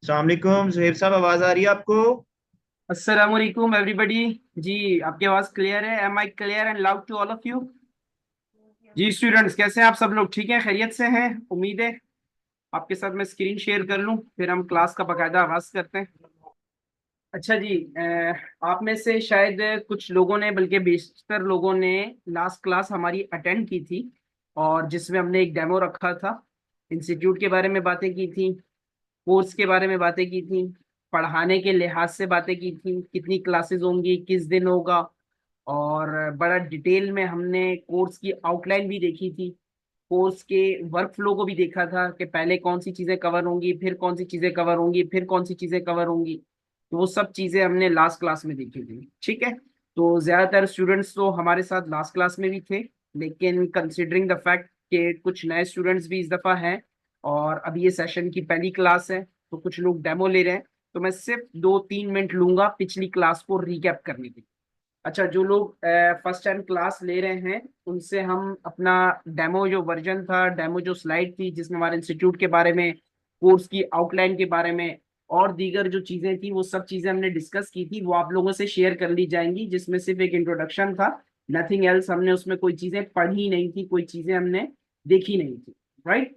अस्सलाम वालेकुम जुहेब साहब, आवाज आ रही है आपको? अस्सलाम वालेकुम एवरीबॉडी। जी, आपकी आवाज क्लियर है? Am I clear and loud to all of you? जी स्टूडेंट्स, कैसे हैं आप सब लोग? ठीक हैं, खैरियत से हैं? उम्मीद है। आपके साथ मैं स्क्रीन शेयर कर लूं, फिर हम क्लास का बाकायदा आगाज करते हैं। अच्छा जी, आप में से शायद कुछ लोगों ने, बल्कि बेशतर लोगों ने लास्ट क्लास हमारी अटेंड की थी, और जिसमें हमने एक डेमो रखा था। इंस्टीट्यूट के बारे में बातें की थी, कोर्स के बारे में बातें की थी, पढ़ाने के लिहाज से बातें की थी, कितनी क्लासेस होंगी, किस दिन होगा, और बड़ा डिटेल में हमने कोर्स की आउटलाइन भी देखी थी। कोर्स के वर्क फ्लो को भी देखा था कि पहले कौन सी चीजें कवर होंगी, फिर कौन सी चीजें कवर होंगी, फिर कौन सी चीजें कवर होंगी। तो वो सब चीजें हमने लास्ट क्लास में देखी थी। ठीक है। तो ज्यादातर स्टूडेंट्स तो हमारे साथ लास्ट क्लास में भी थे, लेकिन कंसिडरिंग द फैक्ट कि कुछ नए स्टूडेंट्स भी इस दफा हैं, और अभी ये सेशन की पहली क्लास है, तो कुछ लोग डेमो ले रहे हैं, तो मैं सिर्फ 2-3 मिनट लूंगा पिछली क्लास को रिकैप करने के लिए। अच्छा, जो लोग फर्स्ट टाइम क्लास ले रहे हैं, उनसे हम अपना डेमो जो वर्जन था, डेमो जो स्लाइड थी जिसमें हमारे इंस्टीट्यूट के बारे में, कोर्स की आउटलाइन के बारे में और दीगर जो चीजें थी, वो सब चीजें हमने डिस्कस की थी, वो आप लोगों से शेयर कर ली जाएंगी, जिसमें सिर्फ एक इंट्रोडक्शन था। नथिंग एल्स, हमने उसमें कोई चीजें पढ़ी नहीं थी, कोई चीजें हमने देखी नहीं थी। राइट।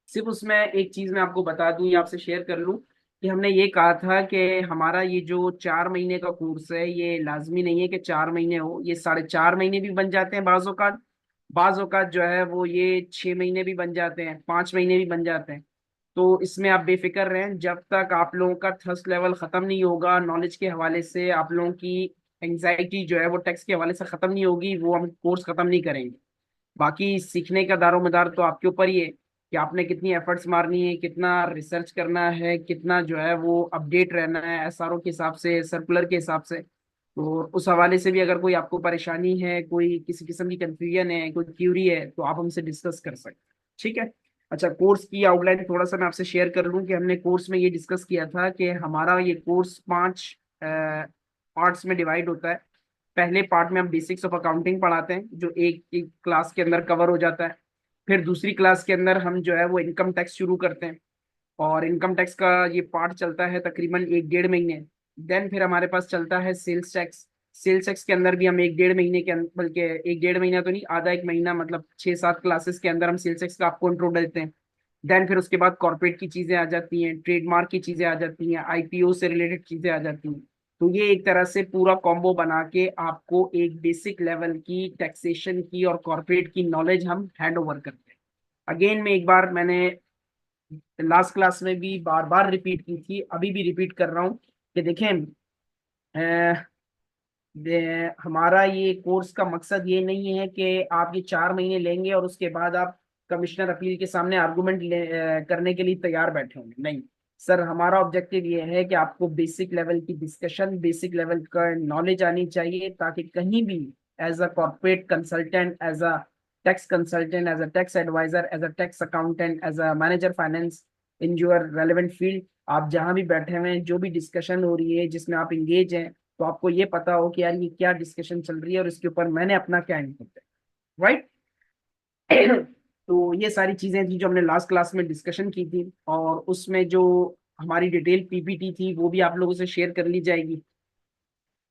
सिर्फ उसमें एक चीज मैं आपको बता दूं या आपसे शेयर कर लूं कि हमने ये कहा था कि हमारा ये जो 4 महीने का कोर्स है, ये लाजमी नहीं है कि 4 महीने हो, ये 4.5 महीने भी बन जाते हैं बाज औकात जो है वो ये 6 महीने भी बन जाते हैं, 5 महीने भी बन जाते हैं। तो इसमें आप बेफिक्र रहें, जब तक आप लोगों का थर्स्ट लेवल खत्म नहीं होगा नॉलेज के हवाले से, आप लोगों की एंग्जाइटी जो है वो टेक्स्ट के हवाले से खत्म नहीं होगी, वो हम कोर्स खत्म नहीं करेंगे। बाकी सीखने का दारोमदार तो आपके ऊपर ही है कि आपने कितनी एफर्ट्स मारनी है, कितना रिसर्च करना है, कितना जो है वो अपडेट रहना है एसआरओ के हिसाब से, सर्कुलर के हिसाब से। तो उस हवाले से भी अगर कोई आपको परेशानी है, कोई किसी किस्म की कंफ्यूजन है, कोई क्यूरी है, तो आप हमसे डिस्कस कर सकते हैं। ठीक है। अच्छा, कोर्स की आउटलाइन थोड़ा सा मैं आपसे शेयर कर लूँ कि हमने कोर्स में ये डिस्कस किया था कि हमारा ये कोर्स 5 पार्ट्स में डिवाइड होता है। पहले पार्ट में हम बेसिक्स ऑफ अकाउंटिंग पढ़ाते हैं, जो एक क्लास के अंदर कवर हो जाता है। फिर दूसरी क्लास के अंदर हम जो है वो इनकम टैक्स शुरू करते हैं, और इनकम टैक्स का ये पार्ट चलता है तकरीबन 1-1.5 महीने। देन फिर हमारे पास चलता है सेल्स टैक्स। सेल्स टैक्स के अंदर भी हम 1-1.5 महीने के अंदर, बल्कि 1-1.5 महीना तो नहीं, आधा एक महीना, मतलब 6-7 क्लासेस के अंदर हम सेल्स टैक्स का आपको इंट्रो देते हैं। देन फिर उसके बाद कॉर्पोरेट की चीजें आ जाती हैं, ट्रेडमार्क की चीजें आ जाती हैं, आईपीओ से रिलेटेड चीजें आ जाती हैं। तो ये एक तरह से पूरा कॉम्बो बना के आपको एक बेसिक लेवल की टैक्सेशन की और कॉर्पोरेट की नॉलेज हम हैंड ओवर करते हैं। अगेन मैं एक बार, मैंने लास्ट क्लास में भी बार बार रिपीट की थी, अभी भी रिपीट कर रहा हूँ कि देखें, हमारा ये कोर्स का मकसद ये नहीं है कि आप ये 4 महीने लेंगे और उसके बाद आप कमिश्नर अपील के सामने आर्गुमेंट करने के लिए तैयार बैठे होंगे। नहीं सर, हमारा ऑब्जेक्टिव ये है कि आपको बेसिक लेवल की डिस्कशन, बेसिक लेवल का नॉलेज आनी चाहिए, ताकि कहीं भी as a corporate consultant, as a tax consultant, as a tax adviser, as a tax accountant, as a manager finance in your relevant field, आप जहां भी बैठे हुए हैं, जो भी डिस्कशन हो रही है जिसमें आप इंगेज हैं, तो आपको ये पता हो कि यार ये क्या डिस्कशन चल रही है और इसके ऊपर मैंने अपना क्या इनपुट है। राइट। तो ये सारी चीजें थी जो हमने लास्ट क्लास में डिस्कशन की थी, और उसमें जो हमारी डिटेल पीपीटी थी वो भी आप लोगों से शेयर कर ली जाएगी,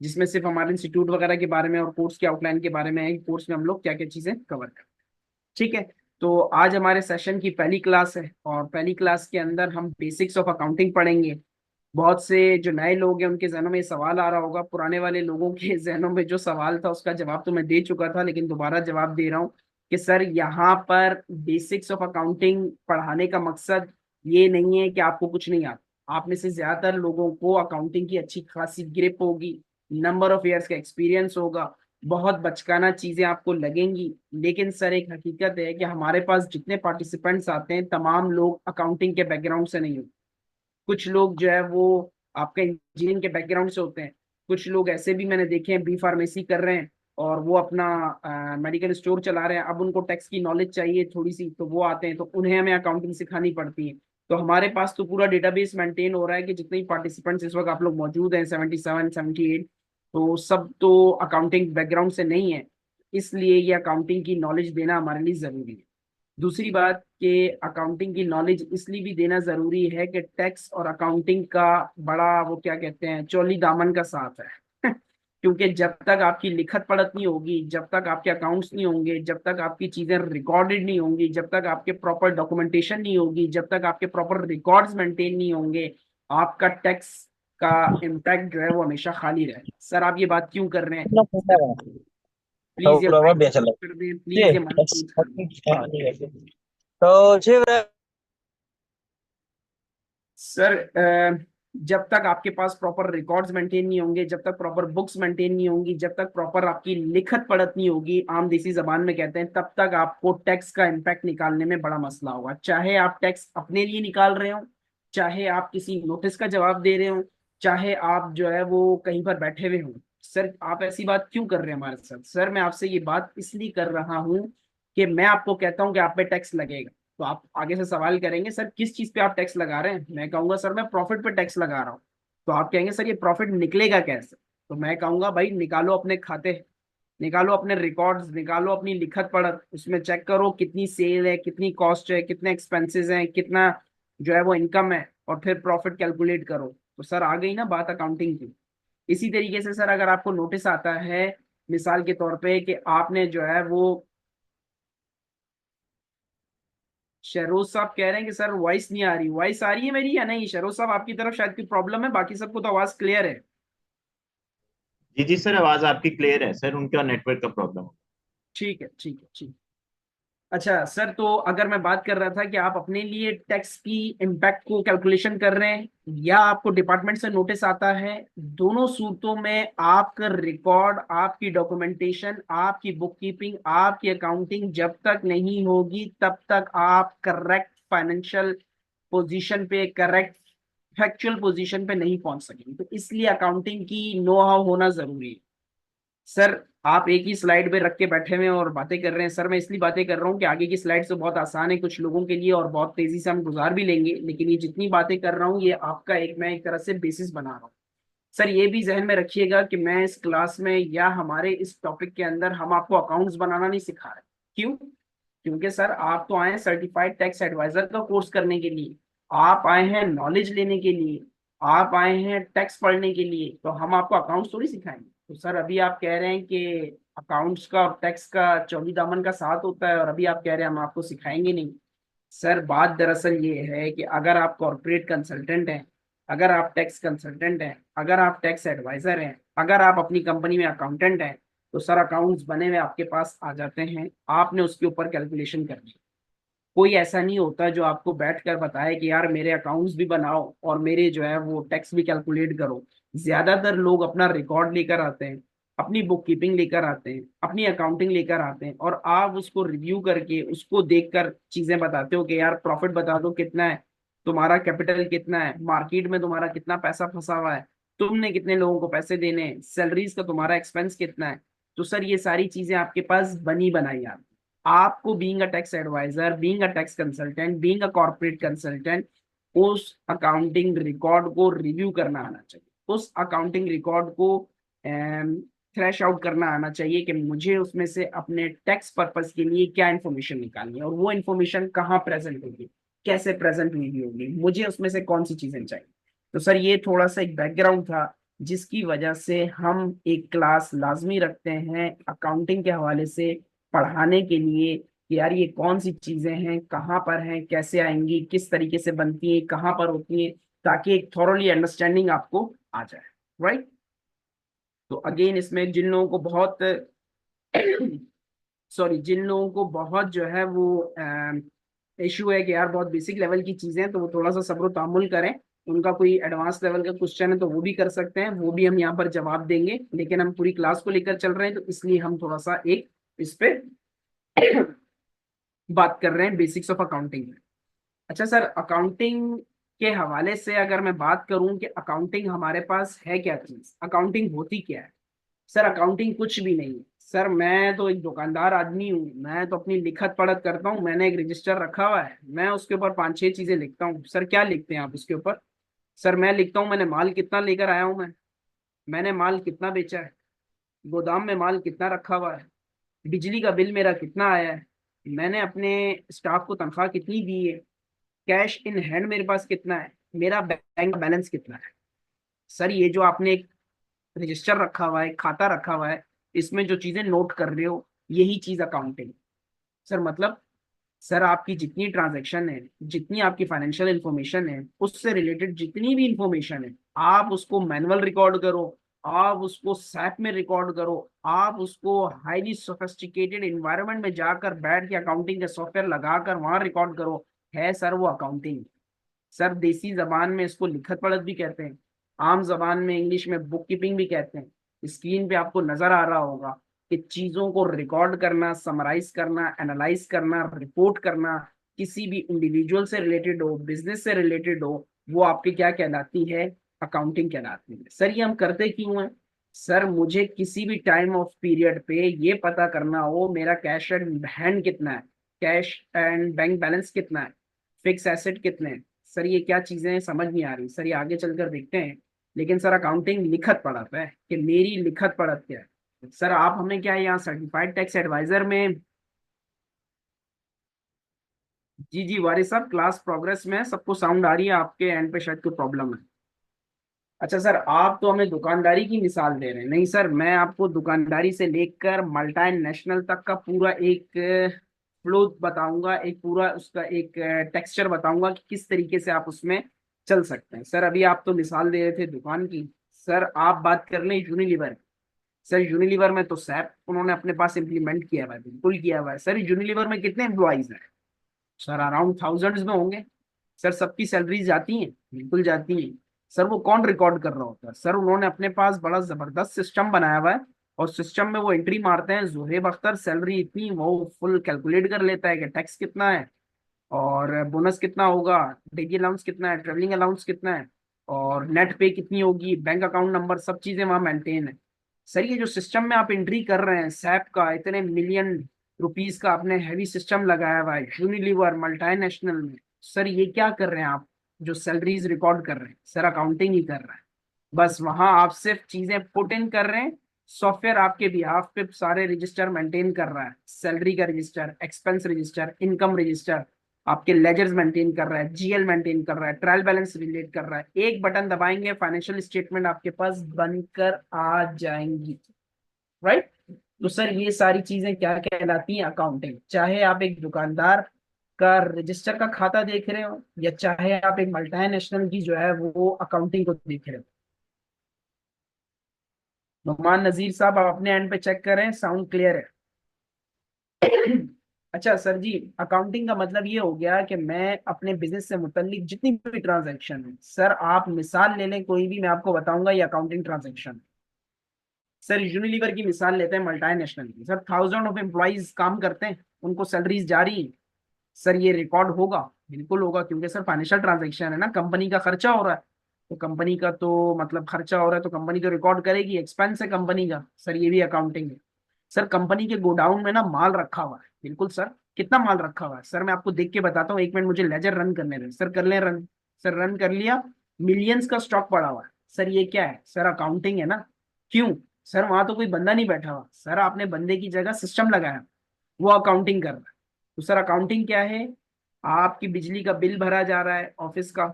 जिसमें सिर्फ हमारे इंस्टीट्यूट वगैरह के बारे में और कोर्स के आउटलाइन के बारे में है कि कोर्स में हम लोग क्या क्या चीजें कवर करें। ठीक है। तो आज हमारे सेशन की पहली क्लास है, और पहली क्लास के अंदर हम बेसिक्स ऑफ अकाउंटिंग पढ़ेंगे। बहुत से जो नए लोग हैं उनके जहनों में ये सवाल आ रहा होगा, पुराने वाले लोगों के जहनों में जो सवाल था उसका जवाब तो मैं दे चुका था, लेकिन दोबारा जवाब दे रहा हूँ कि सर, यहाँ पर बेसिक्स ऑफ अकाउंटिंग पढ़ाने का मकसद ये नहीं है कि आपको कुछ नहीं आता। आप में से ज्यादातर लोगों को अकाउंटिंग की अच्छी खासी ग्रिप होगी, नंबर ऑफ ईयर्स का एक्सपीरियंस होगा, बहुत बचकाना चीजें आपको लगेंगी। लेकिन सर, एक हकीकत है कि हमारे पास जितने पार्टिसिपेंट्स आते हैं, तमाम लोग अकाउंटिंग के बैकग्राउंड से नहीं होते। कुछ लोग जो है वो आपका इंजीनियरिंग के बैकग्राउंड से होते हैं, कुछ लोग ऐसे भी मैंने देखे हैं बी फार्मेसी कर रहे हैं और वो अपना मेडिकल स्टोर चला रहे हैं, अब उनको टैक्स की नॉलेज चाहिए थोड़ी सी, तो वो आते हैं, तो उन्हें हमें अकाउंटिंग सिखानी पड़ती है। तो हमारे पास तो पूरा डेटाबेस मेंटेन हो रहा है कि जितने पार्टिसिपेंट्स इस वक्त आप लोग मौजूद हैं, 77-78, तो सब तो अकाउंटिंग बैकग्राउंड से नहीं है। इसलिए ये अकाउंटिंग की नॉलेज देना हमारे लिए जरूरी है। दूसरी बात कि अकाउंटिंग की नॉलेज इसलिए भी देना जरूरी है कि टैक्स और अकाउंटिंग का बड़ा वो क्या कहते हैं चौली दामन का साथ है क्योंकि जब तक आपकी लिखत पढ़त नहीं होगी, जब तक आपके अकाउंट्स नहीं होंगे, जब तक आपकी चीजें रिकॉर्डेड नहीं होंगी, जब तक आपके प्रॉपर डॉक्यूमेंटेशन नहीं होगी, जब तक आपके प्रॉपर रिकॉर्ड्स मेंटेन नहीं होंगे, आपका टैक्स का इम्पैक्ट जो है वो हमेशा खाली रहेगा। सर आप ये बात क्यों कर रहे हैं सर? प्लीज ये माइक कर दें, प्लीज ये माइक कर दें। तो जी सर जब तक आपके पास प्रॉपर रिकॉर्ड्स मेंटेन नहीं होंगे, जब तक प्रॉपर बुक्स मेंटेन नहीं होंगी, जब तक प्रॉपर आपकी लिखत पढ़त नहीं होगी, आम देसी जबान में कहते हैं, तब तक आपको टैक्स का इम्पैक्ट निकालने में बड़ा मसला होगा। चाहे आप टैक्स अपने लिए निकाल रहे हो, चाहे आप किसी नोटिस का जवाब दे रहे हो, चाहे आप जो है वो कहीं पर बैठे हुए हो। सर आप ऐसी बात क्यों कर रहे हैं हमारे साथ? सर मैं आपसे ये बात इसलिए कर रहा हूँ कि मैं आपको कहता हूँ कि आप पे टैक्स लगेगा, तो आप आगे से सवाल करेंगे सर किस चीज पे आप टैक्स लगा रहे हैं, मैं कहूंगा सर मैं प्रॉफिट पे टैक्स लगा रहा हूँ। तो आप कहेंगे सर ये प्रॉफिट निकलेगा कैसे? तो मैं कहूंगा भाई निकालो अपने खाते, निकालो अपने रिकॉर्ड्स, निकालो अपनी लिखत पढ़त, उसमें चेक करो कितनी सेल है, कितनी कॉस्ट है, कितने एक्सपेंसेस हैं, कितना जो है वो इनकम है, और फिर प्रॉफिट कैलकुलेट करो। तो सर आ गई ना बात अकाउंटिंग की। इसी तरीके से सर अगर आपको नोटिस आता है मिसाल के तौर पे कि आपने जो है वो, शहरोज साहब कह रहे हैं कि सर वॉइस नहीं आ रही, वॉइस आ रही है मेरी या नहीं? शहरोज साहब आपकी तरफ शायद कोई प्रॉब्लम है, बाकी सबको तो आवाज क्लियर है। जी जी सर, आवाज आपकी क्लियर है सर, उनका नेटवर्क का प्रॉब्लम। ठीक है ठीक है ठीक। अच्छा सर, तो अगर मैं बात कर रहा था कि आप अपने लिए टैक्स की इम्पैक्ट को कैलकुलेशन कर रहे हैं या आपको डिपार्टमेंट से नोटिस आता है, दोनों सूरतों में आपका रिकॉर्ड, आपकी डॉक्यूमेंटेशन, आपकी बुक कीपिंग, आपकी अकाउंटिंग जब तक नहीं होगी तब तक आप करेक्ट फाइनेंशियल पोजीशन पे, करेक्ट फैक्चुअल पोजीशन पे नहीं पहुंच सकेंगे। तो इसलिए अकाउंटिंग की नो हाउ होना जरूरी है। सर आप एक ही स्लाइड पे रख के बैठे हुए हैं और बातें कर रहे हैं। सर मैं इसलिए बातें कर रहा हूँ कि आगे की स्लाइड तो बहुत आसान है कुछ लोगों के लिए और बहुत तेजी से हम गुजार भी लेंगे, लेकिन ये जितनी बातें कर रहा हूँ ये आपका एक, मैं एक तरह से बेसिस बना रहा हूँ। सर ये भी जहन में रखिएगा कि मैं इस क्लास में या हमारे इस टॉपिक के अंदर हम आपको अकाउंट्स बनाना नहीं सिखा रहे। क्यों? क्योंकि सर आप तो आए हैं सर्टिफाइड टैक्स एडवाइजर का कोर्स करने के लिए, आप आए हैं नॉलेज लेने के लिए, आप आए हैं टैक्स पढ़ने के लिए, तो हम आपको अकाउंट्स थोड़ी सिखाएंगे। तो सर अभी आप कह रहे हैं कि अकाउंट्स का और टैक्स का चौली दामन का साथ होता है, और अभी आप कह रहे हैं हम आपको सिखाएंगे नहीं। सर बात दरअसल ये है कि अगर आप कॉरपोरेट कंसल्टेंट हैं, अगर आप टैक्स कंसल्टेंट हैं, अगर आप टैक्स एडवाइजर हैं, अगर आप अपनी कंपनी में अकाउंटेंट हैं, तो सर अकाउंट्स बने हुए आपके पास आ जाते हैं, आपने उसके ऊपर कैलकुलेशन करनी है। कोई ऐसा नहीं होता जो आपको बैठ कर बताए कि यार मेरे अकाउंट्स भी बनाओ और मेरे जो है वो टैक्स भी कैलकुलेट करो। ज्यादातर लोग अपना रिकॉर्ड लेकर आते हैं, अपनी बुक कीपिंग लेकर आते हैं, अपनी अकाउंटिंग लेकर आते हैं, और आप उसको रिव्यू करके उसको देखकर चीजें बताते हो कि यार प्रॉफिट बता दो कितना है, तुम्हारा कैपिटल कितना है, मार्केट में तुम्हारा कितना पैसा फंसा हुआ है, तुमने कितने लोगों को पैसे देने हैं, सैलरीज का तुम्हारा एक्सपेंस कितना है। तो सर ये सारी चीजें आपके पास बनी बनाई आती हैं। आपको being a tax adviser, being a tax consultant, being a corporate consultant, उस अकाउंटिंग रिकॉर्ड को रिव्यू करना आना चाहिए, उस अकाउंटिंग रिकॉर्ड को थ्रेश आउट करना आना चाहिए कि मुझे उसमें से अपने टैक्स पर्पस के लिए क्या इन्फॉर्मेशन निकालनी है, और वो इन्फॉर्मेशन कहाँ प्रेजेंट होगी, कैसे प्रेजेंट हुई होगी, मुझे उसमें से कौन सी चीजें चाहिए। तो सर ये थोड़ा सा एक बैकग्राउंड था जिसकी वजह से हम एक क्लास लाजमी रखते हैं अकाउंटिंग के हवाले से पढ़ाने के लिए कि यार ये कौन सी चीजें हैं, कहाँ पर हैं, कैसे आएंगी, किस तरीके से बनती हैं, कहाँ पर होती हैं, ताकि एक थॉरोली अंडरस्टैंडिंग आपको आ जाए। राइट? तो अगेन इसमें जिन लोगों को बहुत सॉरी, जिन लोगों को बहुत जो है वो इशू है कि यार बहुत बेसिक लेवल की चीजें हैं, तो वो थोड़ा सा सब्र तहमुल करें। उनका कोई एडवांस लेवल का क्वेश्चन है तो वो भी कर सकते हैं, वो भी हम यहाँ पर जवाब देंगे, लेकिन हम पूरी क्लास को लेकर चल रहे हैं तो इसलिए हम थोड़ा सा एक इस पे बात कर रहे हैं बेसिक्स ऑफ अकाउंटिंग। अच्छा सर, अकाउंटिंग के हवाले से अगर मैं बात करूं कि अकाउंटिंग हमारे पास है क्या चीज, अकाउंटिंग होती क्या है? सर अकाउंटिंग कुछ भी नहीं है। सर मैं तो एक दुकानदार आदमी हूँ, मैं तो अपनी लिखत पढ़त करता हूँ, मैंने एक रजिस्टर रखा हुआ है, मैं उसके ऊपर पांच छह चीजें लिखता हूँ। सर क्या लिखते हैं आप उसके ऊपर? सर मैं लिखता हूँ मैंने माल कितना लेकर आया हूँ, मैंने माल कितना बेचा है, गोदाम में माल कितना रखा हुआ है, बिजली का बिल मेरा कितना आया है, मैंने अपने स्टाफ को तनख्वाह कितनी दी है, कैश इन हैंड मेरे पास कितना है, मेरा बैंक बैलेंस कितना है। सर ये जो आपने एक रजिस्टर रखा हुआ है, खाता रखा हुआ है, इसमें जो चीजें नोट कर रहे हो, यही चीज अकाउंटिंग। सर मतलब सर आपकी जितनी ट्रांजैक्शन है, जितनी आपकी फाइनेंशियल इंफॉर्मेशन है, उससे रिलेटेड जितनी भी इंफॉर्मेशन है, आप उसको मैनुअल रिकॉर्ड करो, आप उसको सैप में रिकॉर्ड करो, आप उसको हाईली सोफिस्टिकेटेड इन्वायरमेंट में जाकर बैठ के अकाउंटिंग का सॉफ्टवेयर लगाकर वहां रिकॉर्ड करो, है सर वो अकाउंटिंग। सर देसी जबान में इसको लिखत पढ़त भी कहते हैं, आम जबान में इंग्लिश में बुक कीपिंग भी कहते हैं। स्क्रीन पे आपको नजर आ रहा होगा कि चीजों को रिकॉर्ड करना, समराइज करना, एनालाइज करना, रिपोर्ट करना, किसी भी इंडिविजुअल से रिलेटेड हो, बिजनेस से रिलेटेड हो, वो आपकी क्या कहलाती है, अकाउंटिंग कहलाती है। सर ये हम करते क्यों हैं? सर मुझे किसी भी टाइम ऑफ पीरियड पे ये पता करना हो मेरा कैश एंड हैंड कितना है, कैश एंड बैंक बैलेंस कितना है, फिक्स एसेट कितने हैं। सर ये क्या चीजें हैं समझ नहीं आ रही। सर ये आगे चलकर देखते हैं। लेकिन सर अकाउंटिंग लिखत पढ़त है कि मेरी लिखत पढ़त क्या है। सर आप हमें क्या यहाँ सर्टिफाइड टैक्स एडवाइजर में। जी जी वारिस साहब, क्लास प्रोग्रेस में है, सबको साउंड आ रही है, आपके एंड पे शायद कोई प्रॉब्लम है। अच्छा सर, आप तो हमें दुकानदारी की मिसाल दे रहे हैं। नहीं सर, मैं आपको दुकानदारी से लेकर मल्टा नेशनल तक का पूरा एक फ्लो बताऊंगा, एक पूरा उसका एक टेक्सचर बताऊंगा कि किस तरीके से आप उसमें चल सकते हैं। सर अभी आप तो मिसाल दे रहे थे दुकान की, सर आप बात कर लें यूनिलीवर। सर यूनिलीवर में तो सैप उन्होंने अपने पास इम्प्लीमेंट किया हुआ है, बिल्कुल किया हुआ है। सर यूनिलीवर में कितने एम्प्लॉइज हैं? सर अराउंड थाउजेंड्स में होंगे। सर सबकी सैलरीज जाती हैं, बिल्कुल जाती हैं। सर वो कौन रिकॉर्ड कर रहा होता है? सर उन्होंने अपने पास बड़ा जबरदस्त सिस्टम बनाया हुआ है, और सिस्टम में वो एंट्री मारते हैं, जोहेब अख्तर सैलरी इतनी, वो फुल कैलकुलेट कर लेता है कि टैक्स कितना है और बोनस कितना होगा, डेली अलाउंस कितना है, ट्रेवलिंग अलाउंस कितना है, और नेट पे कितनी होगी, बैंक अकाउंट नंबर, सब चीजें वहां मेंटेन है। सर ये जो सिस्टम में आप एंट्री कर रहे हैं सैप का, इतने मिलियन रुपीस का आपने हैवी सिस्टम लगाया हुआ है यूनिलीवर मल्टीनेशनल में, सर ये क्या कर रहे हैं आप? जो सैलरीज रिकॉर्ड कर रहे हैं, सर अकाउंटिंग ही कर रहे हैं। बस वहां आप सिर्फ चीजें पुट इन कर रहे हैं, सॉफ्टवेयर आपके बिहाफ पे सारे रजिस्टर मेंटेन कर रहा है, सैलरी का register, expense register, income register, आपके लेजर्स मेंटेन कर रहा है, जीएल मेंटेन कर रहा है, ट्रायल बैलेंस रिलेट कर रहा है। एक बटन दबाएंगे, फाइनेंशियल स्टेटमेंट आपके पास बनकर आ जाएंगी। राइट? तो सर ये सारी चीजें क्या कहलाती हैं, अकाउंटिंग। चाहे आप एक दुकानदार का रजिस्टर का खाता देख रहे हो, या चाहे आप एक मल्टीनेशनल की जो है वो अकाउंटिंग को देख रहे हो। नुमान नजीर साहब, आप अपने एंड पे चेक करें, साउंड क्लियर है? अच्छा सर जी, अकाउंटिंग का मतलब ये हो गया कि मैं अपने बिजनेस से मुतल्लिक जितनी भी ट्रांजैक्शन है, सर आप मिसाल ले लें कोई भी, मैं आपको बताऊंगा ये अकाउंटिंग ट्रांजैक्शन। सर यूनिलीवर की मिसाल लेते हैं, मल्टीनेशनल की। सर थाउजेंड ऑफ एम्प्लॉइज काम करते हैं, उनको सैलरीज जारी है। सर ये रिकॉर्ड होगा, बिल्कुल होगा, क्योंकि सर फाइनेंशियल ट्रांजैक्शन है ना, कंपनी का खर्चा हो रहा है, तो कंपनी का तो मतलब खर्चा हो रहा है तो कंपनी तो रिकॉर्ड करेगी, एक्सपेंस है कंपनी का। सर ये भी अकाउंटिंग है। सर कंपनी के गोडाउन में ना माल रखा हुआ है, बिल्कुल सर। कितना माल रखा हुआ है सर, मैं आपको देख के बताता हूँ, एक मिनट मुझे लेजर रन करने दें। सर कर ले रन। सर रन कर लिया, मिलियंस का स्टॉक पड़ा हुआ है। सर ये क्या है? सर अकाउंटिंग है ना। क्यों? सर वहां तो कोई बंदा नहीं बैठा हुआ, सर आपने बंदे की जगह सिस्टम लगाया, वो अकाउंटिंग कर रहा है। तो सर अकाउंटिंग क्या है? आपकी बिजली का बिल भरा जा रहा है ऑफिस का,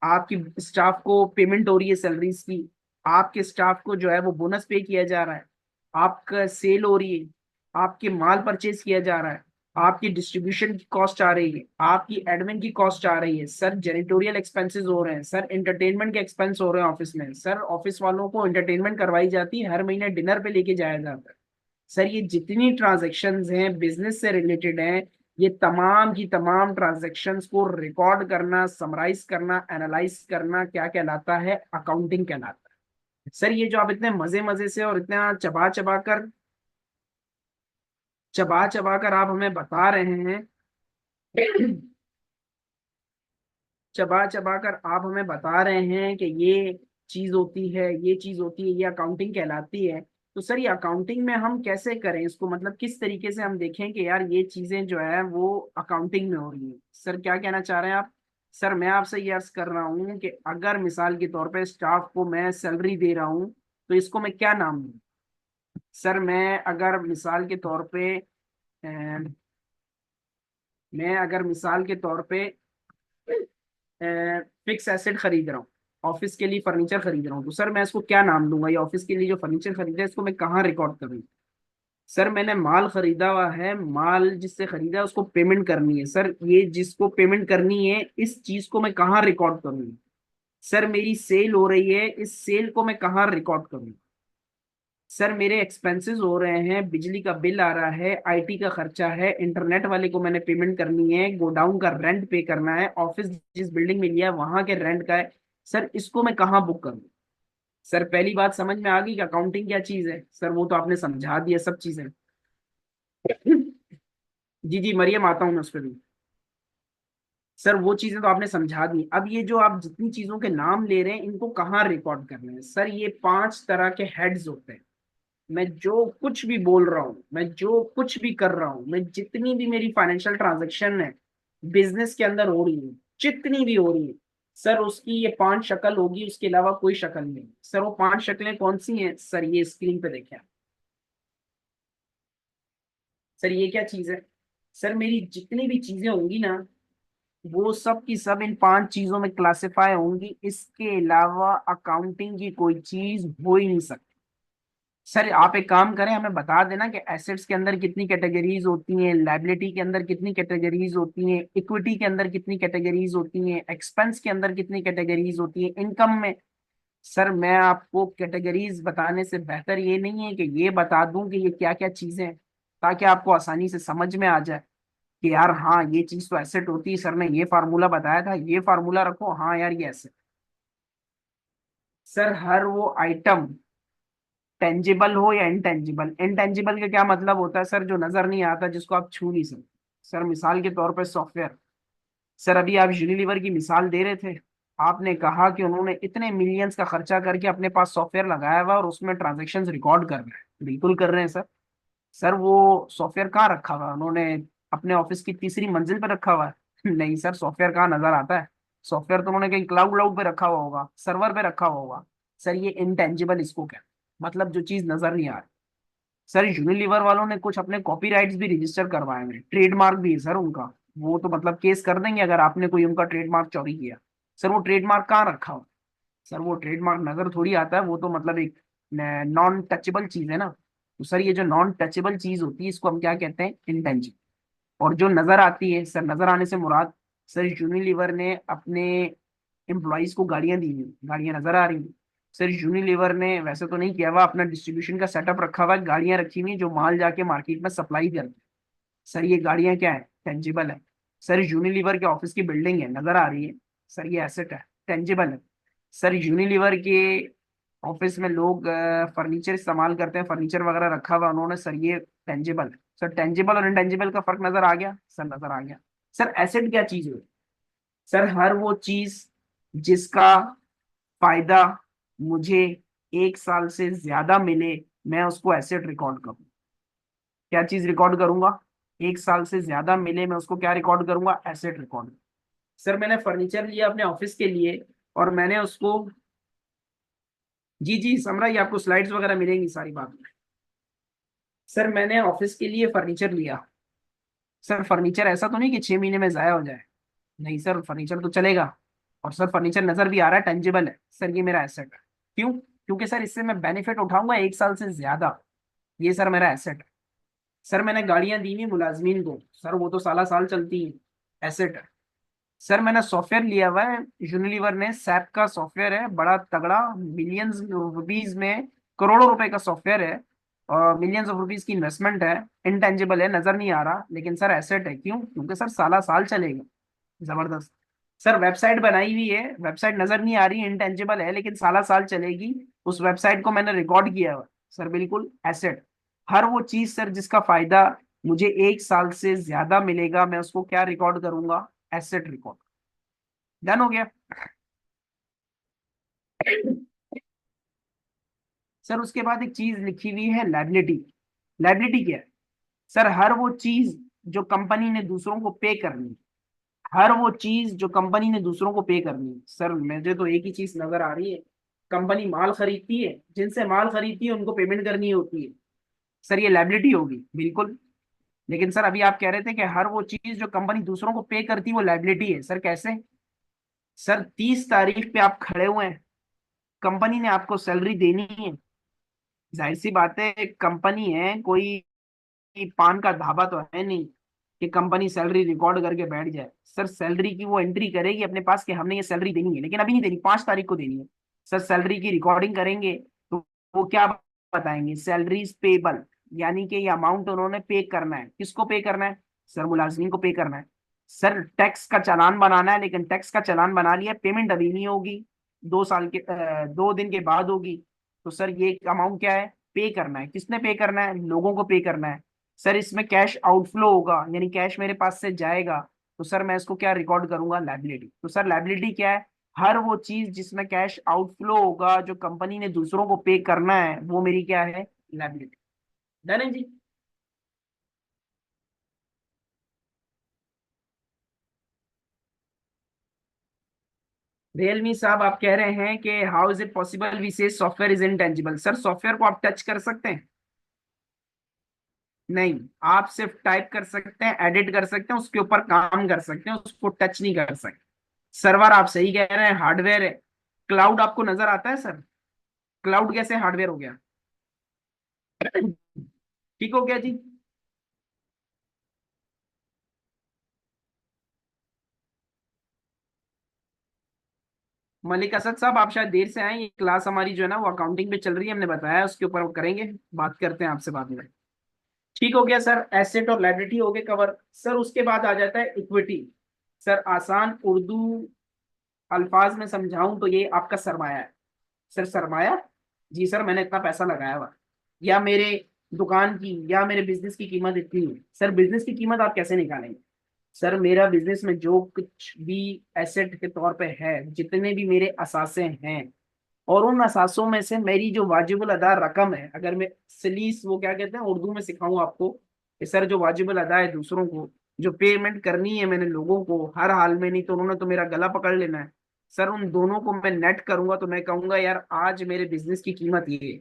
आपकी स्टाफ को पेमेंट हो रही है सैलरीज की, आपके स्टाफ को जो है वो बोनस पे किया जा रहा है, आपका सेल हो रही है, आपके माल परचेज किया जा रहा है, आपकी डिस्ट्रीब्यूशन की कॉस्ट आ रही है, आपकी एडमिन की कॉस्ट आ रही है, सर जेनिटोरियल एक्सपेंसेस हो रहे हैं, सर एंटरटेनमेंट के एक्सपेंस हो रहे हैं ऑफिस में, सर ऑफिस वालों को एंटरटेनमेंट करवाई जाती है, हर महीने डिनर पे लेके जाया जाता है। सर ये जितनी ट्रांजेक्शन्स हैं बिजनेस से रिलेटेड हैं, ये तमाम की तमाम ट्रांजेक्शन्स को रिकॉर्ड करना, समराइज करना, एनालाइज करना क्या कहलाता है? अकाउंटिंग कहलाता है। सर ये जो आप इतने मजे मजे से और इतना चबा चबा कर आप हमें बता रहे हैं, चबा चबा कर आप हमें बता रहे हैं कि ये चीज होती है, ये चीज होती है, ये अकाउंटिंग कहलाती है। तो सर ये अकाउंटिंग में हम कैसे करें इसको, मतलब किस तरीके से हम देखें कि यार ये चीजें जो है वो अकाउंटिंग में हो रही है? सर क्या कहना चाह रहे हैं आप? सर मैं आपसे ये अर्ज कर रहा हूँ कि अगर मिसाल के तौर पे स्टाफ को मैं सैलरी दे रहा हूँ, तो इसको मैं क्या नाम दूँ? सर मैं अगर मिसाल के तौर पे मैं अगर मिसाल के तौर पे फिक्स एसेट खरीद रहा हूँ, ऑफिस के लिए फर्नीचर खरीद रहा हूँ, तो सर मैं इसको क्या नाम दूंगा? ये ऑफिस के लिए जो फर्नीचर खरीदा है इसको मैं कहाँ रिकॉर्ड करूँ? सर मैंने माल खरीदा हुआ है, माल जिससे खरीदा है उसको पेमेंट करनी है। सर ये जिसको पेमेंट करनी है इस चीज को मैं कहाँ रिकॉर्ड करूँ? सर मेरी सेल हो रही है, इस सेल को मैं कहाँ रिकॉर्ड करूँ? सर मेरे एक्सपेंसेस हो रहे हैं, बिजली का बिल आ रहा है, आईटी का खर्चा है, इंटरनेट वाले को मैंने पेमेंट करनी है, गोडाउन का रेंट पे करना है, ऑफिस जिस बिल्डिंग में लिया है वहां के रेंट का है। सर इसको मैं कहाँ बुक करूँ? सर पहली बात समझ में आ गई कि अकाउंटिंग क्या चीज है? सर वो तो आपने समझा दिया सब चीजें। जी जी मरियम, आता हूँ मैं उस पर भी। सर वो चीजें तो आपने समझा दी, अब ये जो आप जितनी चीजों के नाम ले रहे हैं इनको कहाँ रिकॉर्ड करना है? सर ये 5 तरह के हेड्स होते हैं। मैं जो कुछ भी बोल रहा हूँ, मैं जो कुछ भी कर रहा हूँ, मैं जितनी भी मेरी फाइनेंशियल ट्रांजैक्शन है बिजनेस के अंदर हो रही है, जितनी भी हो रही है, सर उसकी ये 5 शक्ल होगी, उसके अलावा कोई शक्ल नहीं। सर वो 5 शक्लें कौन सी हैं? सर ये स्क्रीन पे देखें आप। सर ये क्या चीज है? सर मेरी जितनी भी चीजें होंगी ना वो सब की सब इन 5 चीजों में क्लासिफाई होंगी, इसके अलावा अकाउंटिंग की कोई चीज हो ही नहीं सकती। सर आप एक काम करें, हमें बता देना कि एसेट्स के अंदर कितनी कैटेगरीज होती हैं, लायबिलिटी के अंदर कितनी कैटेगरीज होती हैं, इक्विटी के अंदर कितनी कैटेगरीज होती हैं, एक्सपेंस के अंदर कितनी कैटेगरीज होती हैं, इनकम में। सर मैं आपको कैटेगरीज बताने से बेहतर ये नहीं है कि ये बता दूं कि ये क्या क्या चीजें हैं, ताकि आपको आसानी से समझ में आ जाए कि यार हाँ ये चीज तो एसेट होती है, सर ने ये फार्मूला बताया था, ये फार्मूला रखो, हाँ यार ये एसेट। सर हर वो आइटम टेंजिबल हो या इनटेंजिबल, इनटेंजिबल का क्या मतलब होता है? सर जो नजर नहीं आता, जिसको आप छू नहीं सकते। सर मिसाल के तौर पर सॉफ्टवेयर। सर अभी आप यूनिलीवर की मिसाल दे रहे थे, आपने कहा कि उन्होंने इतने मिलियंस का खर्चा करके अपने पास सॉफ्टवेयर लगाया हुआ और उसमें ट्रांजेक्शन रिकॉर्ड कर रहे हैं। बिल्कुल कर रहे हैं सर। सर वो सॉफ्टवेयर कहाँ रखा हुआ है? उन्होंने अपने ऑफिस की तीसरी मंजिल पर रखा हुआ है? नहीं सर, सॉफ्टवेयर कहाँ नजर आता है? सॉफ्टवेयर तो उन्होंने कहीं क्लाउड क्लाउड पे रखा हुआ होगा, सर्वर पे रखा हुआ होगा। सर ये इनटेंजिबल इसको क्या, मतलब जो चीज नजर नहीं आ रही। सर यूनिलीवर वालों ने कुछ अपने कॉपीराइट्स भी रजिस्टर करवाए हैं, ट्रेडमार्क भी है सर उनका। वो तो मतलब केस कर देंगे अगर आपने कोई उनका ट्रेडमार्क चोरी किया। सर वो ट्रेडमार्क कहाँ रखा हो? सर वो ट्रेडमार्क नजर थोड़ी आता है, वो तो मतलब एक नॉन टचेबल चीज है ना। तो सर ये जो नॉन टचेबल चीज होती है इसको हम क्या कहते हैं? इंटेंजिबल। और जो नजर आती है, सर नजर आने से मुराद, सर यूनिलीवर ने अपने एम्प्लॉयज को गाड़ियां दी हुई, गाड़ियां नजर आ रही हैं। सर यूनिलीवर ने वैसे तो नहीं किया हुआ, अपना डिस्ट्रीब्यूशन का सेटअप रखा हुआ है, गाड़ियां रखी हुई हैं जो माल जाके मार्केट में सप्लाई करती है। सर ये गाड़ियां क्या है? टेंजिबल है। सर यूनिलीवर के ऑफिस की बिल्डिंग है, नजर आ रही है, सर ये एसेट है, टेंजिबल है। सर यूनिलीवर के ऑफिस में लोग फर्नीचर इस्तेमाल करते हैं, फर्नीचर वगैरह रखा हुआ उन्होंने, सर ये टेंजिबल है। सर टेंजिबल और इनटेंजिबल का फर्क नजर आ गया? सर नजर आ गया। सर एसेट क्या चीज है? सर हर वो चीज जिसका फायदा मुझे 1 साल से ज्यादा मिले, मैं उसको एसेट रिकॉर्ड करूँ। क्या चीज रिकॉर्ड करूंगा? 1 साल से ज्यादा मिले, मैं उसको क्या रिकॉर्ड करूंगा? Asset record. सर मैंने फर्नीचर लिया अपने ऑफिस के लिए और मैंने उसको, जी जी समरा, ये आपको स्लाइड्स वगैरह मिलेंगी सारी बात में। सर मैंने ऑफिस के लिए फर्नीचर लिया। सर फर्नीचर ऐसा तो नहीं कि 6 महीने में जाया हो जाए, नहीं सर फर्नीचर तो चलेगा। और सर फर्नीचर नजर भी आ रहा है, टेंजिबल है, सर ये मेरा एसेट है। क्यों? क्योंकि सर इससे मैं बेनिफिट उठाऊंगा 1 साल से ज्यादा, ये सर मेरा एसेट है। सर मैंने गाड़ियां दी हुई मुलाजमीन को, सर वो तो साला साल चलती हैं, एसेट है। सर मैंने सॉफ्टवेयर लिया हुआ है, यूनिलीवर ने सैप का सॉफ्टवेयर है, बड़ा तगड़ा, मिलियंस रुपीज में, करोड़ों रुपए का सॉफ्टवेयर है, और मिलियंस ऑफ रुपीज की इन्वेस्टमेंट है। इनटेंजिबल है, नजर नहीं आ रहा, लेकिन सर एसेट है। क्यों? क्योंकि सर साला साल चलेगा। जबरदस्त। सर वेबसाइट बनाई हुई है, वेबसाइट नजर नहीं आ रही, इंटेंजिबल है लेकिन साला साल चलेगी, उस वेबसाइट को मैंने रिकॉर्ड किया हुआ। सर बिल्कुल एसेट। हर वो चीज सर जिसका फायदा मुझे 1 साल से ज्यादा मिलेगा, मैं उसको क्या रिकॉर्ड करूंगा? Asset record. डन हो गया? सर उसके बाद एक चीज लिखी हुई है, लाइबिलिटी। लाइबिलिटी क्या है? सर हर वो चीज जो कंपनी ने दूसरों को पे करनी है, हर वो चीज जो कंपनी ने दूसरों को पे करनी है। सर मुझे तो एक ही चीज नजर आ रही है, कंपनी माल खरीदती है, जिनसे माल खरीदती है उनको पेमेंट करनी होती है। सर ये लाइबिलिटी होगी? बिल्कुल। लेकिन सर अभी आप कह रहे थे कि हर वो चीज जो कंपनी दूसरों को पे करती है वो लायबिलिटी है। सर कैसे? सर 30 तारीख पे आप खड़े हुए हैं, कंपनी ने आपको सैलरी देनी है। जाहिर सी बात है, एक कंपनी है, कोई पान का ढाबा तो है नहीं कि कंपनी सैलरी रिकॉर्ड करके बैठ जाए। सर सैलरी की वो एंट्री करेगी अपने पास कि हमने ये सैलरी देनी है, लेकिन अभी नहीं देनी, 5 तारीख को देनी है। सर सैलरी की रिकॉर्डिंग करेंगे तो वो क्या बताएंगे? सैलरी पेबल, यानी कि ये अमाउंट उन्होंने पे करना है। किसको पे करना है? सर मुलाजमीन को पे करना है। सर टैक्स का चालान बनाना है, लेकिन टैक्स का चालान बना लिया, पेमेंट अभी नहीं होगी, 2 दिन के बाद होगी। तो सर ये अमाउंट क्या है? पे करना है। किसने पे करना है? लोगों को पे करना है। सर इसमें कैश आउटफ्लो होगा, यानी कैश मेरे पास से जाएगा, तो सर मैं इसको क्या रिकॉर्ड करूंगा? लायबिलिटी। तो सर लायबिलिटी क्या है? हर वो चीज जिसमें कैश आउटफ्लो होगा, जो कंपनी ने दूसरों को पे करना है, वो मेरी क्या है? लायबिलिटी। डन है जी। रियलमी साहब आप कह रहे हैं कि how is it possible we say software is intangible. Sir software को आप टच कर सकते हैं? नहीं। आप सिर्फ टाइप कर सकते हैं, एडिट कर सकते हैं, उसके ऊपर काम कर सकते हैं, उसको टच नहीं कर सकते। सर्वर आप सही कह रहे हैं, हार्डवेयर है। क्लाउड आपको नजर आता है सर? क्लाउड कैसे हार्डवेयर हो गया? ठीक हो गया जी। मलिक असद साहब आप शायद देर से आए, ये क्लास हमारी जो है ना वो अकाउंटिंग पे चल रही है, हमने बताया, उसके ऊपर वो करेंगे, बात करते हैं आपसे बाद में। ठीक हो गया सर, एसेट और लायबिलिटी हो गए कवर। सर उसके बाद आ जाता है इक्विटी। सर आसान उर्दू अल्फाज में समझाऊं तो ये आपका सरमाया है। सर सरमाया, जी सर मैंने इतना पैसा लगाया हुआ, या मेरे दुकान की या मेरे बिजनेस की कीमत इतनी है। सर बिजनेस की कीमत आप कैसे निकालेंगे? सर मेरा बिजनेस में जो कुछ भी एसेट के तौर पे है, जितने भी मेरे असासे हैं, और उन असासों में से मेरी जो वाजिबुल अदा रकम है, अगर मैं सलीस वो क्या कहते हैं उर्दू में सिखाऊं आपको, कि सर जो वाजिबुल अदा है दूसरों को, जो पेमेंट करनी है मैंने लोगों को हर हाल में, नहीं तो उन्होंने तो मेरा गला पकड़ लेना है। सर उन दोनों को मैं नेट करूंगा तो मैं कहूंगा यार आज मेरे बिजनेस की कीमत ये है।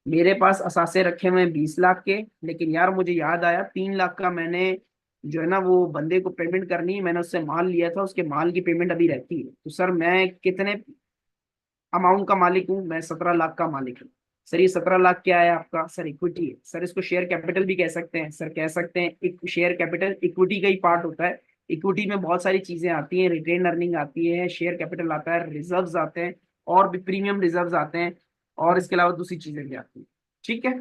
मेरे पास असासे रखे हुए हैं 20 लाख के, लेकिन यार मुझे याद आया 3 लाख का मैंने जो है ना वो बंदे को पेमेंट करनी है, मैंने उससे माल लिया था, उसके माल की पेमेंट अभी रहती है। तो सर मैं कितने अमाउंट का मालिक हूँ? मैं 17 लाख का मालिक हूँ। सर ये 17 लाख क्या है आपका? सर इक्विटी है। सर इसको शेयर कैपिटल भी कह सकते हैं। सर कह सकते हैं एक शेयर कैपिटल इक्विटी का ही पार्ट होता है। इक्विटी में बहुत सारी चीजें आती हैं, रिटेन अर्निंग आती है, शेयर कैपिटल आता है, रिजर्व्स आते हैं, और भी प्रीमियम रिजर्व्स आते हैं, और इसके अलावा दूसरी चीजें भी आती हैं। ठीक है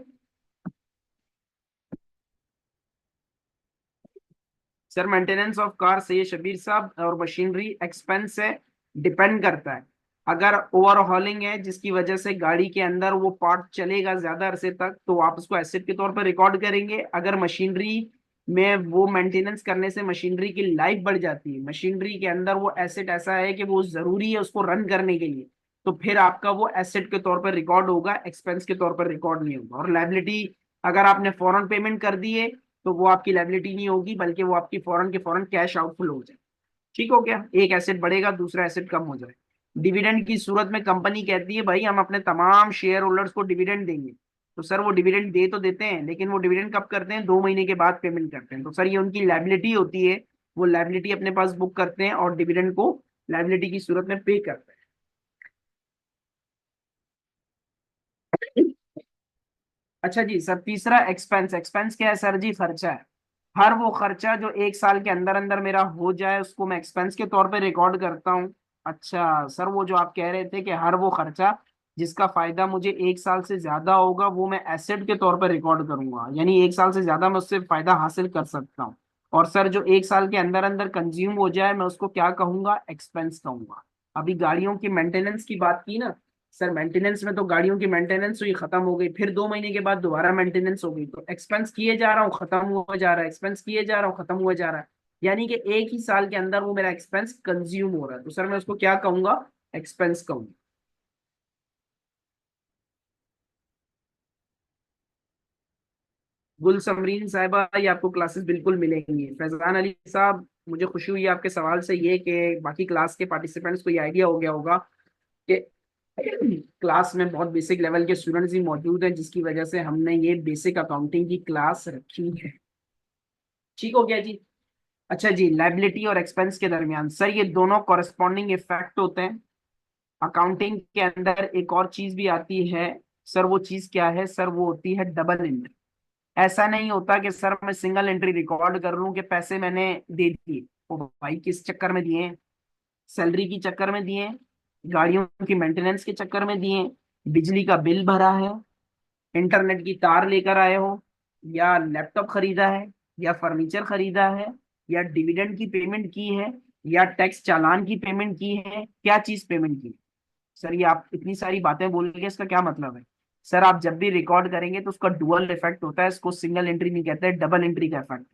सर। मेंटेनेंस ऑफ कार से ये शबीर साहब, और मशीनरी एक्सपेंस है, डिपेंड करता है। अगर ओवरहॉलिंग है जिसकी वजह से गाड़ी के अंदर वो पार्ट चलेगा ज्यादा अरसे तक, तो आप उसको एसेट के तौर पर रिकॉर्ड करेंगे। अगर मशीनरी में वो मेंटेनेंस करने से मशीनरी की लाइफ बढ़ जाती है, मशीनरी के अंदर वो एसेट ऐसा है कि वो जरूरी है उसको रन करने के लिए, तो फिर आपका वो एसेट के तौर पर रिकॉर्ड होगा, एक्सपेंस के तौर पर रिकॉर्ड नहीं होगा। और लायबिलिटी, अगर आपने फौरन पेमेंट कर दी है तो वो आपकी लायबिलिटी नहीं होगी, बल्कि वो आपकी फौरन के फौरन कैश आउटफुल हो जाए। ठीक हो गया, एक एसेट बढ़ेगा दूसरा एसेट कम हो जाए। डिविडेंड की सूरत में कंपनी कहती है भाई हम अपने तमाम शेयर होल्डर्स को डिविडेंड देंगे, तो सर वो डिविडेंड दे तो देते हैं, लेकिन वो डिविडेंड कब करते हैं? 2 महीने के बाद पेमेंट करते हैं। तो सर ये उनकी लायबिलिटी होती है, वो लायबिलिटी अपने पास बुक करते हैं और डिविडेंड को लायबिलिटी की सूरत में पे करते हैं। अच्छा जी सर, तीसरा एक्सपेंस। एक्सपेंस क्या है सर जी? खर्चा है। हर वो खर्चा जो 1 साल के अंदर अंदर मेरा हो जाए उसको मैं एक्सपेंस के तौर पे रिकॉर्ड करता हूँ। अच्छा सर, वो जो आप कह रहे थे कि हर वो खर्चा जिसका फायदा मुझे 1 साल से ज्यादा होगा वो मैं एसेट के तौर पर रिकॉर्ड करूंगा, यानी 1 साल से ज्यादा मैं उससे फायदा हासिल कर सकता हूँ। और सर जो 1 साल के अंदर अंदर कंज्यूम हो जाए मैं उसको क्या कहूंगा? एक्सपेंस कहूंगा। अभी गाड़ियों की मेंटेनेंस की बात की ना सर, मेंटेनेंस में तो गाड़ियों की मेंटेनेंस हुई, खत्म हो गई, फिर 2 महीने के बाद दोबारा मेंटेनेंस हो गई, तो एक्सपेंस किए जा रहा हूँ खत्म हुआ जा रहा है, एक्सपेंस किए जा रहा हूँ खत्म हुआ जा रहा है, यानी कि एक ही साल के अंदर वो मेरा एक्सपेंस कंज्यूम हो रहा है, तो सर मैं उसको क्या कहूंगा? एक्सपेंस कहूंगा। गुल समरीन साहिबा, ये आपको क्लासेस बिल्कुल मिलेंगी। फैजान अली साहब, मुझे खुशी हुई आपके सवाल से ये कि बाकी क्लास के पार्टिसिपेंट्स को ये आइडिया हो गया होगा कि क्लास में बहुत बेसिक लेवल के स्टूडेंट्स भी मौजूद हैं, जिसकी वजह से हमने ये बेसिक अकाउंटिंग की क्लास रखी है। ठीक हो गया जी। अच्छा जी, लाइबिलिटी और एक्सपेंस के दरमियान सर ये दोनों कॉरेस्पॉन्डिंग इफेक्ट होते हैं। अकाउंटिंग के अंदर एक और चीज भी आती है सर, वो चीज क्या है सर? वो होती है डबल एंट्री। ऐसा नहीं होता कि सर मैं सिंगल एंट्री रिकॉर्ड कर लूं कि पैसे मैंने दे दिए। ओ भाई, किस चक्कर में दिए? सैलरी की चक्कर में दिए, गाड़ियों की मेंटेनेंस के चक्कर में दिए, बिजली का बिल भरा है, इंटरनेट की तार लेकर आए हो, या लैपटॉप खरीदा है, या फर्नीचर खरीदा है, या डिविडेंड की पेमेंट की है, या टैक्स चालान की पेमेंट की है, क्या चीज पेमेंट की है? सर ये आप इतनी सारी बातें बोल रहे हैं, इसका क्या मतलब है? सर आप जब भी रिकॉर्ड करेंगे तो उसका डुअल इफेक्ट होता है, इसको सिंगल एंट्री नहीं कहते, डबल एंट्री का इफेक्ट।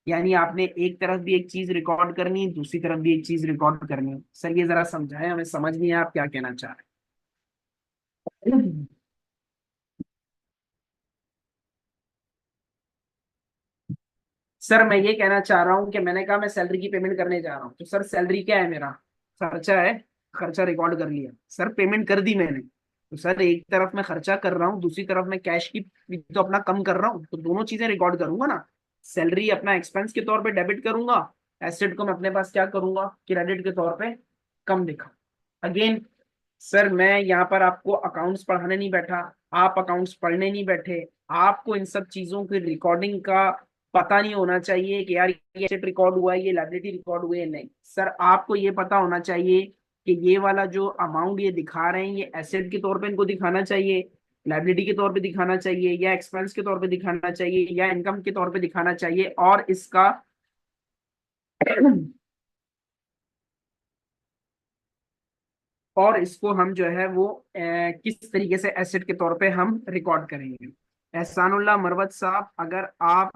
यानी आपने एक तरफ भी एक चीज रिकॉर्ड करनी है, दूसरी तरफ भी एक चीज रिकॉर्ड करनी है। सर ये जरा समझाएं, हमें समझ नहीं है आप क्या कहना चाह रहे हैं। सर मैं ये कहना चाह रहा हूँ कि मैंने कहा मैं सैलरी की पेमेंट करने जा रहा हूँ, तो सर सैलरी क्या है? मेरा खर्चा है, खर्चा रिकॉर्ड कर लिया, सर पेमेंट कर दी मैंने। तो सर एक तरफ मैं खर्चा कर रहा हूँ, दूसरी तरफ मैं कैश की भी तो अपना कम कर रहा हूँ, तो दोनों चीजें रिकॉर्ड करूंगा ना। सैलरी अपना एक्सपेंस के तौर पे डेबिट करूंगा, एसेट को मैं अपने पास क्या करूंगा, क्रेडिट के तौर पे कम दिखा। अगेन सर मैं यहाँ पर आपको अकाउंट्स पढ़ाने नहीं बैठा, आप अकाउंट्स पढ़ने नहीं बैठे। आपको इन सब चीजों की रिकॉर्डिंग का पता नहीं होना चाहिए कि यार ये एसेट रिकॉर्ड हुआ है, ये लायबिलिटी रिकॉर्ड हुई है, नहीं। सर आपको ये पता होना चाहिए कि ये वाला जो अमाउंट ये दिखा रहे हैं, ये एसेट के तौर पे इनको दिखाना चाहिए, लायबिलिटी के तौर पे दिखाना चाहिए, या एक्सपेंस के तौर पे दिखाना चाहिए, या इनकम के तौर पे दिखाना चाहिए, और इसका और इसको हम जो है वो किस तरीके से एसेट के तौर पे हम रिकॉर्ड करेंगे। एहसानुल्लाह मरवत साहब, अगर आप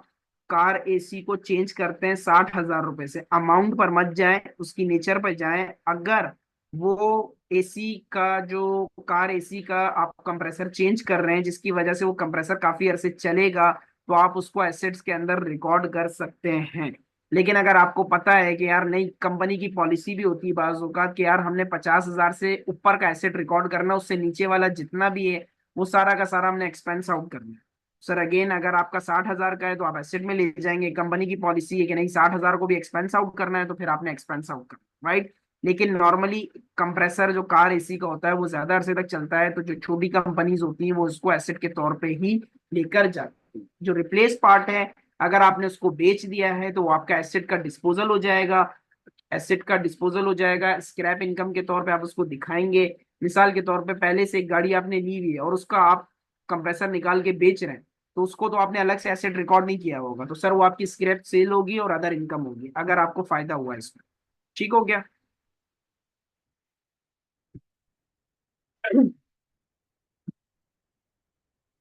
कार एसी को चेंज करते हैं 60,000 रुपए से, अमाउंट पर मत जाएं, उसकी नेचर पर जाएं। अगर वो एसी का जो कार एसी का आप कंप्रेसर चेंज कर रहे हैं, जिसकी वजह से वो कंप्रेसर काफी अरसे चलेगा, तो आप उसको एसेट्स के अंदर रिकॉर्ड कर सकते हैं। लेकिन अगर आपको पता है कि यार नहीं, कंपनी की पॉलिसी भी होती है बाज़ औक़ात कि यार हमने 50,000 से ऊपर का एसेट रिकॉर्ड करना, उससे नीचे वाला जितना भी है वो सारा का सारा हमने एक्सपेंस आउट करना है। सर अगेन अगर आपका 60,000 का है तो आप एसेट में ले जाएंगे, कंपनी की पॉलिसी है कि नहीं 60,000 को भी एक्सपेंस आउट करना है, तो फिर आपने एक्सपेंस आउट करना, राइट। लेकिन नॉर्मली कंप्रेसर जो कार एसी का होता है वो ज्यादा अरसे तक चलता है, तो जो छोटी कंपनीज होती हैं वो उसको एसेट के तौर पे ही लेकर जाती है। जो रिप्लेस पार्ट है, अगर आपने उसको बेच दिया है तो वो आपका एसेट का डिस्पोजल हो जाएगा। एसेट का डिस्पोजल हो जाएगा, स्क्रैप इनकम के तौर पे आप उसको दिखाएंगे। मिसाल के तौर पे पहले से एक गाड़ी आपने ली हुई है और उसका आप कंप्रेसर निकाल के बेच रहे हैं, तो उसको तो आपने अलग से एसेट रिकॉर्ड नहीं किया होगा, तो सर वो आपकी स्क्रैप सेल होगी और अदर इनकम होगी, अगर आपको फायदा हुआ इसमें। ठीक हो गया?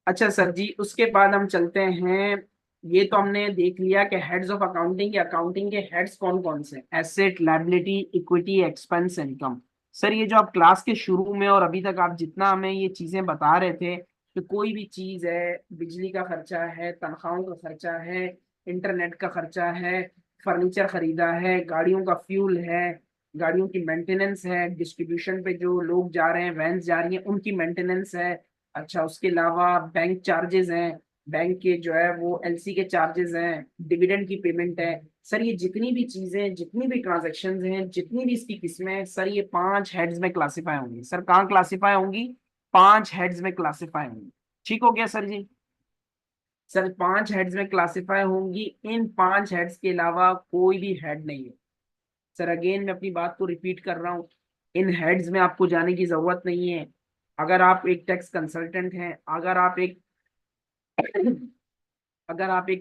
अच्छा सर जी, उसके बाद हम चलते हैं। ये तो हमने देख लिया कि हेड्स ऑफ अकाउंटिंग, के अकाउंटिंग के हेड्स कौन कौन से, asset, liability, equity, expense, income. Sir ये जो आप क्लास के शुरू में और अभी तक आप जितना हमें ये चीजें बता रहे थे, कि कोई भी चीज है, बिजली का खर्चा है, तनख्वाहों का खर्चा है, इंटरनेट का खर्चा है, फर्नीचर खरीदा है, गाड़ियों का फ्यूल है, गाड़ियों की मेंटेनेंस है, डिस्ट्रीब्यूशन पे जो लोग जा रहे हैं, वैन्स जा रही हैं, उनकी मेंटेनेंस है। अच्छा उसके अलावा बैंक चार्जेस हैं, बैंक के जो है वो एलसी के चार्जेस हैं, डिविडेंड की पेमेंट है। सर ये जितनी भी चीजें, जितनी भी ट्रांजैक्शंस हैं, जितनी भी इसकी किस्में हैं, सर ये 5 हेड्स में क्लासिफाई होंगी। सर कहाँ क्लासिफाई होंगी? 5 हेड्स में क्लासिफाई होंगी। ठीक हो गया सर जी? सर 5 हेड्स में क्लासिफाई होंगी, इन 5 हेड्स के अलावा कोई भी हेड नहीं है। सर अगेन मैं अपनी बात को रिपीट कर रहा हूँ, इन हेड्स में आपको जाने की जरूरत नहीं है। अगर आप एक टैक्स कंसल्टेंट हैं, अगर आप एक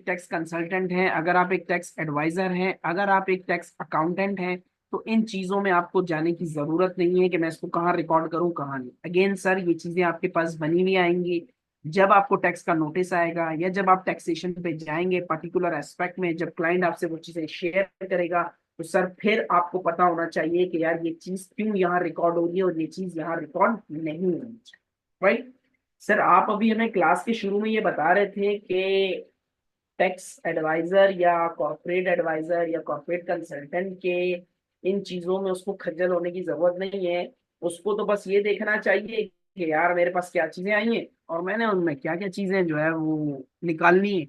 टैक्स कंसल्टेंट हैं, अगर आप एक टैक्स एडवाइजर हैं, अगर आप एक टैक्स अकाउंटेंट हैं, तो इन चीजों में आपको जाने की जरूरत नहीं है कि मैं इसको कहाँ रिकॉर्ड करूँ कहाँ नहीं। अगेन सर ये चीजें आपके पास बनी हुई आएंगी जब आपको टैक्स का नोटिस आएगा, या जब आप टैक्सेशन पे जाएंगे पर्टिकुलर एस्पेक्ट में, जब क्लाइंट आपसे वो चीजें शेयर करेगा, तो सर फिर आपको पता होना चाहिए कि यार ये चीज क्यों यहाँ रिकॉर्ड हो रही है और ये चीज यहाँ रिकॉर्ड नहीं होनी चाहिए, राइट। सर आप अभी हमें क्लास के शुरू में ये बता रहे थे कि टैक्स एडवाइजर या कॉर्पोरेट एडवाइजर या कॉर्पोरेट कंसल्टेंट के इन चीजों में उसको खज्जल होने की जरूरत नहीं है। उसको तो बस ये देखना चाहिए कि यार मेरे पास क्या चीजें आई हैं और मैंने उनमें क्या क्या चीजें जो है वो निकालनी है,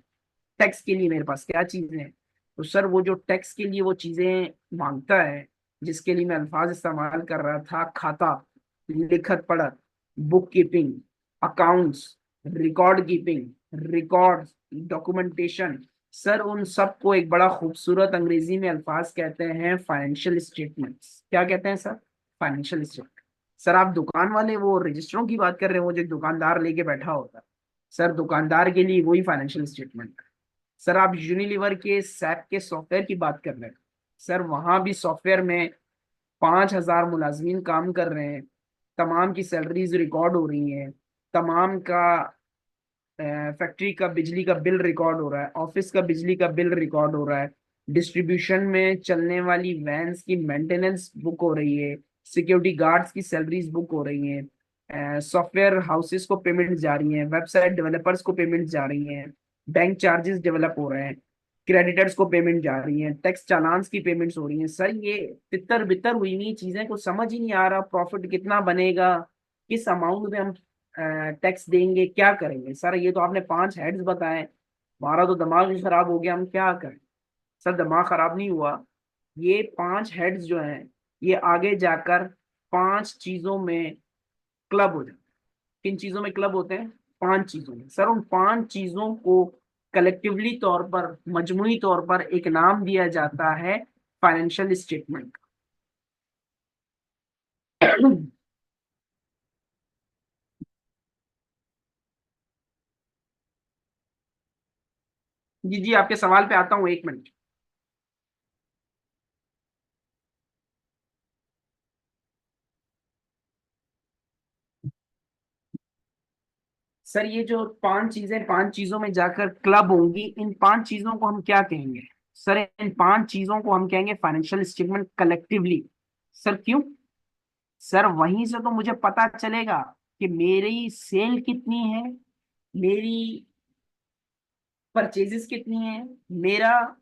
टैक्स के लिए मेरे पास क्या चीजें हैं। तो सर वो जो टैक्स के लिए वो चीजें मांगता है, जिसके लिए मैं अल्फाज इस्तेमाल कर रहा था, खाता, लिखत पढ़त, book keeping, accounts, record keeping, record, documentation, sir उन सब को एक बड़ा खूबसूरत अंग्रेजी में अल्फाज कहते हैं फाइनेंशियल स्टेटमेंट्स। क्या कहते हैं सर? Financial statement. सर आप दुकान वाले वो रजिस्टरों की बात कर रहे हो, वो जो दुकानदार लेके बैठा होता है, सर दुकानदार के लिए वही फाइनेंशियल स्टेटमेंट है। सर आप यूनिलीवर के सैप के सॉफ्टवेयर की बात कर रहे हैं, सर वहां भी सॉफ्टवेयर में 5,000 मुलाजमीन काम कर रहे हैं, तमाम की सैलरीज रिकॉर्ड हो रही हैं, तमाम का फैक्ट्री का बिजली का बिल रिकॉर्ड हो रहा है, ऑफिस का बिजली का बिल रिकॉर्ड हो रहा है, डिस्ट्रीब्यूशन में चलने वाली वैन्स की मेंटेनेंस बुक हो रही है, सिक्योरिटी गार्ड्स की सैलरीज बुक हो रही हैं, सॉफ्टवेयर हाउसेस को पेमेंट जा रही हैं, वेबसाइट डेवलपर्स को पेमेंट जा रही हैं, बैंक चार्जेस डेवलप हो रहे हैं, क्रेडिटर्स को पेमेंट जा रही हैं, टैक्स चालान्स की पेमेंट्स हो रही हैं। सर ये तितर बितर हुई हुई चीजें को समझ ही नहीं आ रहा, प्रॉफिट कितना बनेगा, किस अमाउंट में हम टैक्स देंगे, क्या करेंगे। सर ये तो आपने 5 हेड्स बताए, हमारा तो दिमाग ही खराब हो गया, हम क्या करें। सर दिमाग खराब नहीं हुआ, ये 5 हेड्स जो हैं ये आगे जाकर 5 चीजों में क्लब हो जाते हैं। किन चीजों में क्लब होते हैं? 5 चीजों में। सर उन 5 चीजों को कलेक्टिवली तौर पर, मजमूई तौर पर एक नाम दिया जाता है फाइनेंशियल स्टेटमेंट। जी जी, आपके सवाल पे आता हूँ, 1 मिनट। सर ये जो 5 चीजें 5 चीजों में जाकर क्लब होंगी, इन 5 चीजों को हम क्या कहेंगे? सर इन 5 चीजों को हम कहेंगे फाइनेंशियल स्टेटमेंट कलेक्टिवली। सर क्यों? सर वहीं से तो मुझे पता चलेगा कि मेरी सेल कितनी है, मेरी परचेजेस कितनी है, मेरा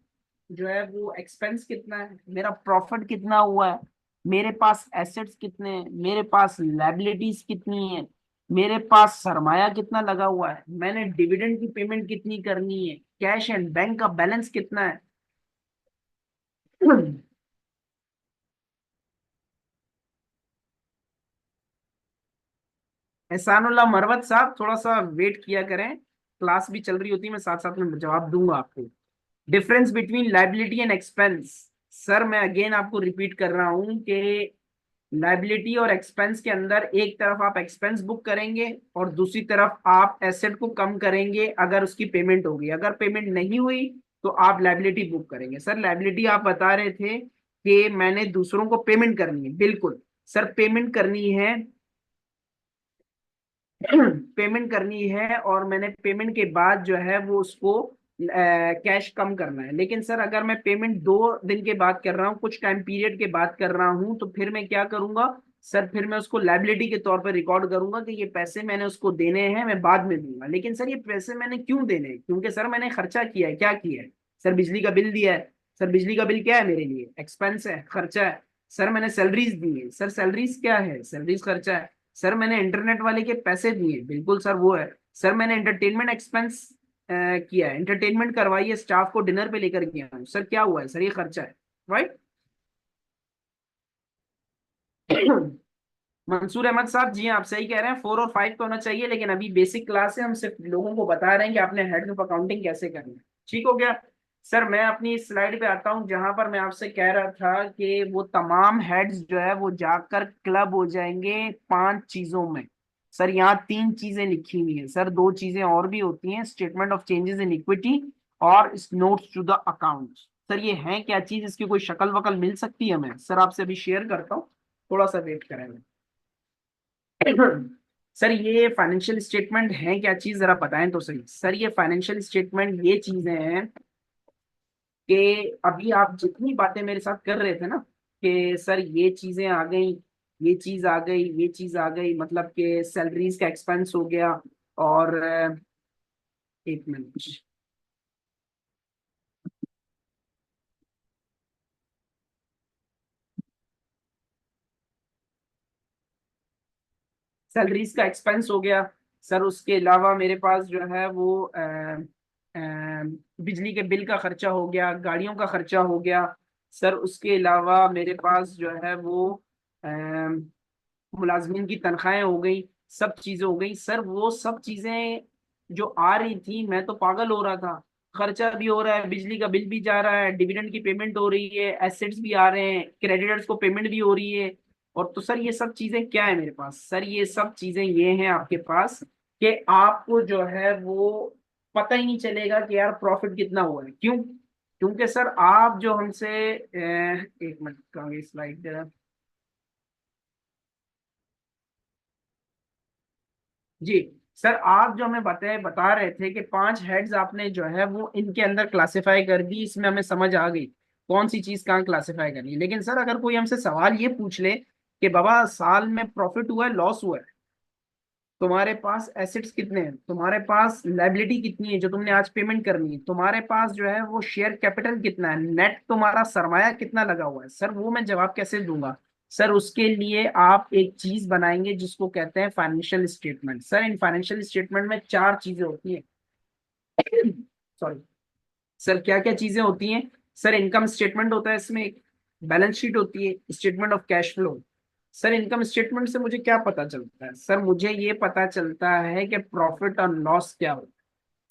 जो है वो एक्सपेंस कितना है, मेरा प्रॉफिट कितना हुआ है, मेरे पास एसेट्स कितने हैं, मेरे पास लायबिलिटीज कितनी है, मेरे पास सरमाया कितना लगा हुआ है, मैंने डिविडेंड की पेमेंट कितनी करनी है, कैश एंड बैंक का बैलेंस कितना है। एहसानुल्लाह मरवत साहब, थोड़ा सा वेट किया करें, क्लास भी चल रही होती है, मैं साथ साथ में जवाब दूंगा आपको। Difference between liability and expense. Sir मैं अगेन आपको रिपीट कर रहा हूं कि लाइबिलिटी और एक्सपेंस के अंदर एक तरफ आप एक्सपेंस बुक करेंगे और दूसरी तरफ आप एसेट को कम करेंगे अगर उसकी पेमेंट होगी। अगर पेमेंट नहीं हुई तो आप लाइबिलिटी बुक करेंगे। सर लाइबिलिटी आप बता रहे थे कि मैंने दूसरों को पेमेंट करनी है, बिल्कुल सर पेमेंट करनी है। पेमेंट करनी है और मैंने पेमेंट के बाद जो है वो उसको कैश कम करना है। लेकिन सर अगर मैं पेमेंट 2 दिन के बाद कर रहा हूँ, कुछ टाइम पीरियड के बाद कर रहा हूँ, तो फिर मैं क्या करूंगा? सर फिर मैं उसको लाइबिलिटी के तौर पर रिकॉर्ड करूंगा कि ये पैसे मैंने उसको देने हैं, मैं बाद में दूंगा। लेकिन सर ये पैसे मैंने क्यों देने हैं? क्योंकि सर मैंने खर्चा किया है। क्या किया है? सर बिजली का बिल दिया है। सर बिजली का बिल क्या है मेरे लिए? एक्सपेंस है, खर्चा है। सर मैंने सैलरीज दी है। सर सैलरीज क्या है? सैलरीज खर्चा है। सर मैंने इंटरनेट वाले के पैसे दिए, बिल्कुल सर वो है। सर मैंने एंटरटेनमेंट एक्सपेंस किया है, एंटरटेनमेंट करवाई है, स्टाफ को डिनर पे लेकर गया हूँ। सर क्या हुआ है? सर ये खर्चा है, राइट। मंसूर अहमद साहब, जी हाँ, आप सही कह रहे हैं, 4 और 5 तो होना चाहिए, लेकिन अभी बेसिक क्लास है, हम सिर्फ लोगों को बता रहे हैं कि आपने हेड ऑफ अकाउंटिंग कैसे करनी है। ठीक हो गया। सर मैं अपनी स्लाइड पे आता हूँ जहां पर मैं आपसे कह रहा था कि वो तमाम हेड्स जो है वो जाकर क्लब हो जाएंगे 5 चीजों में। सर यहाँ 3 चीजें लिखी हुई है, सर 2 चीजें और भी होती हैं, statement of changes in equity और notes to the account. Sir ये है क्या चीज? इसकी कोई शक्ल वकल मिल सकती है हमें? सर आपसे अभी शेयर करता हूँ, थोड़ा सा वेट करेंगे। सर ये फाइनेंशियल स्टेटमेंट है क्या चीज, जरा बताएं तो सही। सर ये फाइनेंशियल स्टेटमेंट ये चीजें हैं कि अभी आप जितनी बातें मेरे साथ कर रहे थे ना, कि सर ये चीजें आ गई, ये चीज आ गई, ये चीज आ गई, मतलब कि सैलरीज का एक्सपेंस हो गया, और 1 मिनट, सैलरीज का एक्सपेंस हो गया। सर उसके अलावा मेरे पास जो है वो बिजली के बिल का खर्चा हो गया, गाड़ियों का खर्चा हो गया। सर उसके अलावा मेरे पास जो है वो मुलाजमीन की तनख्वाहें हो गई, सब चीजें हो गई। सर वो सब चीजें जो आ रही थी, मैं तो पागल हो रहा था। खर्चा भी हो रहा है, बिजली का बिल भी जा रहा है, डिविडेंड की पेमेंट हो रही है, एसेट्स भी आ रहे हैं, क्रेडिटर्स को पेमेंट भी हो रही है। और तो सर ये सब चीजें क्या है मेरे पास? सर ये सब चीजें ये हैं आपके पास कि आपको जो है वो पता ही नहीं चलेगा कि यार प्रॉफिट कितना हुआ है। क्यों? क्योंकि सर आप जो हमसे एक मिनट का स्लाइड, जी सर, आप जो हमें बता रहे थे कि 5 हेड्स आपने जो है वो इनके अंदर क्लासिफाई कर दी, इसमें हमें समझ आ गई कौन सी चीज कहाँ क्लासिफाई करनी है। लेकिन सर अगर कोई हमसे सवाल ये पूछ ले कि बाबा साल में प्रॉफिट हुआ है, लॉस हुआ है, तुम्हारे पास एसेट्स कितने हैं, तुम्हारे पास लाइबिलिटी कितनी है जो तुमने आज पेमेंट करनी है, तुम्हारे पास जो है वो शेयर कैपिटल कितना है, नेट तुम्हारा सरमाया कितना लगा हुआ है, सर वो मैं जवाब कैसे दूंगा? सर उसके लिए आप एक चीज बनाएंगे जिसको कहते हैं financial statement. Sir in financial statement में 4 चीजें होती हैं। सॉरी सर, क्या क्या चीजें होती हैं? सर इनकम स्टेटमेंट होता है, इसमें एक बैलेंस शीट होती है, statement of cash flow. Sir income statement से मुझे क्या पता चलता है? सर मुझे ये पता चलता है कि प्रॉफिट और लॉस क्या हो।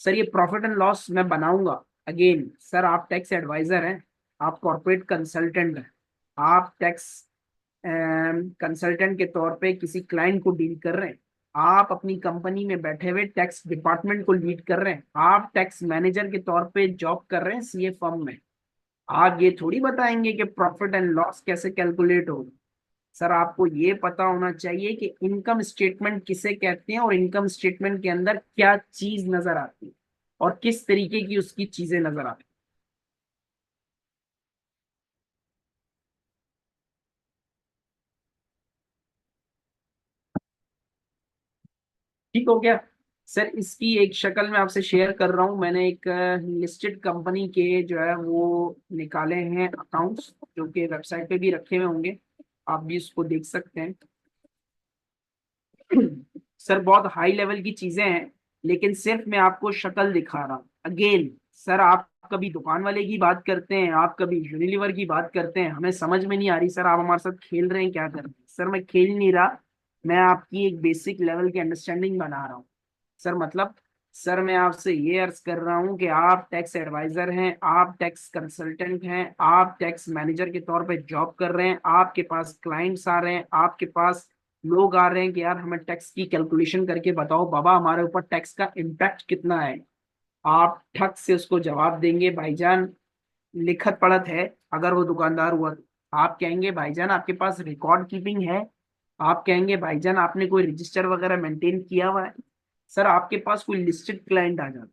सर ये प्रॉफिट एंड लॉस मैं बनाऊंगा। अगेन सर आप टैक्स एडवाइजर हैं, आप कॉर्पोरेट कंसल्टेंट हैं, आप टैक्स कंसल्टेंट के तौर पे किसी क्लाइंट को डील कर रहे हैं, आप अपनी कंपनी में बैठे हुए टैक्स डिपार्टमेंट को लीड कर रहे हैं, आप टैक्स मैनेजर के तौर पे जॉब कर रहे हैं सीए फर्म में। आप ये थोड़ी बताएंगे कि प्रॉफिट एंड लॉस कैसे कैलकुलेट होगा। सर आपको ये पता होना चाहिए कि इनकम स्टेटमेंट किसे कहते हैं और इनकम स्टेटमेंट के अंदर क्या चीज नजर आती है और किस तरीके की उसकी चीजें नजर आती हैं। ठीक हो गया? सर इसकी एक शक्ल मैं आपसे शेयर कर रहा हूँ। मैंने एक लिस्टेड कंपनी के जो है वो निकाले हैं अकाउंट्स, जो कि वेबसाइट पे भी रखे हुए होंगे, आप भी इसको देख सकते हैं। सर बहुत हाई लेवल की चीजें हैं, लेकिन सिर्फ मैं आपको शक्ल दिखा रहा हूँ। अगेन सर आप कभी दुकान वाले की बात करते हैं, आप कभी यूनिलीवर की बात करते हैं, हमें समझ में नहीं आ रही सर आप हमारे साथ खेल रहे हैं क्या कर रहे हैं। सर मैं खेल नहीं रहा, मैं आपकी एक बेसिक लेवल की अंडरस्टैंडिंग बना रहा हूँ। सर मतलब सर मैं आपसे ये अर्ज कर रहा हूँ कि आप टैक्स एडवाइजर हैं, आप टैक्स कंसल्टेंट हैं, आप टैक्स मैनेजर के तौर पे जॉब कर रहे हैं, आपके पास क्लाइंट्स आ रहे हैं, आपके पास लोग आ रहे हैं कि यार हमें टैक्स की कैलकुलेशन करके बताओ बाबा हमारे ऊपर टैक्स का इम्पैक्ट कितना है। आप ठग से उसको जवाब देंगे भाईजान लिखत पढ़त है। अगर वो दुकानदार हुआ तो आप कहेंगे भाईजान आपके पास रिकॉर्ड कीपिंग है, आप कहेंगे भाईजान आपने कोई रजिस्टर वगैरह मेंटेन किया हुआ है। सर आपके पास कोई लिस्टेड क्लाइंट आ जाता है,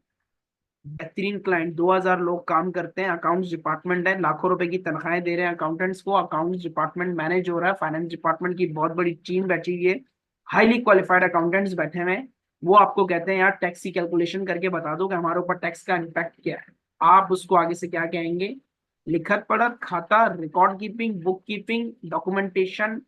बेहतरीन क्लाइंट, 2000 लोग काम करते हैं, अकाउंट्स डिपार्टमेंट है, लाखों रुपए की तनख्वाहें दे रहे हैं अकाउंटेंट्स को, अकाउंट्स डिपार्टमेंट मैनेज हो रहा है, फाइनेंस डिपार्टमेंट की बहुत बड़ी टीम बैठी हुई है, हाईली क्वालिफाइड अकाउंटेंट्स बैठे हुए हैं। वो आपको कहते हैं यार टैक्स की कैलकुलेशन करके बता दो कि हमारे ऊपर टैक्स का इम्पैक्ट क्या है। आप उसको आगे से क्या कहेंगे? लिखत पढ़त, खाता, record keeping, book keeping, documentation,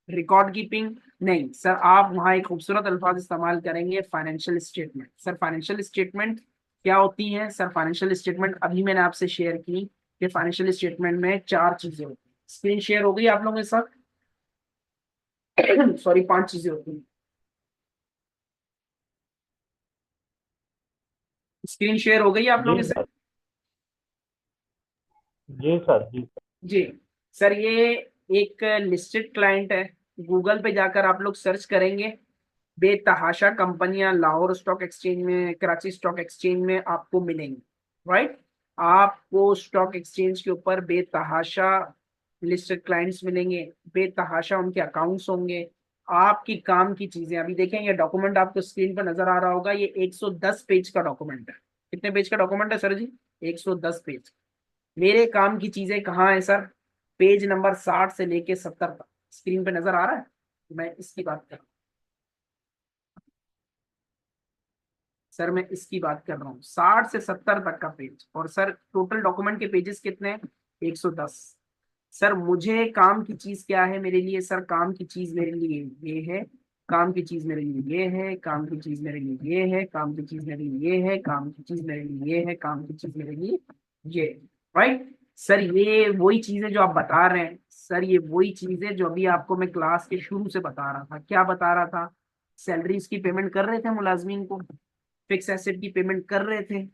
record keeping नहीं सर, आप वहां एक खूबसूरत अल्फाज इस्तेमाल करेंगे financial statement. Sir financial statement क्या होती है? सर फाइनेंशियल स्टेटमेंट अभी मैंने आपसे शेयर की कि फाइनेंशियल स्टेटमेंट में 4 चीजें होती हैं। स्क्रीन शेयर हो गई आप लोगों के साथ? सॉरी 5 चीजें होती हैं। स्क्रीन शेयर हो गई आप जी लोगों के साथ? सर, जी सर, जी सर। जी सर, ये एक लिस्टेड क्लाइंट है। गूगल पे जाकर आप लोग सर्च करेंगे, बेतहाशा कंपनियां लाहौर स्टॉक एक्सचेंज में, कराची स्टॉक एक्सचेंज में आपको मिलेंगी। राइट? आपको स्टॉक एक्सचेंज के ऊपर बेतहाशा लिस्टेड क्लाइंट्स मिलेंगे, बेतहाशा उनके अकाउंट्स होंगे। आपकी काम की चीजें अभी देखेंगे, डॉक्यूमेंट आपको स्क्रीन पर नजर आ रहा होगा, ये 110 पेज का डॉक्यूमेंट है। कितने पेज का डॉक्यूमेंट है सर जी? 110 पेज। मेरे काम की चीजें कहाँ है सर? पेज नंबर 60 से लेके 70 तक स्क्रीन पे नजर आ रहा है, मैं इसकी बात कर रहा हूँ। सर मैं इसकी बात कर रहा हूँ 60 से 70 तक का पेज। और सर टोटल डॉक्यूमेंट के पेजेस कितने हैं? 110। सर मुझे काम की चीज क्या है मेरे लिए? सर काम की चीज मेरे लिए ये है, काम की चीज मेरे लिए ये है, काम की चीज मेरे लिए ये है, काम की चीज मेरे लिए ये है, काम की चीज मेरे लिए ये है, काम की चीज मेरे लिए ये, राइट सर। ये वही चीजें जो आप बता रहे हैं सर, ये वही चीजें जो अभी आपको मैं क्लास के शुरू से बता रहा था। क्या बता रहा था? सैलरीज की पेमेंट कर रहे थे मुलाजमीन को, फिक्स एसेट की पेमेंट कर रहे थे,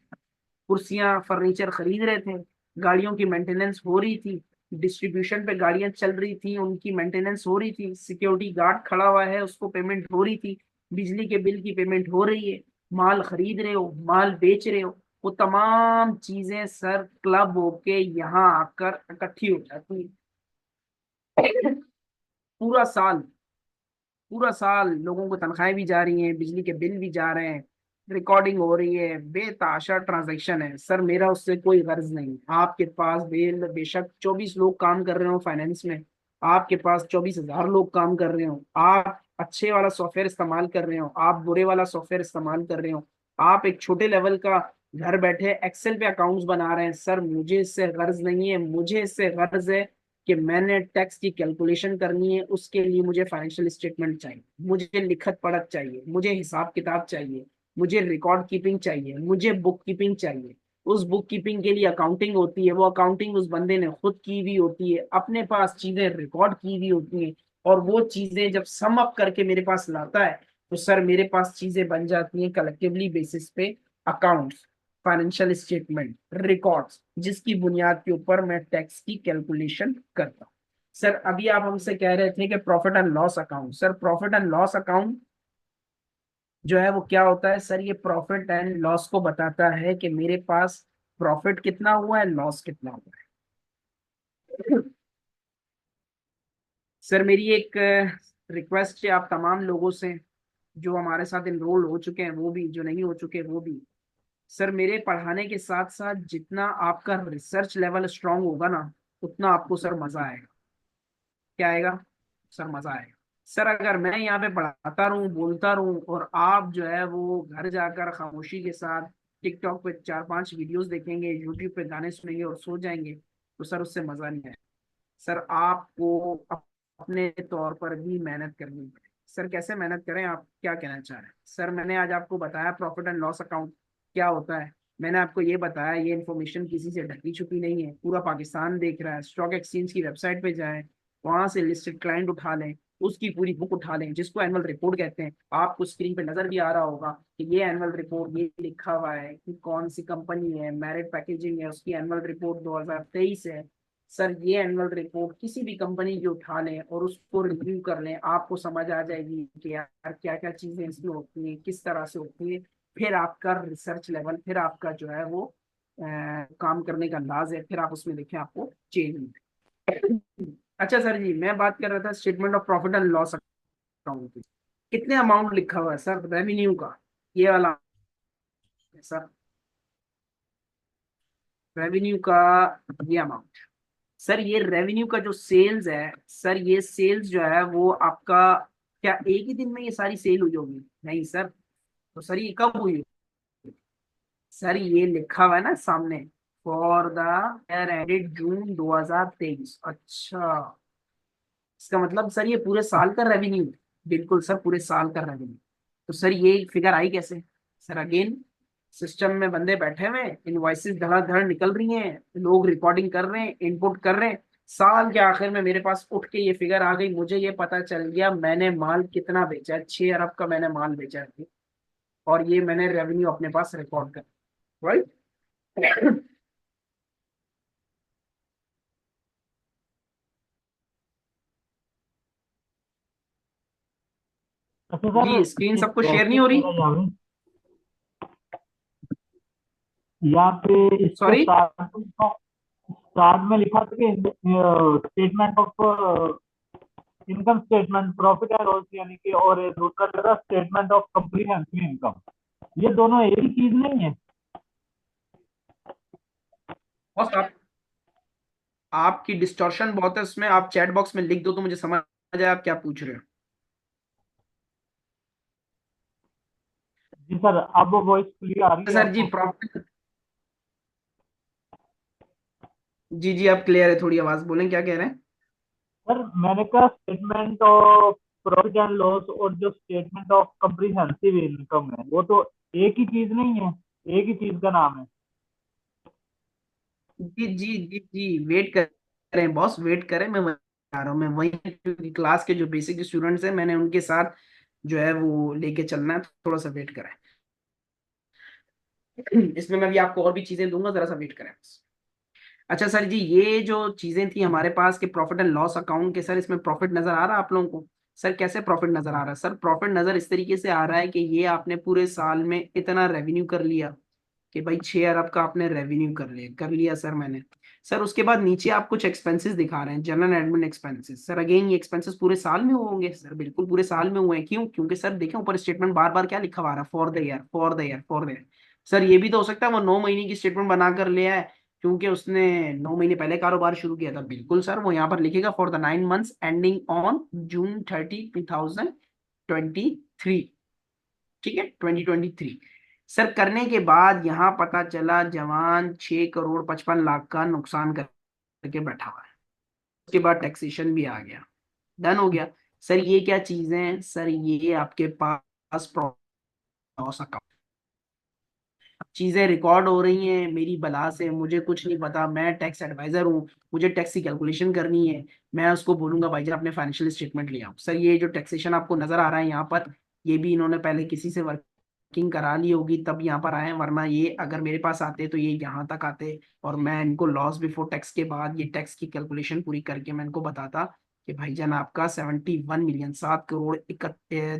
कुर्सियां फर्नीचर खरीद रहे थे, गाड़ियों की मेंटेनेंस हो रही थी, डिस्ट्रीब्यूशन पे गाड़ियां चल रही थी उनकी मेंटेनेंस हो रही थी, सिक्योरिटी गार्ड खड़ा हुआ है उसको पेमेंट हो रही थी, बिजली के बिल की पेमेंट हो रही है, माल खरीद रहे हो, माल बेच रहे हो। वो तमाम चीजें सर क्लब होके यहाँ आकर इकट्ठी हो जाती है। पूरा साल, पूरा साल लोगों को तनख्वाहें भी जा रही हैं, बिजली के बिल भी जा रहे हैं, रिकॉर्डिंग हो रही है, बेताशा ट्रांजैक्शन है सर। मेरा उससे कोई गर्ज नहीं। आपके पास बेशक 24 लोग काम कर रहे हो फाइनेंस में, आपके पास 24,000 लोग काम कर रहे हो, आप अच्छे वाला सॉफ्टवेयर इस्तेमाल कर रहे हो, आप बुरे वाला सॉफ्टवेयर इस्तेमाल कर रहे हो, आप एक छोटे लेवल का घर बैठे एक्सेल पे अकाउंट्स बना रहे हैं सर, मुझे इससे गर्ज नहीं है। मुझे इससे गर्ज है कि मैंने टैक्स की कैलकुलेशन करनी है, उसके लिए मुझे फाइनेंशियल स्टेटमेंट चाहिए, मुझे लिखत पढ़त चाहिए, मुझे हिसाब किताब चाहिए, मुझे रिकॉर्ड कीपिंग चाहिए, मुझे बुक कीपिंग चाहिए। उस बुक कीपिंग के लिए अकाउंटिंग होती है, वो अकाउंटिंग उस बंदे ने खुद की हुई होती है, अपने पास चीजें रिकॉर्ड की हुई होती हैं, और वो चीजें जब सम अप करके मेरे पास लाता है तो सर मेरे पास चीजें बन जाती हैं कलेक्टिवली बेसिस पे, अकाउंट्स, फाइनेंशियल स्टेटमेंट, रिकॉर्ड्स, जिसकी बुनियाद के ऊपर मैं टैक्स की कैलकुलेशन करता हूँ। सर अभी आप हमसे कह रहे थे कि profit and loss account, sir profit and loss account जो है वो क्या होता है सर? ये प्रॉफिट एंड लॉस को बताता है कि मेरे पास प्रॉफिट कितना हुआ है, लॉस कितना हुआ है। सर मेरी एक रिक्वेस्ट है आप तमाम लोगों से, जो हमारे साथ इनरोल हो चुके हैं वो भी, जो नहीं हो चुके वो भी। सर मेरे पढ़ाने के साथ साथ जितना आपका रिसर्च लेवल स्ट्रांग होगा ना, उतना आपको सर मजा आएगा। क्या आएगा सर? मजा आएगा। सर अगर मैं यहाँ पे पढ़ाता रहूँ, बोलता रहूँ, और आप जो है वो घर जाकर खामोशी के साथ टिकटॉक पे 4-5 वीडियोस देखेंगे, यूट्यूब पे गाने सुनेंगे और सो जाएंगे, तो सर उससे मजा नहीं आएगा। सर आपको अपने तौर पर भी मेहनत करनी है। सर कैसे मेहनत करें, आप क्या कहना चाह रहे हैं? सर मैंने आज आपको बताया प्रॉफिट एंड लॉस अकाउंट क्या होता है, मैंने आपको ये बताया, ये इन्फॉर्मेशन किसी से ढकी छुपी नहीं है, पूरा पाकिस्तान देख रहा है। स्टॉक एक्सचेंज की वेबसाइट पे जाएं, वहां से लिस्टेड क्लाइंट उठा लें, उसकी पूरी बुक उठा लें, जिसको एनुअल रिपोर्ट कहते हैं। आपको स्क्रीन पे नजर भी आ रहा होगा कि ये एनुअल रिपोर्ट, ये लिखा हुआ है कि कौन सी कंपनी है, मैरिट पैकेजिंग है, उसकी एनुअल रिपोर्ट 2023 है। सर ये एनुअल रिपोर्ट किसी भी कंपनी की उठा लें और उसको रिव्यू कर लें, आपको समझ आ जाएगी कि यार क्या क्या चीजें इसमें होती हैं, किस तरह से होती है। फिर आपका रिसर्च लेवल, फिर आपका जो है वो काम करने का अंदाज है, फिर आप उसमें देखें आपको चेंज मिले। अच्छा सर जी, मैं बात कर रहा था statement of profit and loss account की। कितने अमाउंट लिखा हुआ है सर रेवेन्यू का? ये वाला है सर, रेवेन्यू का ये अमाउंट। सर ये रेवेन्यू का जो सेल्स है सर, ये सेल्स जो है वो आपका, क्या एक ही दिन में ये सारी सेल हुई होगी? नहीं सर। तो सर ये कब हुई? सर ये लिखा हुआ है ना सामने, फॉर द ईयर एंडेड जून 2023। अच्छा, इसका मतलब सर ये पूरे साल का रेवेन्यू? बिल्कुल सर, पूरे साल का रेवेन्यू। तो सर ये फिगर आई कैसे? सर अगेन, सिस्टम में बंदे बैठे हुए हैं, इनवॉइसेस धड़ाधड़ निकल रही हैं, लोग रिकॉर्डिंग कर रहे हैं, इनपुट कर रहे हैं, साल के आखिर में मेरे पास उठ के ये फिगर आ गई, मुझे ये पता चल गया मैंने माल कितना बेचा है, 6 अरब का मैंने माल बेचा है, और ये मैंने रेवेन्यू अपने पास रिकॉर्ड कर, राइट। अच्छा सर, जी स्क्रीन ये सबको शेयर नहीं कैसे हो रही? करा जाए? यहाँ पे इसके सॉरी। स्टार्ट में लिखा था कि statement of income statement profit and loss, यानी कि, और दूसरा था स्टेटमेंट ऑफ कम्प्रीहेंसिव इनकम। ये दोनों एक ही चीज नहीं है? बस आपकी डिस्टॉर्शन बहुत है इसमें, आप चैट बॉक्स में लिख दो तो मुझे समझ आ जाए आप क्या पूछ रहे हो। जी सर, अब वॉइस क्लियर आ रही है सर जी आपको? प्रॉफिट, जी आप क्लियर है, थोड़ी आवाज बोलें, क्या कह रहे हैं? सर मैंने कहा statement of profit and loss और जो स्टेटमेंट ऑफ कम्प्रीहेंसिव इनकम है वो तो एक ही चीज नहीं है, एक ही चीज का नाम है। जी जी जी जी, वेट करें बॉस, वेट करें, मैं आ रहा हूँ, मैं वही, क्योंकि क्लास के जो बेसिक स्टूडेंट्स हैं मैंने उनके साथ जो है वो लेके चलना है, थोड़ा सा वेट करें। इसमें मैं भी आपको और भी चीजें दूंगा, जरा सा वेट करें बस। अच्छा सर जी, ये जो चीजें थी हमारे पास के प्रॉफिट एंड लॉस अकाउंट के, सर इसमें प्रॉफिट नजर आ रहा है आप लोगों को? सर कैसे प्रॉफिट नजर आ रहा है? सर प्रॉफिट नजर इस तरीके से आ रहा है कि ये आपने पूरे साल में इतना रेवेन्यू कर लिया कि भाई 6 अरब का आपने रेवेन्यू कर लिया सर मैंने। सर उसके बाद नीचे आप कुछ एक्सपेंसेस दिखा रहे हैं, general admin expenses. Sir again ये एक्सपेंसेस पूरे साल में होंगे? सर बिल्कुल पूरे साल में हुए हैं। क्यों? क्योंकि सर देखें ऊपर स्टेटमेंट बार बार क्या लिखा हुआ आ रहा है, for the year, for the year, for the year. Sir ये भी तो हो सकता है वो 9 महीने की स्टेटमेंट बना कर ले आए, क्योंकि उसने 9 महीने पहले कारोबार शुरू किया था। बिल्कुल सर, वो यहाँ पर लिखेगा for the 9 months ending on June 30, 2023। ठीक है, 2023। सर करने के बाद यहाँ पता चला जवान 6 करोड़ 55 लाख का नुकसान करके बैठा हुआ है। उसके बाद टैक्सेशन भी आ गया, डन हो गया। सर ये क्या चीजें हैं? सर ये आपके पास लॉस अकाउंट, चीजें रिकॉर्ड हो रही हैं मेरी बला से, मुझे कुछ नहीं पता, मैं टैक्स एडवाइजर हूँ, मुझे टैक्स की कैलकुलेशन करनी है। मैं उसको बोलूंगा भाई जान अपने फाइनेंशियल स्टेटमेंट ले आओ। सर ये जो टैक्सेशन आपको नजर आ रहा है यहाँ पर, ये भी इन्होंने पहले किसी से वर्किंग करा ली होगी तब यहाँ पर आए हैं, वरना ये अगर मेरे पास आते तो ये यहाँ तक आते और मैं इनको लॉस बिफोर टैक्स के बाद ये टैक्स की कैलकुलेशन पूरी करके मैं इनको बताता कि भाईजान आपका 71 मिलियन, 7 करोड़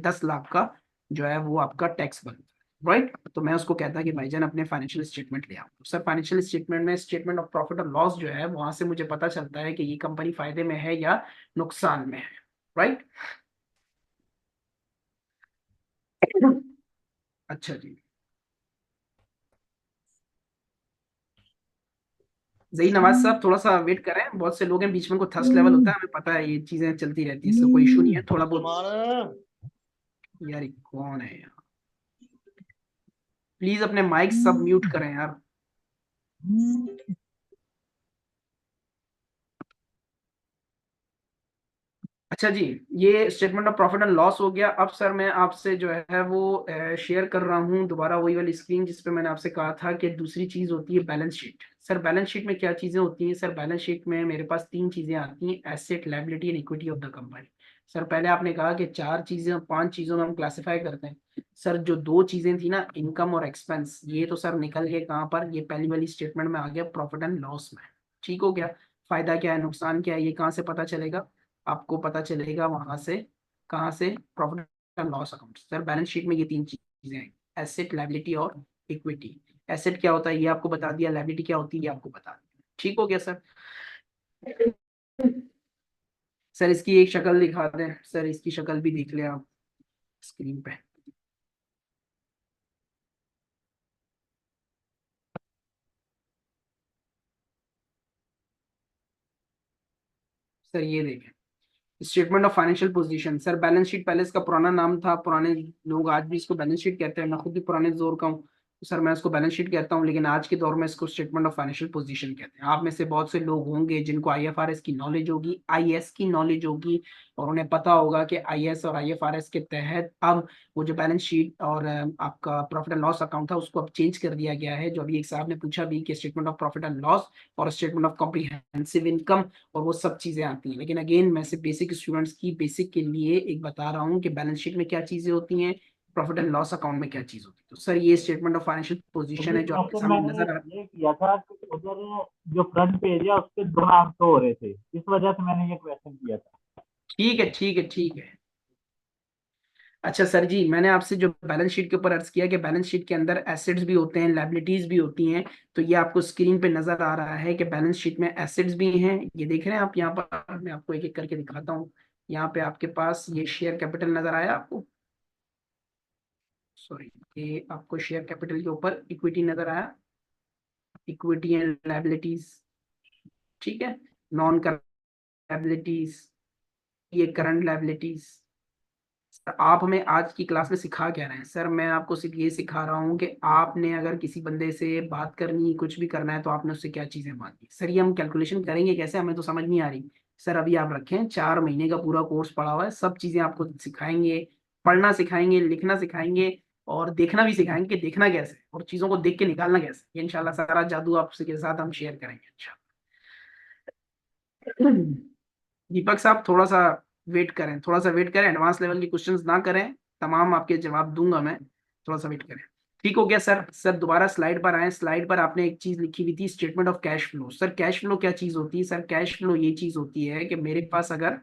10 लाख का जो है वो आपका टैक्स बनता है। राइट, तो मैं उसको कहता कि भाईजान अपने फाइनेंशियल स्टेटमेंट ले आओ। तो सर फाइनेंशियल स्टेटमेंट में स्टेटमेंट ऑफ प्रॉफिट और लॉस जो है वहां से मुझे पता चलता है कि ये कंपनी फायदे में है या नुकसान में है। राइट, अच्छा जी। जही नवाज साहब थोड़ा सा वेट करें, बहुत से लोग हैं बीच में, को थर्स्ट लेवल होता है, हमें पता है ये चीजें चलती रहती है, इससे कोई इशू नहीं है, थोड़ा बहुत। यार ये कौन है यार? प्लीज अपने माइक सब म्यूट करें यार। अच्छा जी, ये statement of profit and loss हो गया। अब सर मैं आपसे जो है वो शेयर कर रहा हूँ दोबारा वही वाली स्क्रीन जिस पे मैंने आपसे कहा था कि दूसरी चीज होती है balance sheet. Sir balance sheet में क्या चीजें होती हैं? सर बैलेंस शीट में मेरे पास 3 चीजें आती हैं, asset, liability and equity of the company. Sir पहले आपने कहा कि 4 चीजें 5 चीजों में हम क्लासिफाई करते हैं। सर जो 2 चीजें थी ना, इनकम और एक्सपेंस, ये तो सर निकल गए कहाँ पर? ये पहली वाली स्टेटमेंट में आ गया, प्रॉफिट एंड लॉस में। ठीक हो गया। फायदा क्या है, नुकसान क्या है, ये कहाँ से पता चलेगा? आपको पता चलेगा वहां से, कहाँ से? Profit and loss account. Sir balance sheet में ये 3 चीजें हैं, एसेट, लायबिलिटी और इक्विटी। एसेट क्या होता है ये आपको बता दिया, लायबिलिटी क्या होती है ये आपको बता दिया। ठीक हो गया सर? सर इसकी एक शक्ल दिखा दें, सर इसकी शक्ल भी देख लें आप स्क्रीन पे। सर ये देखें, statement of financial position. Sir balance sheet पहले इसका पुराना नाम था, पुराने लोग आज भी इसको बैलेंस शीट कहते हैं, मैं खुद भी पुराने दौर का हूँ, तो सर मैं इसको बैलेंस शीट कहता हूँ, लेकिन आज के दौर में इसको स्टेटमेंट ऑफ फाइनेंशियल पोजीशन कहते हैं। आप में से बहुत से लोग होंगे जिनको आईएफआरएस की नॉलेज होगी, आईएएस की नॉलेज होगी, और उन्हें पता होगा कि आईएएस और आईएफआरएस के तहत अब वो जो बैलेंस शीट और आपका प्रॉफिट एंड लॉस अकाउंट था उसको अब चेंज कर दिया गया है। जो अभी एक साहब ने पूछा भी कि statement of profit and loss और स्टेटमेंट ऑफ कॉम्प्रिहेंसिव इनकम और वो सब चीजें आती हैं, लेकिन अगेन मैं सिर्फ बेसिक स्टूडेंट्स की बेसिक के लिए एक बता रहा हूँ कि बैलेंस शीट में क्या चीजें होती हैं, प्रॉफिट एंड लॉस अकाउंट में क्या चीज होती है। तो सर ये स्टेटमेंट ऑफ फाइनेंशियल पोजीशन अभी है जो आपके क्वेश्चन सामने मैंने नजर आ रहा है। ये किया था कि उधर जो फ्रंट पेज है उसके 2 नाम शो हो रहे थे, इस वजह से मैंने ये क्वेश्चन किया था। ठीक है ठीक है ठीक है। अच्छा सर जी, मैंने आपसे जो बैलेंस शीट के ऊपर अर्ज किया कि बैलेंस शीट के अंदर एसेट्स भी होते हैं, लायबिलिटीज भी होती हैं, तो ये आपको स्क्रीन पे नजर आ रहा है कि बैलेंस शीट में एसेट्स भी हैं, ये देख रहे हैं आप यहाँ पर, मैं आपको एक एक करके दिखाता हूँ। यहाँ पे आपके पास ये शेयर कैपिटल नजर आया आपको? सॉरी, ये आपको शेयर कैपिटल के ऊपर इक्विटी नजर आया, इक्विटी एंड लायबिलिटीज। ठीक है, नॉन करंट लायबिलिटीज, ये करंट लायबिलिटीज। आप हमें आज की क्लास में सिखा क्या रहे हैं? सर मैं आपको सिर्फ ये सिखा रहा हूँ कि आपने अगर किसी बंदे से बात करनी, कुछ भी करना है तो आपने उससे क्या चीजें मांगी। सर ये हम कैलकुलेशन करेंगे कैसे, हमें तो समझ नहीं आ रही। सर अभी आप रखें, 4 महीने का पूरा कोर्स पड़ा हुआ है, सब चीजें आपको सिखाएंगे, पढ़ना सिखाएंगे, लिखना सिखाएंगे, और देखना भी सिखाएंगे कि देखना कैसे है, और चीजों को देख के निकालना कैसे है। ये इंशाल्लाह सारा जादू आपसे के साथ हम शेयर करेंगे इंशाल्लाह। दीपक साहब थोड़ा सा वेट करें, थोड़ा सा वेट करें, एडवांस लेवल के क्वेश्चंस ना करें, तमाम आपके जवाब दूंगा मैं, थोड़ा सा वेट करें। ठीक हो गया सर? सर दोबारा स्लाइड पर आए। स्लाइड पर आपने एक चीज लिखी हुई थी, statement of cash flow. Sir cash flow क्या चीज होती है? सर कैश फ्लो ये चीज होती है कि मेरे पास अगर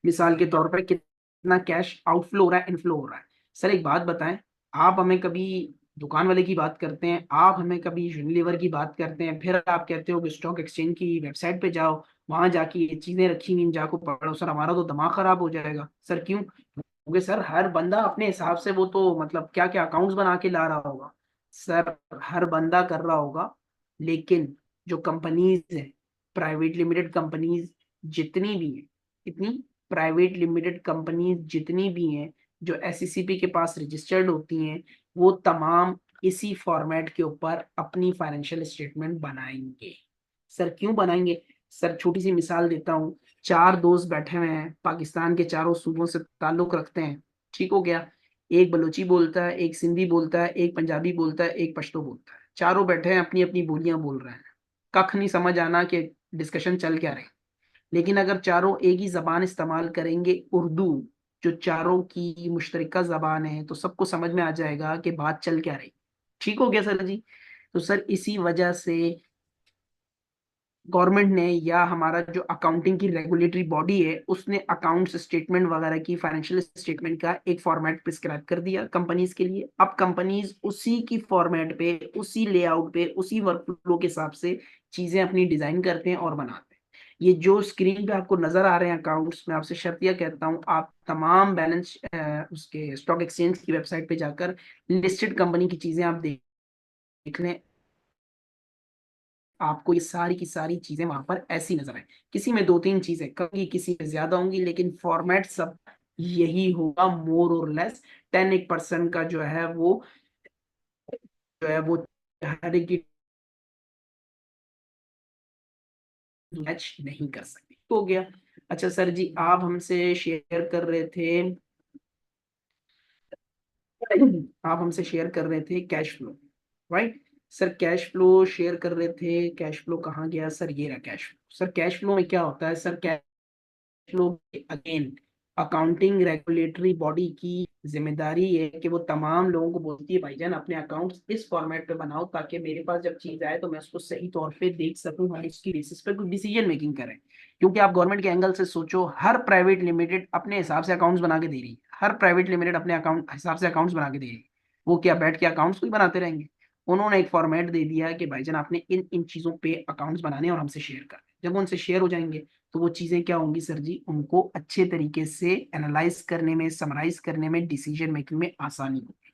मिसाल के तौर पर कितना कैश आउटफ्लो हो रहा है, इनफ्लो हो रहा है। सर एक बात बताएं, आप हमें कभी दुकान वाले की बात करते हैं, आप हमें कभी यूनिलीवर की बात करते हैं, फिर आप कहते हो कि स्टॉक एक्सचेंज की वेबसाइट पे जाओ, वहां जाके ये चीजें रखी हुई जाको पढ़ो। सर हमारा तो दिमाग खराब हो जाएगा। सर क्यों? क्योंकि सर हर बंदा अपने हिसाब से वो तो मतलब क्या क्या अकाउंट्स बना के ला रहा होगा। सर हर बंदा कर रहा होगा, लेकिन जो कंपनीज है, प्राइवेट लिमिटेड कंपनीज जितनी भी है, कितनी प्राइवेट लिमिटेड कंपनीज जितनी भी हैं जो एससीसीपी के पास रजिस्टर्ड होती हैं, वो तमाम इसी फॉर्मेट के ऊपर अपनी फाइनेंशियल स्टेटमेंट बनाएंगे। सर क्यों बनाएंगे? सर छोटी सी मिसाल देता हूँ, 4 दोस्त बैठे हुए हैं, पाकिस्तान के चारों सूबों से ताल्लुक रखते हैं, ठीक हो गया। एक बलोची बोलता है, एक सिंधी बोलता है, एक पंजाबी बोलता है, एक पश्तो बोलता है, चारों बैठे हैं अपनी अपनी बोलियां बोल रहे हैं, कख नहीं समझ आना कि डिस्कशन चल क्या रही। लेकिन अगर चारों एक ही जबान इस्तेमाल करेंगे, उर्दू, जो चारों की मुश्तरका जबान है, तो सबको समझ में आ जाएगा कि बात चल क्या रही। ठीक हो गया सर जी? तो सर इसी वजह से गवर्नमेंट ने या हमारा जो अकाउंटिंग की रेगुलेटरी बॉडी है, उसने अकाउंट्स स्टेटमेंट वगैरह की फाइनेंशियल स्टेटमेंट का एक फॉर्मेट प्रिस्क्राइब कर दिया कंपनीज के लिए। अब कंपनीज उसी की फॉर्मेट पे, उसी लेआउट पे, उसी वर्कफ्लो के हिसाब से चीजें अपनी डिजाइन करते हैं और बनाते हैं। ये जो स्क्रीन पे आपको नजर आ रहे हैं अकाउंट्स, मैं आपसे शर्तिया कहता हूँ, आप तमाम बैलेंस उसके स्टॉक एक्सचेंज की वेबसाइट पे जाकर लिस्टेड कंपनी की चीजें आप देख लें, आपको ये सारी की सारी चीजें वहां पर ऐसी नजर आए। किसी में 2-3 चीजें कम, किसी में ज्यादा होंगी, लेकिन फॉर्मेट सब यही होगा, मोर और लेस। 10% का जो है वो हर एक की मैच नहीं कर सकती। तो हो गया। अच्छा सर जी, आप हमसे शेयर कर रहे थे, आप हमसे शेयर कर रहे थे cash flow, right? Sir cash flow share कर रहे थे, कैश फ्लो कहाँ गया? सर ये रहा cash flow. Sir cash flow में क्या होता है? सर कैश लोग अगेन अकाउंटिंग रेगुलेटरी बॉडी की जिम्मेदारी है कि वो तमाम लोगों को बोलती है, भाईजान अपने अकाउंट्स इस फॉर्मेट पे बनाओ, ताकि मेरे पास जब चीज आए तो मैं उसको सही तौर पे देख सकूं, हम इसकी बेसिस पे कुछ डिसीजन मेकिंग करें। क्योंकि आप गवर्नमेंट के एंगल से सोचो, हर प्राइवेट लिमिटेड अपने हिसाब से अकाउंट्स बना के दे रही है, हर प्राइवेट लिमिटेड अपने अकाउंट हिसाब से अकाउंट्स बना के दे रही है। वो क्या बैठ के अकाउंट्स कोई बनाते रहेंगे? उन्होंने एक फॉर्मेट दे दिया है कि भाईजान आपने इन इन चीजों पे अकाउंट्स बनाने और हमसे शेयर करने। जब उनसे शेयर हो जाएंगे तो वो चीजें क्या होंगी सर जी? उनको अच्छे तरीके से एनालाइज करने में, समराइज करने में, डिसीजन मेकिंग में आसानी होगी।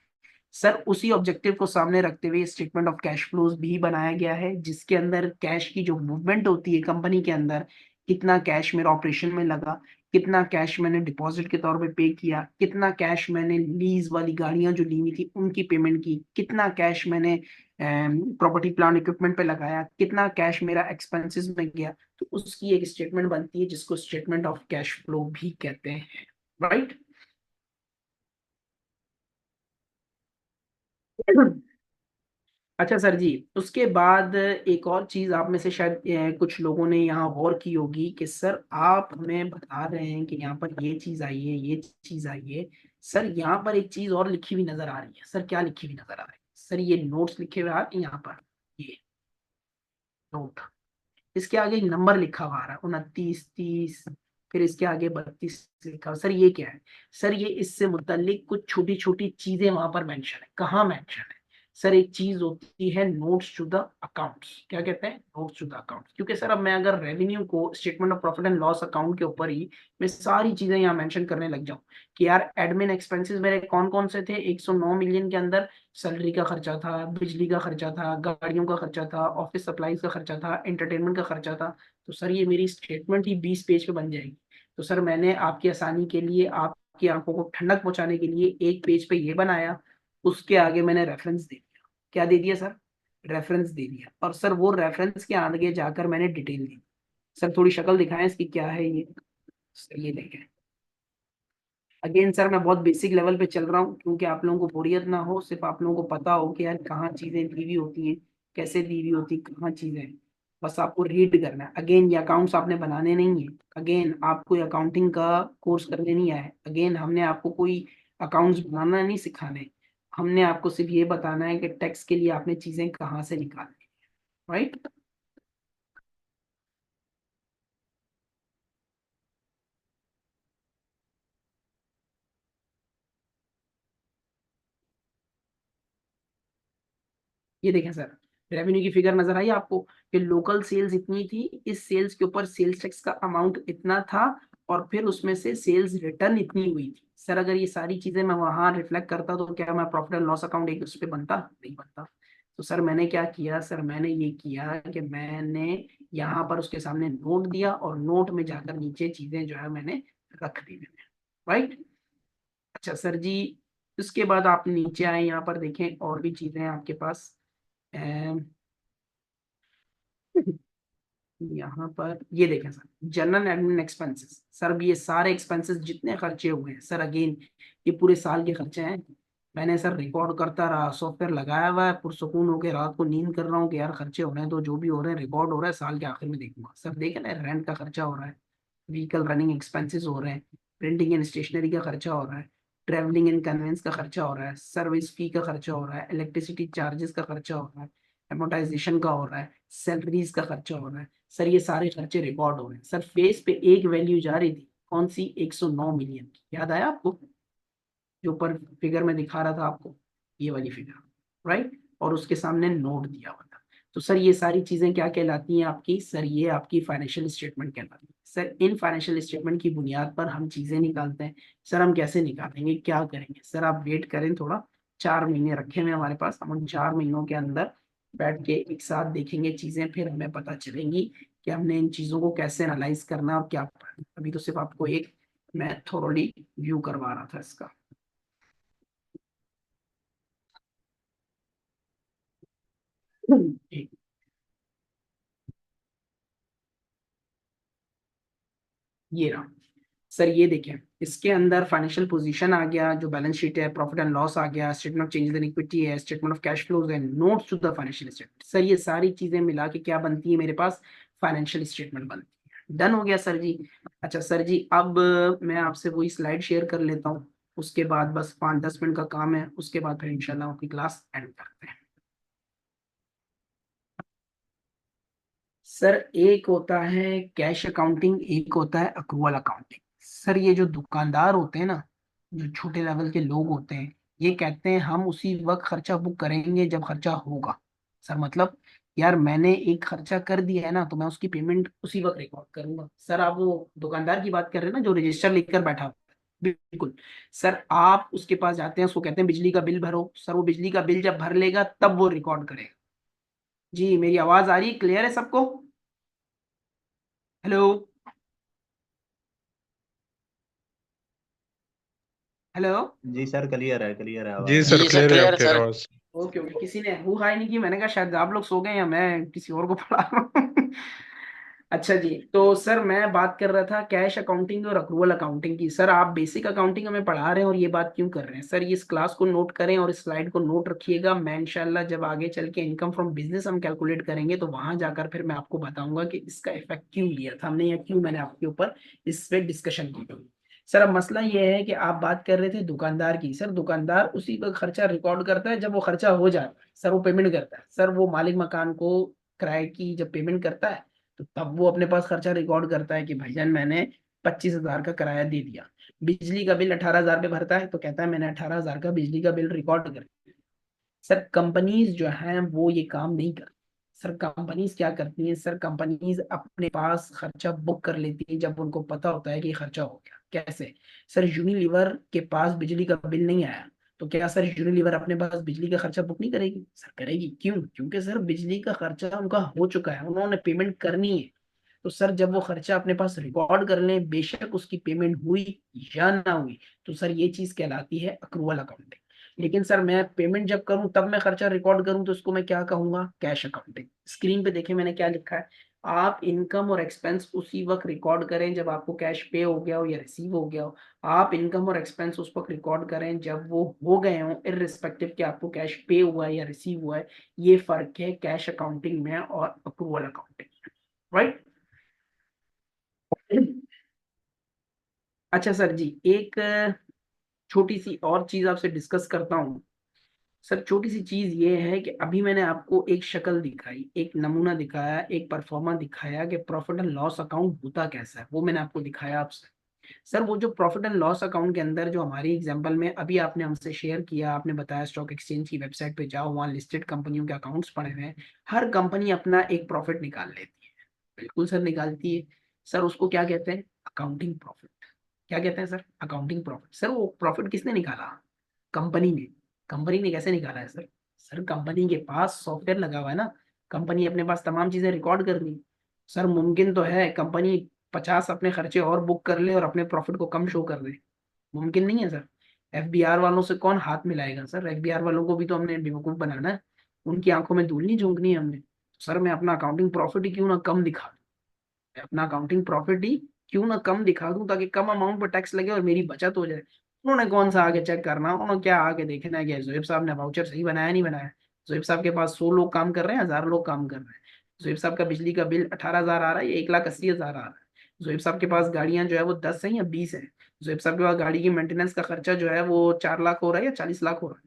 सर उसी ऑब्जेक्टिव को सामने रखते हुए स्टेटमेंट ऑफ कैश फ्लोज भी बनाया गया है, जिसके अंदर कैश की जो मूवमेंट होती है कंपनी के अंदर, कितना कैश मेरा ऑपरेशन में लगा, कितना कैश मैंने डिपॉजिट के तौर पे पे किया, कितना कैश मैंने लीज वाली गाड़ियां जो ली हुई थी उनकी पेमेंट की, कितना कैश मैंने प्रॉपर्टी प्लांट इक्विपमेंट पे लगाया, कितना कैश मेरा एक्सपेंसेस में गया, तो उसकी एक स्टेटमेंट बनती है जिसको स्टेटमेंट ऑफ कैश फ्लो भी कहते हैं, राइट? अच्छा सर जी, उसके बाद एक और चीज आप में से शायद कुछ लोगों ने यहाँ गौर की होगी कि सर आप हमें बता रहे हैं कि यहाँ पर ये चीज आई है, ये चीज आई है। सर यहाँ पर एक चीज और लिखी हुई नजर आ रही है। सर क्या लिखी हुई नजर आ रही है? सर ये नोट्स लिखे हुए आ रहे हैं यहाँ पर, ये नोट, इसके आगे एक नंबर लिखा हुआ आ रहा है, 29, 30, फिर इसके आगे 32 लिखा हुआ। सर ये क्या है? सर ये इससे मुतल्लिक कुछ छोटी छोटी चीजें वहां पर मेंशन है। कहाँ मेंशन है? सर एक चीज होती है नोट्स टू द अकाउंट्स। क्या कहते हैं? Notes to the accounts. क्योंकि सर अब मैं अगर रेवेन्यू को statement of profit and loss account के ऊपर ही मैं सारी चीजें यहाँ मेंशन करने लग जाऊं कि यार एडमिन एक्सपेंसेस मेरे कौन कौन से थे, 109 मिलियन के अंदर सैलरी का खर्चा था, बिजली का खर्चा था, गाड़ियों का खर्चा था, ऑफिस सप्लाईज का खर्चा था, एंटरटेनमेंट का खर्चा था। तो सर ये मेरी स्टेटमेंट ही 20 पेज पे बन जाएगी। तो सर मैंने आपकी आसानी के लिए, आपकी आंखों को ठंडक पहुंचाने के लिए एक पेज पे ये बनाया, उसके आगे मैंने रेफरेंस दे दिया। क्या दे दिया सर? रेफरेंस दे दिया। और सर वो रेफरेंस के आगे जाकर मैंने डिटेल दी। सर थोड़ी शक्ल दिखाएं इसकी, क्या है ये। सर ये देखें, अगेन सर मैं बहुत बेसिक लेवल पे चल रहा हूँ क्योंकि आप लोगों को बोरियत ना हो, सिर्फ आप लोगों को पता हो कि यार कहाँ चीजें दी हुई होती हैं, कैसे दी हुई होती, कहाँ चीजें हैं। बस आपको रीड करना है। अगेन ये अकाउंट्स आपने बनाने नहीं है, अगेन आपको अकाउंटिंग का कोर्स करने नहीं आया है, अगेन हमने आपको कोई अकाउंट्स बनाना नहीं सिखाने, हमने आपको सिर्फ ये बताना है कि टैक्स के लिए आपने चीजें कहाँ से निकालनी है, राइट। ये देखें सर, रेवेन्यू की फिगर नजर आई आपको कि लोकल सेल्स इतनी थी, इस सेल्स के ऊपर सेल्स टैक्स का अमाउंट इतना था, और फिर उसमें से सेल्स रिटर्न इतनी हुई थी। सर अगर ये सारी चीजें मैं वहां रिफ्लेक्ट करता तो क्या मैं प्रॉफिट एंड लॉस अकाउंट एक उस पर बनता? नहीं बनता। तो सर मैंने क्या किया, सर मैंने ये किया कि मैंने यहाँ पर उसके सामने नोट दिया, और नोट में जाकर नीचे चीजें जो है मैंने रख दी मैंने, राइट। अच्छा सर जी, उसके बाद आप नीचे आए, यहाँ पर देखें और भी चीजें हैं आपके पास। अम, यहाँ पर ये देखें sir, general admin expenses. Sir अब ये सारे एक्सपेंसेस जितने खर्चे हुए हैं सर, अगेन ये पूरे साल के खर्चे हैं। मैंने सर रिकॉर्ड करता रहा, सॉफ्टवेयर लगाया हुआ है, पुरसुकून होकर रात को नींद कर रहा हूँ कि यार खर्चे हो रहे हैं तो जो भी हो रहे हैं रिकॉर्ड हो रहा है, साल के आखिर में देखूंगा। सर देखे ना, रेंट का खर्चा हो रहा है, व्हीकल रनिंग एक्सपेंसेस हो रहे हैं, प्रिंटिंग एंड स्टेशनरी का खर्चा हो रहा है, ट्रैवलिंग एंड कन्वेंस का खर्चा हो रहा है, सर्विस फी का खर्चा हो रहा है, इलेक्ट्रिसिटी चार्जेस का खर्चा हो रहा है, एमोटाइजेशन का हो रहा है, सैलरीज का खर्चा हो रहा है। सर ये सारे खर्चे रिकॉर्ड हो रहे हैं। सर फेस पे एक वैल्यू जा रही थी, कौन सी? 109 मिलियन की, याद आया आपको? जो ऊपर फिगर में दिखा रहा था आपको, ये वाली फिगर, राइट। और उसके सामने नोट दिया हुआ था। तो सर ये सारी चीजें क्या कहलाती हैं आपकी? सर ये आपकी फाइनेंशियल स्टेटमेंट कहलाती है। सर इन फाइनेंशियल स्टेटमेंट की बुनियाद पर हम चीजें निकालते हैं। सर हम कैसे निकालेंगे, क्या करेंगे? सर आप वेट करें थोड़ा, 4 महीने रखे हुए हमारे पास, हम उन 4 महीनों के अंदर बैठ के एक साथ देखेंगे चीजें, फिर हमें पता चलेंगी कि हमने इन चीजों को कैसे एनालाइज करना है और क्या करना है। अभी तो सिर्फ आपको एक मैं थोड़ी व्यू करवा रहा था इसका। जी। ये रहा सर, ये देखें, इसके अंदर फाइनेंशियल पोजीशन आ गया, जो बैलेंस शीट है, प्रॉफिट एंड लॉस आ गया, statement of changes in equity है, स्टेटमेंट ऑफ कैश फ्लोज है, notes to the financial statement. Sir ये सारी चीजें मिला के क्या बनती है मेरे पास? फाइनेंशियल स्टेटमेंट बनती है। डन हो गया सर जी। अच्छा सर जी, अब मैं आपसे वही स्लाइड शेयर कर लेता हूँ, उसके बाद बस 5-10 मिनट का काम है, उसके बाद फिर इंशाल्लाह आपकी क्लास एंड करते हैं। सर एक होता है कैश अकाउंटिंग, एक होता है अक्रूवल अकाउंटिंग। सर ये जो दुकानदार होते हैं ना, जो छोटे लेवल के लोग होते हैं, ये कहते हैं हम उसी वक्त खर्चा बुक करेंगे जब खर्चा होगा। सर मतलब यार मैंने एक खर्चा कर दिया है ना, तो मैं उसकी पेमेंट उसी वक्त रिकॉर्ड करूंगा। सर आप वो दुकानदार की बात कर रहे हैं ना जो रजिस्टर लेकर बैठा हुआ है? बिल्कुल। सर आप उसके पास जाते हैं, उसको कहते हैं बिजली का बिल भरो, सर वो बिजली का बिल जब भर लेगा तब वो रिकॉर्ड करेगा। जी मेरी आवाज आ रही है, क्लियर है सबको? हेलो? हेलो? जी सर, क्लियर है जी आवाज। सर, जी सर क्लियर है क्लियर है आपकी सर। आवाज। ओके ओके, किसी ने हु हाई नहीं की, मैंने कहा शायद आप लोग सो गए या मैं किसी और को पढ़ा रहा हूँ। अच्छा जी, तो सर मैं बात कर रहा था कैश अकाउंटिंग और अक्रूवल अकाउंटिंग की। सर आप बेसिक अकाउंटिंग हमें पढ़ा रहे हैं और ये बात क्यों कर रहे हैं? सर ये इस क्लास को नोट करें और इस स्लाइड को नोट रखिएगा। मैं इंशाल्लाह जब आगे चल के इनकम फ्रॉम बिजनेस हम कैलकुलेट करेंगे तो वहां जाकर फिर मैं आपको बताऊंगा कि इसका इफेक्ट क्यों लिया था हमने या क्यों मैंने आपके ऊपर इस पे डिस्कशन की थी। सर अब मसला ये है कि आप बात कर रहे थे दुकानदार की। सर दुकानदार उसी पर खर्चा रिकॉर्ड करता है जब वो खर्चा हो जाता है, सर वो पेमेंट करता है। सर वो मालिक मकान को किराए की जब पेमेंट करता है तो तब वो अपने पास खर्चा रिकॉर्ड करता है कि भाईजान मैंने 25,000 का किराया दे दिया। बिजली का बिल 18,000 पे भरता है तो कहता है मैंने 18,000 का बिजली का बिल रिकॉर्ड कर। सर कंपनीज जो हैं वो ये काम नहीं करती। सर कंपनीज क्या करती हैं? सर कंपनीज अपने पास खर्चा बुक कर लेती है जब उनको पता होता है कि ये खर्चा हो गया। कैसे? सर यूनिलीवर के पास बिजली का बिल नहीं आया तो क्या सर यूनिलीवर अपने पास बिजली का खर्चा बुक नहीं करेगी? सर करेगी। क्यों? क्योंकि सर बिजली का खर्चा उनका हो चुका है, उन्होंने पेमेंट करनी है। तो सर जब वो खर्चा अपने पास रिकॉर्ड कर लें, बेशक उसकी पेमेंट हुई या ना हुई, तो सर ये चीज कहलाती है अक्रूवल अकाउंटिंग। लेकिन सर मैं पेमेंट जब करूं तब मैं खर्चा रिकॉर्ड करूं तो उसको मैं क्या कहूंगा? Cash accounting. स्क्रीन पे देखें मैंने क्या लिखा है, आप इनकम और एक्सपेंस उसी वक्त रिकॉर्ड करें जब आपको कैश पे हो गया हो या रिसीव हो गया हो। आप इनकम और एक्सपेंस उस वक्त रिकॉर्ड करें जब वो हो गए हों, इररिस्पेक्टिव कि आपको कैश पे हुआ है या रिसीव हुआ है। ये फर्क है कैश अकाउंटिंग में और अप्रूवल अकाउंटिंग में, राइट। अच्छा सर जी, एक छोटी सी और चीज आपसे डिस्कस करता हूँ। सर छोटी सी चीज ये है कि अभी मैंने आपको एक शक्ल दिखाई, एक नमूना दिखाया, एक परफॉर्मा दिखाया कि प्रॉफिट एंड लॉस अकाउंट होता कैसा है, वो मैंने आपको दिखाया आपसे। सर वो जो प्रॉफिट एंड लॉस अकाउंट के अंदर जो हमारी एग्जांपल में अभी आपने हमसे शेयर किया, आपने बताया स्टॉक एक्सचेंज की वेबसाइट पे जाओ, वहाँ लिस्टेड कंपनियों के अकाउंट्स पड़े हुए हैं, हर कंपनी अपना एक प्रॉफिट निकाल लेती है। बिल्कुल सर निकालती है। सर उसको क्या कहते हैं? Accounting profit. क्या कहते हैं सर? Accounting profit. सर वो प्रॉफिट किसने निकाला? कंपनी ने। कंपनी ने कैसे निकाला है सर? सर कंपनी के पास सॉफ्टवेयर लगा हुआ है ना, कंपनी अपने पास तमाम चीजें रिकॉर्ड कर ली। सर मुमकिन तो है कंपनी 50 अपने खर्चे और बुक कर ले और अपने प्रॉफिट को कम शो कर दे? मुमकिन नहीं है सर। एफबीआर वालों से कौन हाथ मिलाएगा सर? एफबीआर वालों को भी तो हमने बेवकूफ बनाना है, उनकी आंखों में धूल नहीं झोंकनी है हमने। सर मैं अपना अकाउंटिंग प्रॉफिट ही क्यों ना कम दिखा दूं, मैं अपना अकाउंटिंग प्रॉफिट ही क्यों ना कम दिखा दूं, ताकि कम अमाउंट पर टैक्स लगे और मेरी बचत हो जाए। उन्होंने कौन सा आगे चेक करना, उन्होंने क्या आगे देखना है कि जोएब साहब ने वाउचर सही बनाया नहीं बनाया। जोएब साहब के पास 100 लोग काम कर रहे हैं, 1000 लोग काम कर रहे हैं। जोएब साहब का बिजली का बिल 18,000 आ रहा है या 1,80,000 आ रहा है। जोएब साहब के पास गाड़ियां जो है वो 10 है या 20 है। जोएब साहब के पास गाड़ी की मेंटेनेंस का खर्चा जो है वो 4 लाख हो रहा है या 40 लाख हो रहा है।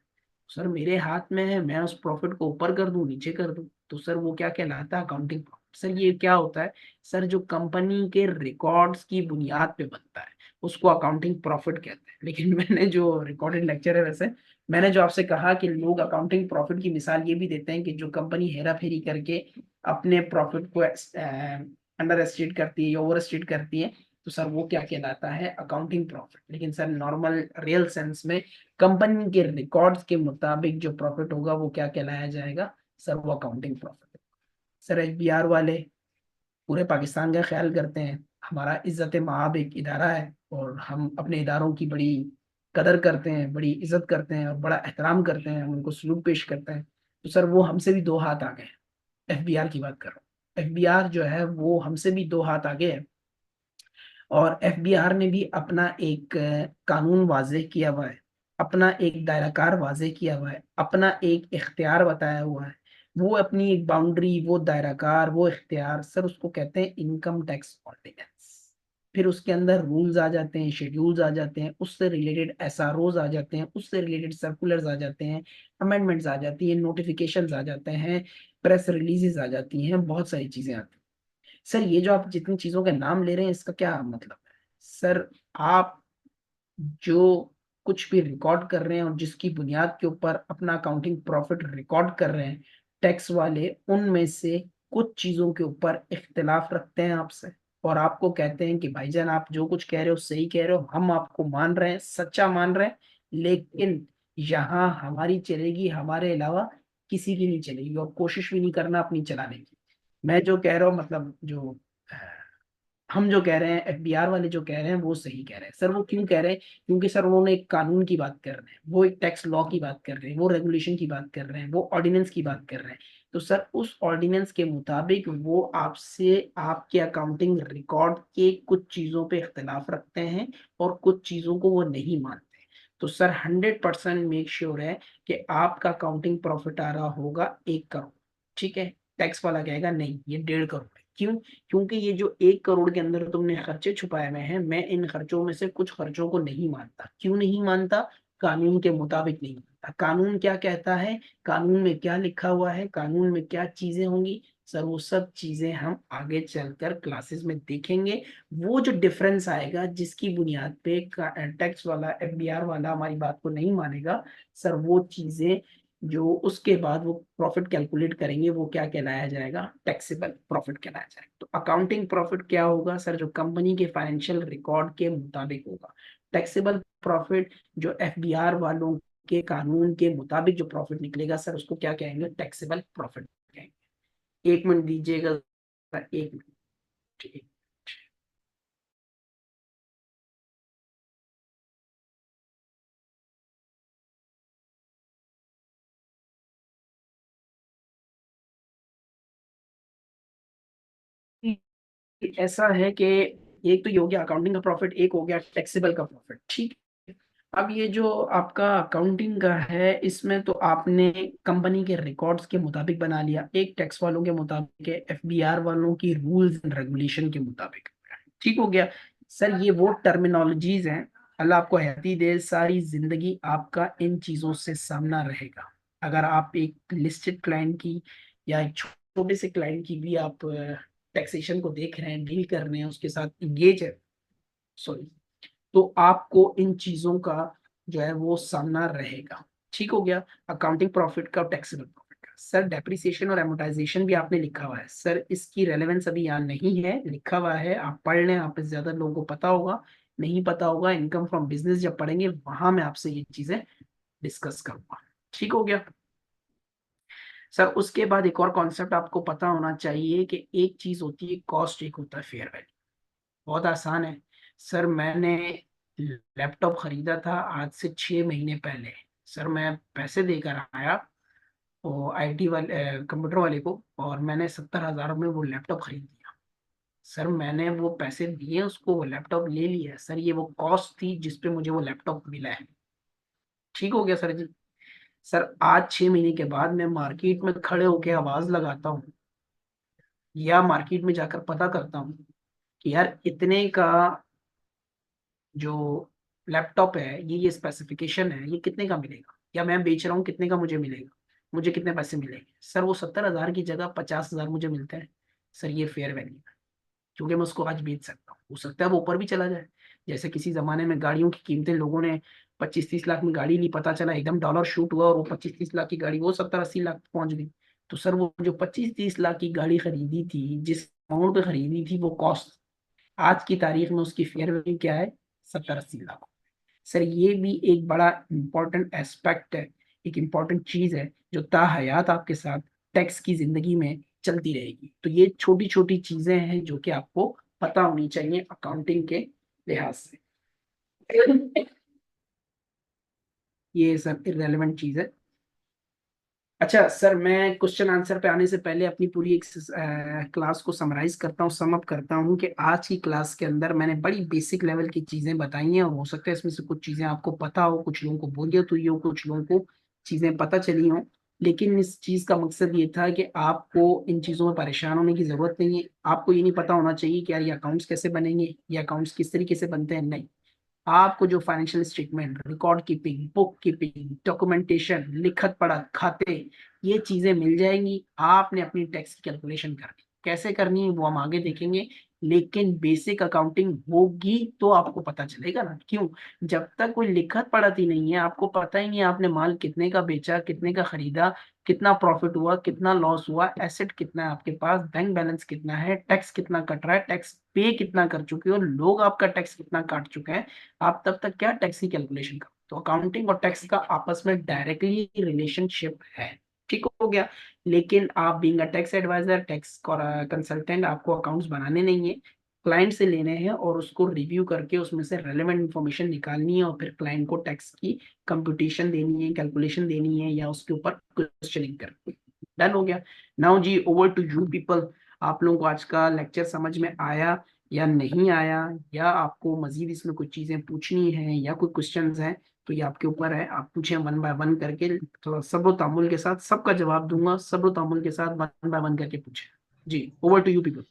सर मेरे हाथ में है, मैं उस प्रॉफिट को ऊपर कर दूं नीचे कर दूं, तो सर वो क्या कहलाता है? Accounting profit. सर ये क्या होता है? सर जो कंपनी के रिकॉर्ड्स की बुनियाद पे बनता है उसको अकाउंटिंग प्रॉफिट कहते हैं। लेकिन मैंने जो रिकॉर्डेड लेक्चर है, वैसे मैंने जो आपसे कहा कि लोग अकाउंटिंग प्रॉफिट की मिसाल ये भी देते हैं कि जो कंपनी हेरा फेरी करके अपने प्रॉफिट को अंडर एस्टिमेट करती है या ओवर एस्टिमेट करती है, तो सर वो क्या कहलाता है? Accounting profit. लेकिन सर नॉर्मल रियल सेंस में कंपनी के रिकॉर्ड्स के मुताबिक जो प्रॉफिट होगा वो क्या कहलाया जाएगा? सर वो अकाउंटिंग प्रॉफिट। सर एफबीआर वाले पूरे पाकिस्तान का ख्याल करते हैं, हमारा इज्जत माब एक इदारा है और हम अपने इदारों की बड़ी कदर करते हैं, बड़ी इज्जत करते हैं और बड़ा एहतराम करते हैं, हम उनको सलूट पेश करते हैं। तो सर वो हमसे भी 2 हाथ आगे हैं। एफबीआर की बात कर रहा हूँ, एफबीआर जो है वो हमसे भी 2 हाथ आगे है। और एफबीआर ने भी अपना एक कानून वाजे किया हुआ है, अपना एक दायराकार वाजे किया हुआ है, अपना एक इख्तियार बताया हुआ है। वो अपनी एक बाउंड्री, वो दायराकार, वो इख्तियार, सर उसको कहते हैं इनकम टैक्स ऑर्डिनेंस। फिर उसके अंदर रूल्स आ जाते हैं, शेड्यूल्स आ जाते हैं, उससे रिलेटेड एसआरओज आ जाते हैं, उससे रिलेटेड सर्कुलर्स आ जाते हैं, अमेंडमेंट्स आ जाती हैं, नोटिफिकेशंस आ जाते हैं, प्रेस रिलीजेस आ जाती हैं, बहुत सारी चीजें आती हैं। सर ये जो आप जितनी चीजों के नाम ले रहे हैं इसका क्या मतलब है? सर आप जो कुछ भी रिकॉर्ड कर रहे हैं और जिसकी बुनियाद के ऊपर अपना अकाउंटिंग प्रॉफिट रिकॉर्ड कर रहे हैं, टैक्स वाले उनमें से कुछ चीजों के ऊपर इख्तिलाफ रखते हैं आपसे और आपको कहते हैं कि भाईजान आप जो कुछ कह रहे हो सही कह रहे हो, हम आपको मान रहे हैं, सच्चा मान रहे हैं, लेकिन यहाँ हमारी चलेगी, हमारे अलावा किसी की नहीं चलेगी और कोशिश भी नहीं करना अपनी चलाने की। मैं जो कह रहा हूँ मतलब जो हम जो कह रहे हैं, एफबीआर वाले जो कह रहे हैं वो सही कह रहे हैं। सर वो क्यों कह रहे हैं? क्योंकि सर उन्होंने एक कानून की बात कर रहे हैं, वो एक टैक्स लॉ की बात कर रहे हैं, वो रेगुलेशन की बात कर रहे हैं, वो ऑर्डिनेंस की बात कर रहे हैं। तो सर उस ऑर्डिनेंस के मुताबिक वो आपसे आपके अकाउंटिंग रिकॉर्ड के कुछ चीजों पे इख्तिलाफ रखते हैं और कुछ चीजों को वो नहीं मानते। तो सर 100% मेक श्योर है कि आपका अकाउंटिंग प्रॉफिट आ रहा होगा 1 करोड़, ठीक है? टैक्स वाला कहेगा नहीं ये 1.5 करोड़ है। क्यों? क्योंकि ये जो 1 करोड़ के अंदर तुमने खर्चे छुपाए हुए हैं, मैं इन खर्चों में से कुछ खर्चों को नहीं मानता। क्यों नहीं मानता? कानून के मुताबिक नहीं मानता। कानून क्या कहता है, कानून में क्या लिखा हुआ है, कानून में क्या चीजें होंगी, सर वो सब चीजें हम आगे चलकर क्लासेस में देखेंगे। वो जो डिफरेंस आएगा जिसकी बुनियाद पे टैक्स वाला, एफबीआर वाला हमारी बात को नहीं मानेगा, सर वो चीजें जो उसके बाद वो प्रॉफिट कैलकुलेट करेंगे वो क्या कहलाया जाएगा? टैक्सेबल प्रॉफिट कहलाया जाएगा। तो अकाउंटिंग प्रॉफिट क्या होगा सर? जो कंपनी के फाइनेंशियल रिकॉर्ड के मुताबिक होगा। टैक्सेबल प्रॉफिट जो एफबीआर वालों के कानून के मुताबिक जो प्रॉफिट निकलेगा सर उसको क्या कहेंगे? टैक्सेबल प्रॉफिट कहेंगे। 1 मिनट दीजिएगा, 1 मिनट, ठीक। ऐसा है कि एक तो ये हो गया अकाउंटिंग का प्रॉफिट, एक हो गया टैक्सेबल का प्रॉफिट, ठीक। अब ये जो आपका अकाउंटिंग का है, इसमें तो आपने कंपनी के रिकॉर्ड्स के मुताबिक बना लिया, एक टैक्स वालों के मुताबिक है, एफबीआर वालों की रूल्स एंड रेगुलेशन के मुताबिक, ठीक हो गया। सर ये वो टर्मिनोलॉजीज हैं, अल्लाह आपको हयाती दे, सारी जिंदगी आपका इन चीजों से सामना रहेगा। अगर आप एक लिस्टेड क्लाइंट की या एक छोटे से क्लाइंट की भी आप टैक्सेशन को देख रहे हैं, डील कर रहे हैं, उसके साथ इंगेज है, सॉरी, तो आपको इन चीजों का जो है वो सामना रहेगा, ठीक हो गया। अकाउंटिंग प्रॉफिट का, टैक्सेबल प्रॉफिट का। सर डेप्रिसिएशन और एमोटाइजेशन भी आपने लिखा हुआ है, सर इसकी रेलेवेंस अभी यहाँ नहीं है, लिखा हुआ है, आप पढ़ लें, आप से ज्यादा लोगों को पता होगा, नहीं पता होगा इनकम फ्रॉम बिजनेस जब पढ़ेंगे वहां मैं आपसे ये चीजें डिस्कस करूंगा, ठीक हो गया। सर उसके बाद एक और कॉन्सेप्ट आपको पता होना चाहिए कि एक चीज होती है कॉस्ट, एक होता है फेयर वैल्यू। बहुत आसान है सर, मैंने लैपटॉप खरीदा था आज से 6 महीने पहले। सर मैं पैसे देकर आया वो आईटी वाले कंप्यूटर वाले को, और मैंने 70,000 में वो लैपटॉप खरीद लिया। सर मैंने वो पैसे दिए उसको, वो लैपटॉप ले लिया। सर ये वो कॉस्ट थी जिसपे मुझे वो लैपटॉप मिला है, ठीक हो गया सर जी। सर आज 6 महीने के बाद मैं मार्केट में खड़े होकर आवाज लगाता हूँ या मार्केट में जाकर पता करता हूँ कि यार इतने का जो लैपटॉप है, ये स्पेसिफिकेशन है, ये कितने का मिलेगा, या मैं बेच रहा हूँ कितने का मुझे मिलेगा, मुझे कितने पैसे मिलेंगे। सर वो 70,000 की जगह 50,000 मुझे मिलते हैं। सर ये फेयर वैल्यू है, क्योंकि मैं उसको आज बेच सकता हूँ, हो सकता है वो ऊपर भी चला जाए। जैसे किसी जमाने में गाड़ियों की कीमतें, लोगों ने 25-30 लाख में गाड़ी ली, पता चला एकदम डॉलर शूट हुआ और वो 25-30 लाख की गाड़ी वो 70-80 लाख पहुंच गई। तो सर वो जो 25-30 लाख की गाड़ी खरीदी थी, जिस अमाउंट पे खरीदी थी, वो कॉस्ट आज की तारीख में उसकी फेयर वैल्यू क्या है, 70-80 लाख। सर ये भी एक बड़ा इंपॉर्टेंट एस्पेक्ट है, एक इंपॉर्टेंट चीज है जो ताहयात आपके साथ टैक्स की जिंदगी में चलती रहेगी। तो ये छोटी छोटी चीजें हैं जो कि आपको पता होनी चाहिए अकाउंटिंग के लिहाज से। ये सब इररेलेवेंट चीज है। अच्छा सर, मैं क्वेश्चन आंसर पे आने से पहले अपनी पूरी एक क्लास को समराइज करता हूँ, सम अप करता हूँ कि आज की क्लास के अंदर मैंने बड़ी बेसिक लेवल की चीजें बताई हैं, और हो सकता है इसमें से कुछ चीजें आपको पता हो, कुछ लोगों को बोरियत हुई हो, कुछ लोगों को चीजें पता चली हो। लेकिन इस चीज का मकसद ये था कि आपको इन चीजों में परेशान होने की जरूरत नहीं है। आपको ये नहीं पता होना चाहिए कि यार ये अकाउंट्स कैसे बनेंगे, ये अकाउंट्स किस तरीके से बनते हैं, नहीं। आपको जो financial statement, record keeping, book keeping, documentation, लिखत पढ़त, खाते, ये चीजें मिल जाएंगी। आपने अपनी टैक्स की कैलकुलेशन करनी, कैसे करनी है वो हम आगे देखेंगे, लेकिन बेसिक अकाउंटिंग होगी तो आपको पता चलेगा ना। क्यों? जब तक कोई लिखत पढ़त ही नहीं है, आपको पता ही नहीं है आपने माल कितने का बेचा, कितने का खरीदा, कितना प्रॉफिट हुआ, कितना लॉस हुआ, एसेट कितना है आपके पास, बैंक बैलेंस कितना है, टैक्स कितना कट रहा है, टैक्स पे कितना कर चुके हो, लोग आपका टैक्स कितना काट चुके हैं, आप तब तक क्या टैक्स की कैलकुलेशन करो। तो अकाउंटिंग और टैक्स का आपस में डायरेक्टली रिलेशनशिप है, ठीक हो गया। लेकिन आप being a tax adviser, tax consultant, आपको अकाउंट्स बनाने नहीं है, क्लाइंट से लेने हैं और उसको रिव्यू करके उसमें से रेलेवेंट इंफॉर्मेशन निकालनी है, और फिर क्लाइंट को टैक्स की कंप्यूटेशन देनी है, कैलकुलेशन देनी है, या उसके ऊपर क्वेश्चनिंग करनी है। डन हो गया। नाउ जी ओवर टू यू पीपल। आप लोगों को आज का लेक्चर समझ में आया या नहीं आया, या आपको मजीद इसमें कुछ चीजें पूछनी है या कोई क्वेश्चंस हैं, तो ये आपके ऊपर है, आप पूछें वन बाय वन करके। थोड़ा सब्र तामुल के साथ सबका जवाब दूंगा, सब्र तामुल के साथ वन बाय वन करके पूछें। जी over to you people.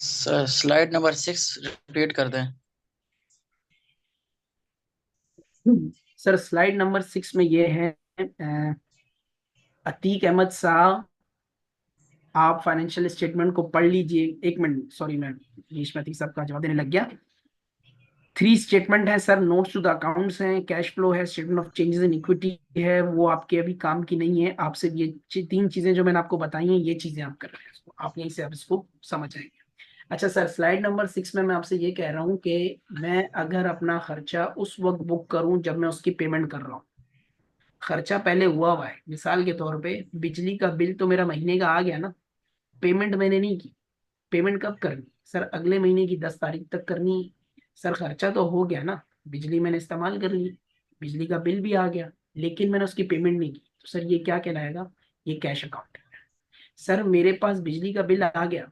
Sir slide number 6 repeat कर दें। सर स्लाइड नंबर 6 में ये है अतीक अहमद साहब, आप फाइनेंशियल स्टेटमेंट को पढ़ लीजिए। एक मिनट, सॉरी, मैं बीच में अतीक साहब का जवाब देने लग गया। 3 स्टेटमेंट है sir, notes to the accounts हैं, कैश फ्लो है, statement of changes in equity है, वो आपके अभी काम की नहीं है। आपसे ये 3 चीजें जो मैंने आपको बताई हैं, ये चीजें आप कर रहे हैं, इसको आप यहीं से आप इसको समझ आएंगे। अच्छा सर, स्लाइड नंबर 6 में मैं आपसे ये कह रहा हूँ कि मैं अगर अपना खर्चा उस वक्त बुक करूँ जब मैं उसकी पेमेंट कर रहा हूँ, खर्चा पहले हुआ है, मिसाल के तौर पे बिजली का बिल तो मेरा महीने का आ गया ना, पेमेंट मैंने नहीं की। पेमेंट कब करनी सर? अगले महीने की 10 तारीख तक करनी। सर खर्चा तो हो गया ना, बिजली मैंने इस्तेमाल कर ली, बिजली का बिल भी आ गया, लेकिन मैंने उसकी पेमेंट नहीं की, तो सर ये क्या कहलाएगा? ये कैश अकाउंट है। सर मेरे पास बिजली का बिल आ गया,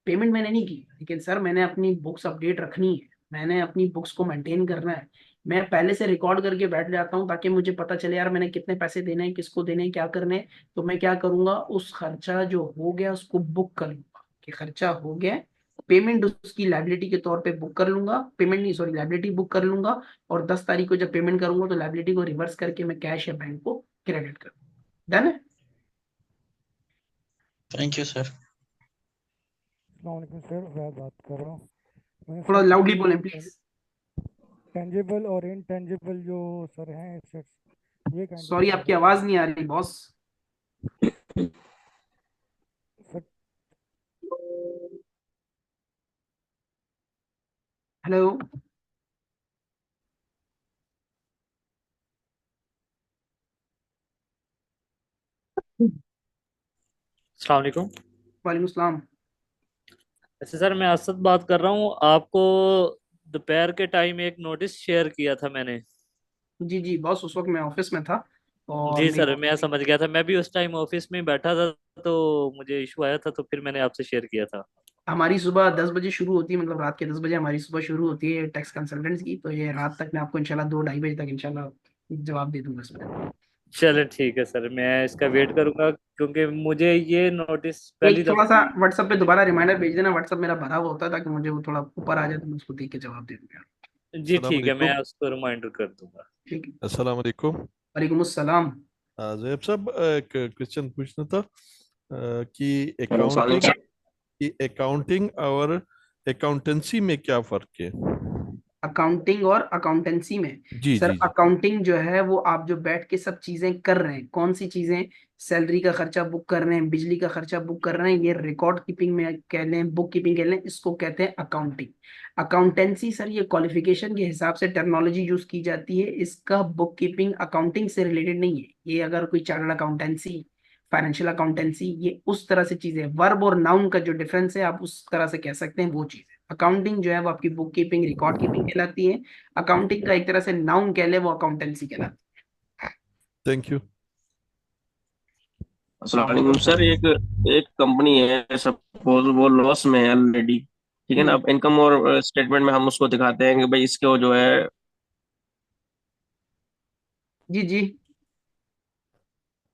पेमेंट मैंने नहीं की, लेकिन सर मैंने अपनी बुक्स अपडेट रखनी है, मैंने अपनी बुक्स को मेंटेन करना है। मैं पहले से रिकॉर्ड करके बैठ जाता हूँ ताकि मुझे पता चले यार मैंने कितने पैसे देने हैं, किसको देने हैं, क्या करने हैं। तो मैं क्या करूंगा, उस खर्चा जो हो गया उसको बुक कर लूंगा कि खर्चा हो गया है, पेमेंट उसकी लाइबिलिटी के तौर पे बुक कर लूंगा, पेमेंट नहीं सॉरी लाइबिलिटी बुक कर लूंगा। और 10 तारीख को जब पेमेंट करूंगा तो लाइबिलिटी को रिवर्स करके मैं कैश या बैंक को क्रेडिट कर दूंगा। डन है? Thank you sir. अस्सलाम सर, मैं बात कर रहा हूँ। मैं थोड़ा सर लाउडली ये बोलें प्लीज। टेंजिबल और इनटेंजिबल जो सर हैं एसेट्स, ये काइंड सॉरी आपकी डिफाइन आवाज नहीं आ रही बॉस। सर। हेलो। अस्सलाम वालेकुम। वालेकुम सलाम। ऐसे सर मैं असद बात कर रहा हूँ, आपको दोपहर के टाइम एक नोटिस शेयर किया था मैंने। जी जी बॉस, उस वक्त मैं ऑफिस में था और जी मेरी सर, मैं समझ गया था, मैं भी उस टाइम ऑफिस में ही बैठा था, तो मुझे इशू आया था, तो फिर मैंने आपसे शेयर किया था। हमारी सुबह 10 बजे शुरू होती है, मतलब रात के 10 बजे हमारी सुबह शुरू होती है टैक्स कंसल्टेंट्स की। तो ये रात तक मैं आपको इंशाल्लाह 2-2:30 बजे तक इंशाल्लाह जवाब दे दूंगा इसमें। चले ठीक है सर, मैं इसका वेट करूंगा, क्योंकि मुझे ये नोटिस पहली एक थोड़ा सा दफा। व्हाट्सएप पे दोबारा रिमाइंडर भेज देना, व्हाट्सएप मेरा भरा हुआ होता है ताकि मुझे वो थोड़ा ऊपर आ जाए तो मैं उसको देख के जवाब दे दूंगा। जी अस्सलाम ठीक है, मैं वालेकुम। उसको रिमाइंडर कर दूंगा। ठीक है। अस्सलाम वालेकुम। वालेकुम अस्सलाम। जैब साहब, एक क्वेश्चन पूछना था कि सलाम अकाउंटिंग और अकाउंटेंसी में क्या फर्क है? अकाउंटिंग और अकाउंटेंसी में? जी सर जी जी। अकाउंटिंग जो है वो आप जो बैठ के सब चीजें कर रहे हैं, कौन सी चीजें, सैलरी का खर्चा बुक कर रहे हैं, बिजली का खर्चा बुक कर रहे हैं, ये रिकॉर्ड कीपिंग में कह लें, बुक कीपिंग कह लें, इसको कहते हैं अकाउंटिंग। अकाउंटेंसी सर ये क्वालिफिकेशन के हिसाब से टर्मिनोलॉजी यूज की जाती है, इसका बुक कीपिंग अकाउंटिंग से रिलेटेड नहीं है। ये अगर कोई चार्टर्ड अकाउंटेंसी, फाइनेंशियल अकाउंटेंसी, ये उस तरह से चीजें, वर्ब और नाउन का जो डिफरेंस है आप उस तरह से कह सकते हैं, वो चीज है। अकाउंटिंग जो है वो आपकी बुक कीपिंग, रिकॉर्ड कीपिंग कहलाती है। अकाउंटिंग का एक तरह से नाउन कह ले, वो अकाउंटेंसी कहलाती थैंक यू। अस्सलाम वालेकुम सर। एक एक कंपनी है, सपोज वो लॉस में है ऑलरेडी, ठीक है है। ना। अब इनकम और स्टेटमेंट में हम उसको दिखाते हैं कि भाई इसके वो जो है जी जी।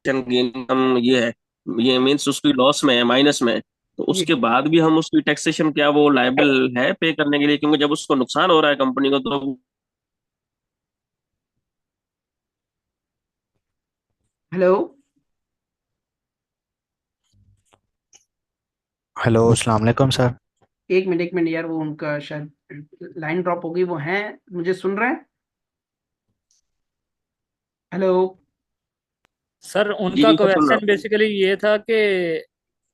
इनकम ये है, ये मीन्स उसकी लॉस में है, माइनस में है। तो जी उसके बाद भी हम उसकी टैक्सेशन, क्या वो लायबल है पे करने के लिए? क्योंकि जब उसको नुकसान हो रहा है कंपनी को तो। हेलो। हेलो, अस्सलाम वालेकुम सर। एक मिनट यार, वो उनका शायद लाइन ड्रॉप हो गई। वो हैं, मुझे सुन रहे हैं? हेलो। सर जी उनका जी सर, सुन रहा क्वेश्चन हूँ। बेसिकली ये था कि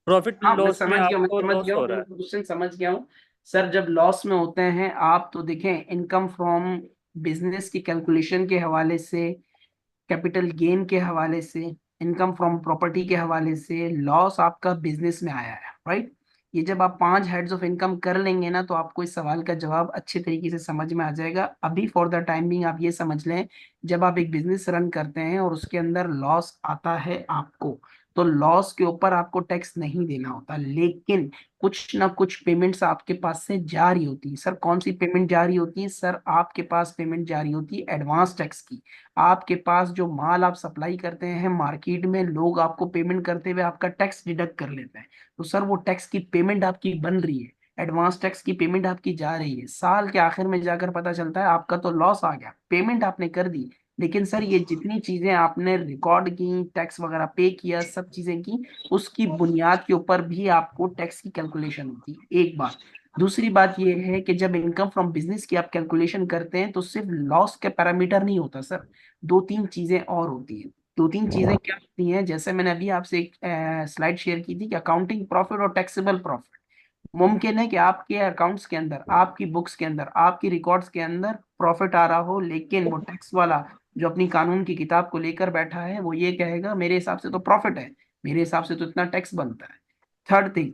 प्रॉफिट हाँ मैं लॉस में समझ गया, मैं आपको समझ लॉस गया हूँ, हो मैं रहा है। उनका क्वेश्चन समझ गया हूँ। सर जब लॉस में होते हैं आप, तो देखें इनकम फ्रॉम बिजनेस की कैलकुलेशन के हवाले से, कैपिटल गेन के हवाले से, इनकम फ्रॉम प्रॉपर्टी के हवाले से लॉस आपका बिजनेस में आया है, राइट। ये जब आप 5 हेड्स ऑफ इनकम कर लेंगे ना, तो आपको इस सवाल का जवाब अच्छे तरीके से समझ में आ जाएगा। अभी फॉर द टाइम बिंग आप ये समझ लें, जब आप एक बिजनेस रन करते हैं और उसके अंदर लॉस आता है आपको, तो लॉस के ऊपर आपको टैक्स नहीं देना होता, लेकिन कुछ ना कुछ पेमेंट्स आपके पास से जारी होती है। सर कौन सी पेमेंट जारी होती है? सर आपके पास पेमेंट जारी होती है एडवांस टैक्स की। आपके पास जो माल आप सप्लाई करते हैं मार्केट में, लोग आपको पेमेंट करते हुए आपका टैक्स डिडक्ट कर लेते हैं। तो सर वो टैक्स की पेमेंट आपकी बन रही है, एडवांस टैक्स की पेमेंट आपकी जा रही है। साल के आखिर में जाकर पता चलता है आपका तो लॉस आ गया, पेमेंट आपने कर दी, लेकिन सर ये जितनी चीजें आपने रिकॉर्ड की, टैक्स वगैरह पे किया, सब चीजें की, उसकी बुनियाद के ऊपर भी आपको टैक्स की कैलकुलेशन होती है, एक बात। दूसरी बात यह है कि जब इनकम फ्रॉम बिजनेस की आप कैलकुलेशन करते हैं तो सिर्फ लॉस के पैरामीटर नहीं होता सर, 2-3 चीजें और होती हैं। 2-3 चीजें क्या होती हैं, जैसे मैंने अभी आपसे एक स्लाइड शेयर की थी कि अकाउंटिंग प्रॉफिट और टैक्सेबल प्रॉफिट। मुमकिन है कि आपके अकाउंट्स के अंदर, आपकी बुक्स के अंदर, आपकी रिकॉर्ड्स के अंदर प्रॉफिट आ रहा हो, लेकिन वो टैक्स वाला जो अपनी कानून की किताब को लेकर बैठा है वो ये कहेगा मेरे हिसाब से तो प्रॉफिट है, मेरे हिसाब से तो इतना टैक्स बनता है। थर्ड थिंग,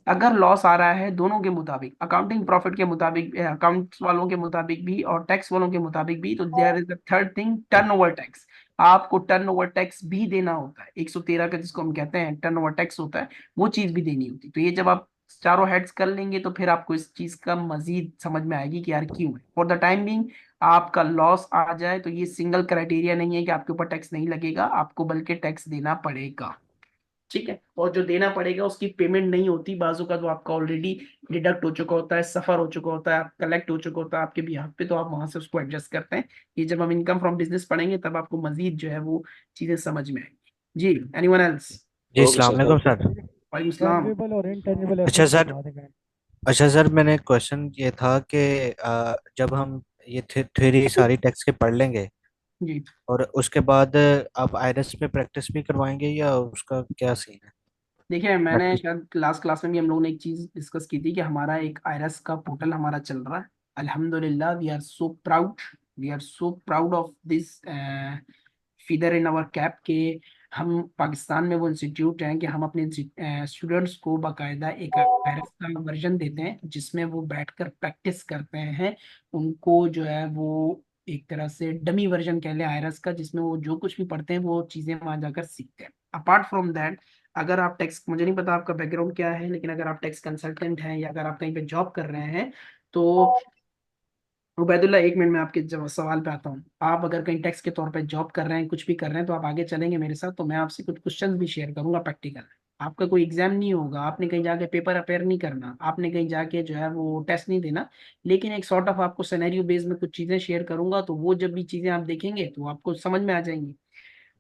अगर लॉस आ रहा है दोनों के मुताबिक, अकाउंटिंग प्रॉफिट के मुताबिक, अकाउंट्स वालों के मुताबिक भी और टैक्स वालों के मुताबिक भी, तो there is the third thing, turnover tax. आपको टर्नओवर टैक्स भी देना होता है, 113 का जिसको हम कहते हैं टर्नओवर टैक्स होता है, वो चीज भी देनी होती है। तो ये जब आप चारों हेड्स कर लेंगे तो फिर आपको इस चीज का मजीद समझ में आएगी कि यार क्यों है। फॉर द टाइम बिंग आपका लॉस आ जाए तो ये सिंगल क्राइटेरिया नहीं है कि आपके ऊपर टैक्स नहीं लगेगा, आपको बल्कि टैक्स देना पड़ेगा। ठीक है, और जो देना पड़ेगा उसकी पेमेंट नहीं होती, बाजू का तो आपका ऑलरेडी डिडक्ट हो चुका होता है, सफर हो चुका होता है, कलेक्ट हो चुका होता है आपके बिहाफ पे, तो आप वहां से उसको एडजस्ट करते हैं। ये जब हम इनकम फ्रॉम बिजनेस पढ़ेंगे तब आपको मजीद जो है वो चीजें समझ में आएंगी। जी, एनीवन एल्स? जी ओके अस्सलाम सर, वालेकुम थैंक यू। सर। वालेकुम सलाम। टेंजिबल और इनटेंजिबल अच्छा एसेट्स सर। बता देंगे। अच्छा सर, मैंने क्वेश्चन ये था कि जब हम ये थ्योरी सारी टेक्स्ट के पढ़ लेंगे जी और उसके बाद आप आयरस पे प्रैक्टिस भी करवाएंगे या उसका क्या सीन है? देखिए, मैंने प्रैक्टिस। शायद लास्ट क्लास में भी हम लोगों ने एक चीज डिस्कस की थी कि हमारा एक आयरस का पोर्टल हमारा चल रहा है। अल्हम्दुलिल्लाह, we are so proud, we are so proud of this feather in our cap के हम पाकिस्तान में वो इंस्टीट्यूट हैं कि हम अपने स्टूडेंट्स को बाकायदा एक आयरस का वर्जन देते हैं जिसमें वो बैठकर प्रैक्टिस करते हैं। उनको जो है वो एक तरह से डमी वर्जन कह लें आयरस का, जिसमें वो जो कुछ भी पढ़ते हैं वो चीज़ें वहाँ जाकर सीखते हैं। अपार्ट फ्रॉम दैट, अगर आप टैक्स, मुझे नहीं पता आपका बैकग्राउंड क्या है, लेकिन अगर आप टैक्स कंसल्टेंट हैं या अगर आप कहीं पे जॉब कर रहे हैं तो उबैदुल्ला, एक मिनट में आपके जब सवाल पे आता हूँ। आप अगर कहीं टैक्स के तौर पे जॉब कर रहे हैं, कुछ भी कर रहे हैं, तो आप आगे चलेंगे मेरे साथ तो मैं आपसे कुछ क्वेश्चंस भी शेयर करूंगा प्रैक्टिकल। आपका कोई एग्जाम नहीं होगा, आपने कहीं जाके पेपर अपेयर नहीं करना, आपने कहीं जाके जो है वो टेस्ट नहीं देना, लेकिन एक सॉर्ट ऑफ आपको सिनेरियो बेस में कुछ चीजें शेयर करूंगा, तो वो जब भी चीजें आप देखेंगे तो आपको समझ में आ जाएंगी।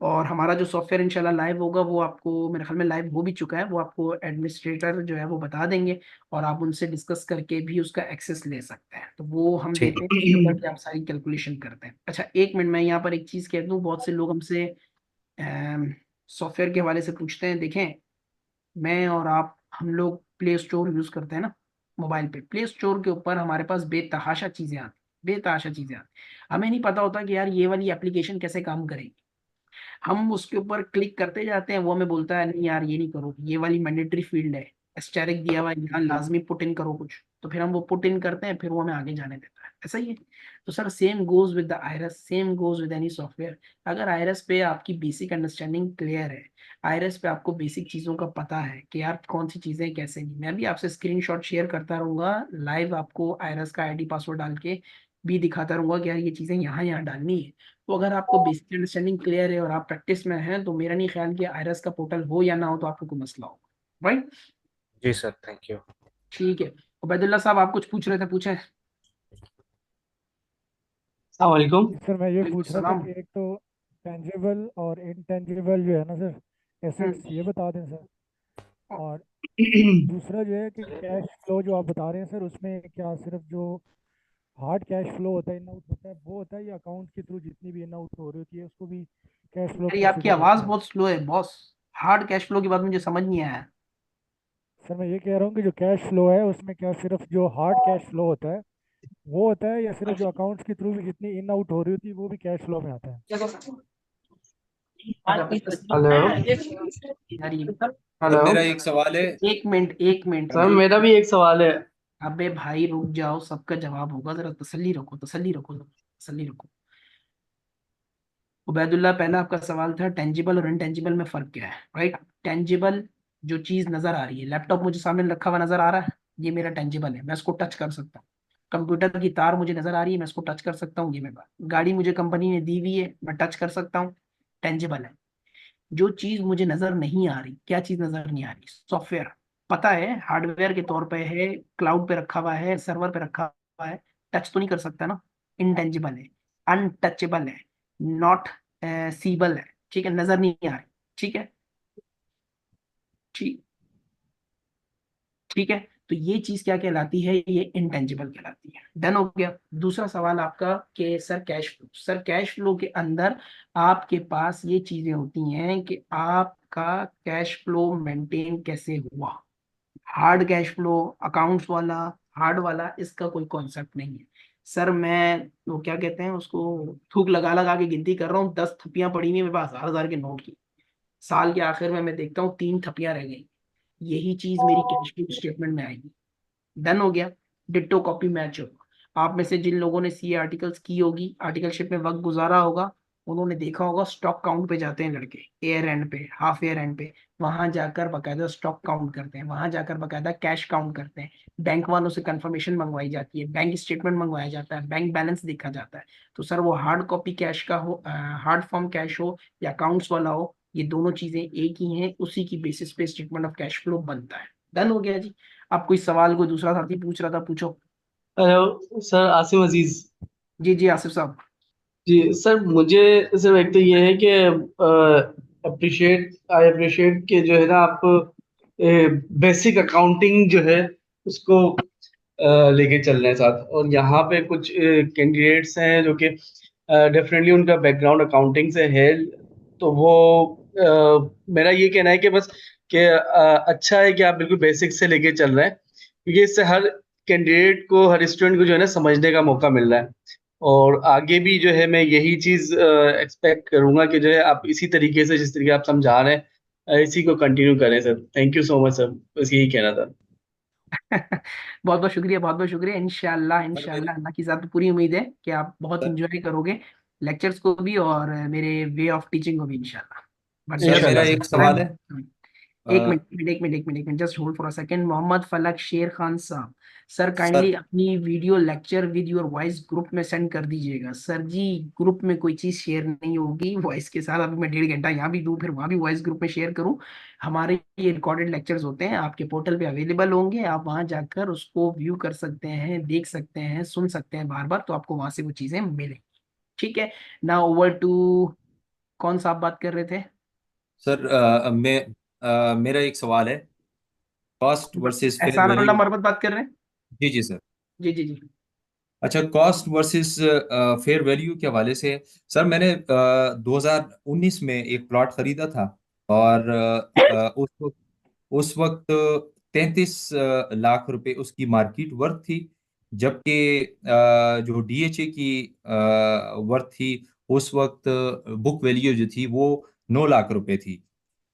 और हमारा जो सॉफ्टवेयर इंशाल्लाह लाइव होगा वो आपको, मेरे ख्याल में लाइव हो भी चुका है, वो आपको एडमिनिस्ट्रेटर जो है वो बता देंगे और आप उनसे डिस्कस करके भी उसका एक्सेस ले सकते हैं। तो वो हम ठीक। देते हैं उसके ऊपर कि आप सारी कैलकुलेशन करते हैं। अच्छा, एक मिनट, मैं यहाँ पर एक चीज़ कह दूँ, बहुत से लोग हमसे सॉफ्टवेयर के हवाले से पूछते हैं। देखें, मैं और आप, हम लोग प्ले स्टोर यूज़ करते हैं ना मोबाइल पे, प्ले स्टोर के ऊपर हमारे पास बेतहाशा चीज़ें आती, बेतहाशा चीज़ें आती। हमें नहीं पता होता कि यार ये वाली एप्लीकेशन कैसे काम करेगी। हम उसके ऊपर क्लिक करते जाते हैं, वो हमें बोलता है नहीं यार ये नहीं करो, ये वाली मैंडेटरी फील्ड है, एस्टेरिक दिया हुआ है यहाँ, लाजमी पुट इन करो कुछ, तो फिर हम वो पुट इन करते हैं, फिर वो हमें आगे जाने देता है। ऐसा ही है। तो sir same goes with the Iris, same goes with any software. अगर आयरस पे आपकी बेसिक अंडरस्टैंडिंग क्लियर है, आयरस पे आपको बेसिक चीज़ों का पता है कि यार कौन सी चीज़ें कैसे नहीं, मैं भी आपसे स्क्रीनशॉट शेयर करता रहूंगा लाइव, आपको आयरस का आईडी पासवर्ड डाल के भी दिखाता रहूंगा कि यार ये चीज़ें यहाँ यहाँ डालनी है। तो अगर आपको बेसिक अंडरस्टैंडिंग क्लियर है और आप प्रैक्टिस में हैं तो मेरा नहीं ख्याल कि आयरस का पोर्टल हो या ना हो तो आपको कोई मसला होगा, राइट? जी सर, थैंक यू। ठीक है, उबैदुल्ला साहब आप कुछ पूछ रहे थे, पूछे। वालेकुम। सर मैं ये वालेकुम पूछ रहा था सलाम। कि एक तो टेंजिबल और इनटेंजिबल जो है ना सर, हम्म। एसेट्स ये बता दें सर। और दूसरा जो है कि कैश फ्लो जो आप बता रहे हैं सर, उसमें क्या सिर्फ जो हार्ड कैश फ्लो होता है, इन आउट होता है, वो होता है, या अकाउंट के थ्रू जितनी भी इन आउट हो रही होती है उसको भी कैश फ्लो अरे आपकी कंसिडर आवाज होता है? बहुत स्लो है बॉस, हार्ड कैश फ्लो की बात मुझे समझ नहीं आया। सर मैं ये कह रहा हूँ कि जो कैश फ्लो है उसमें क्या सिर्फ जो हार्ड कैश फ्लो होता है वो होता है, या सिर्फ जो अकाउंट्स के थ्रू भी जितनी इन आउट हो रही होती है वो भी कैश फ्लो में आता है? हेलो यार हेलो मेरा एक सवाल है एक मिनट, एक मिनट, सर, मेरा भी एक सवाल है। अबे भाई रुक जाओ, सबका जवाब होगा, जरा तसल्ली रखो, तसल्ली रखो, तसल्ली रखो। उबैदुल्ला, पहला आपका सवाल था टेंजिबल और इनटेंजिबल में फर्क क्या है, राइट? टेंजिबल जो चीज नजर आ रही है, लैपटॉप मुझे सामने रखा हुआ नजर आ रहा है, ये मेरा टेंजिबल है, मैं इसको टच कर सकता हूँ। कंप्यूटर की तार मुझे नजर आ रही है, मैं इसको टच कर सकता हूँ, ये मेरे पास गाड़ी मुझे कंपनी ने दी हुई है, मैं टच कर सकता हूँ, टेंजिबल है। जो चीज मुझे नजर नहीं आ रही, क्या चीज नजर नहीं आ रही? सॉफ्टवेयर। पता है हार्डवेयर के तौर पे है, क्लाउड पे रखा हुआ है, सर्वर पे रखा हुआ है, टच तो नहीं कर सकता ना, इनटेंजिबल है, अनटचेबल है, नॉट सीबल है, ठीक है, नजर नहीं आ रही, ठीक है, ठीक, ठीक है। तो ये चीज क्या कहलाती है? ये इंटेंजिबल कहलाती है। डन हो गया। दूसरा सवाल आपका कि sir cash flow, sir cash flow के अंदर आपके पास ये चीजें होती हैं कि आपका कैश फ्लो मेंटेन कैसे हुआ। हार्ड कैश फ्लो, अकाउंट्स वाला, हार्ड वाला, इसका कोई कॉन्सेप्ट नहीं है। सर मैं वो क्या कहते हैं उसको, थूक लगा लगा के गिनती कर रहा हूँ, 10 थप्पियां पड़ी हुई हैं मेरे पास 1000 के नोट की, साल के आखिर में मैं देखता हूँ 3 थप्पियां रह गई, यही चीज मेरी कैश फ्लो स्टेटमेंट में आएगी। डन हो गया। डिट्टो कॉपी मैच होगा। आप में से जिन लोगों ने सीए आर्टिकल्स की होगी, आर्टिकलशिप में वक्त गुजारा होगा, उन्होंने देखा होगा स्टॉक काउंट पे जाते हैं लड़के, ईयर एंड पे, हाफ ईयर एंड पे, वहां जाकर बकायदा स्टॉक काउंट करते हैं, वहां जाकर बकायदा कैश काउंट करते हैं, बैंक वालों से कंफर्मेशन मंगवाई जाती है, बैंक स्टेटमेंट मंगवाया जाता है, बैंक बैलेंस देखा जाता है। तो सर वो हार्ड कॉपी कैश का हो, हार्ड फॉर्म कैश हो या अकाउंट्स वाला हो, ये दोनों चीजें एक ही हैं, उसी की बेसिस पे स्टेटमेंट ऑफ कैश फ्लो बनता है। डन हो गया जी। अब कोई सवाल कोई दूसरा साथी पूछ रहा था, पूछो। हेलो सर, आसिम अजीज। जी जी आसिफ साहब। जी सर, मुझे सिर्फ एक तो ये है कि आई अप्रिशिएट कि जो है ना आप बेसिक अकाउंटिंग जो है उसको लेके चल रहे हैं साथ। और यहाँ पे कुछ कैंडिडेट्स हैं जो कि डेफिनेटली उनका बैकग्राउंड अकाउंटिंग से है, तो वो मेरा ये कहना है कि बस कि अच्छा है कि आप बिल्कुल बेसिक से लेके चल रहे हैं, क्योंकि इससे हर कैंडिडेट को, हर स्टूडेंट को जो है ना समझने का मौका मिल रहा है। और आगे भी जो है मैं यही चीज़ एक्सपेक्ट करूंगा कि जो है आप इसी तरीके से, जिस तरीके आप समझा रहे हैं, इसी को कंटिन्यू करें sir. Thank you so much sir, बस यही कहना था। बहुत बहुत शुक्रिया, बहुत बहुत शुक्रिया। इंशाल्लाह इंशाल्लाह अल्लाह की ज़ात पूरी उम्मीद है कि आप बहुत इंजॉय करोगे लेक्चर्स को भी और मेरे वे ऑफ टीचिंग को भी इंशाल्लाह। बट सर मेरा जस्ट एक सवाल है। एक मिनट एक मिनट एक मिनट एक minute, just hold for a second. Mohammad Falak Sher Khan साहब, सर काइंडली सर अपनी video lecture with your voice group में सेंड कर दीजिएगा। सर जी ग्रुप में कोई चीज शेयर नहीं होगी वॉइस के साथ। अभी मैं 1.5 घंटा यहाँ भी दूँ फिर वहाँ भी वॉइस ग्रुप में शेयर करूँ। हमारे ये रिकॉर्डेड लेक्चर्स होते हैं, आपके पोर्टल पे अवेलेबल होंगे, आप वहाँ जाकर उसको व्यू कर सकते हैं, देख सकते हैं, सुन सकते हैं बार बार, तो आपको वहां से वो चीजें मिलेंगी। ठीक है। नाउ ओवर टू, कौन सा आप बात कर रहे थे? सर मेरा एक सवाल है, कॉस्ट वर्सेस फेयर एहसान उल्लाह वैल्यू। मरबत बात कर रहे हैं? जी जी सर। जी जी जी। अच्छा, कॉस्ट वर्सेस फेयर वैल्यू के हवाले से सर, मैंने 2019 में एक प्लॉट खरीदा था, और उस वक्त 33 लाख रुपए उसकी मार्केट वर्थ थी, जबकि जो डीएचए की वर्थ थी उस वक्त, बुक वैल्यू जो थी वो 9 लाख रुपए थी।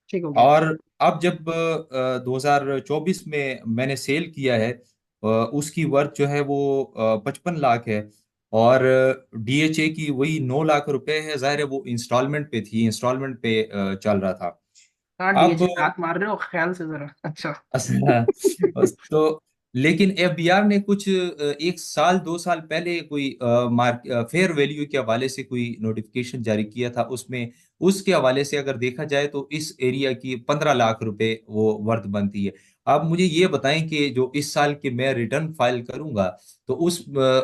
ठीक हो गया। और अब जब 2024 में मैंने सेल किया है, उसकी वर्थ जो है वो 55 लाख है, और डीएचए की वही 9 लाख रुपए है। जाहिर है वो इंस्टॉलमेंट पे थी, इंस्टॉलमेंट पे चल रहा था। हाँ अब डीएचए हाथ मार रहे हो ख्याल से जरा। अच्छा। तो लेकिन एफबीआर ने कुछ 1 साल 2 साल पहले कोई फेयर वैल्यू के हवाले से कोई नोटिफिकेशन जारी किया था, उसमें उसके हवाले से अगर देखा जाए तो इस एरिया की 15 लाख रुपए वो वर्थ बनती है। अब मुझे ये बताएं कि जो इस साल के मैं रिटर्न फाइल करूंगा, तो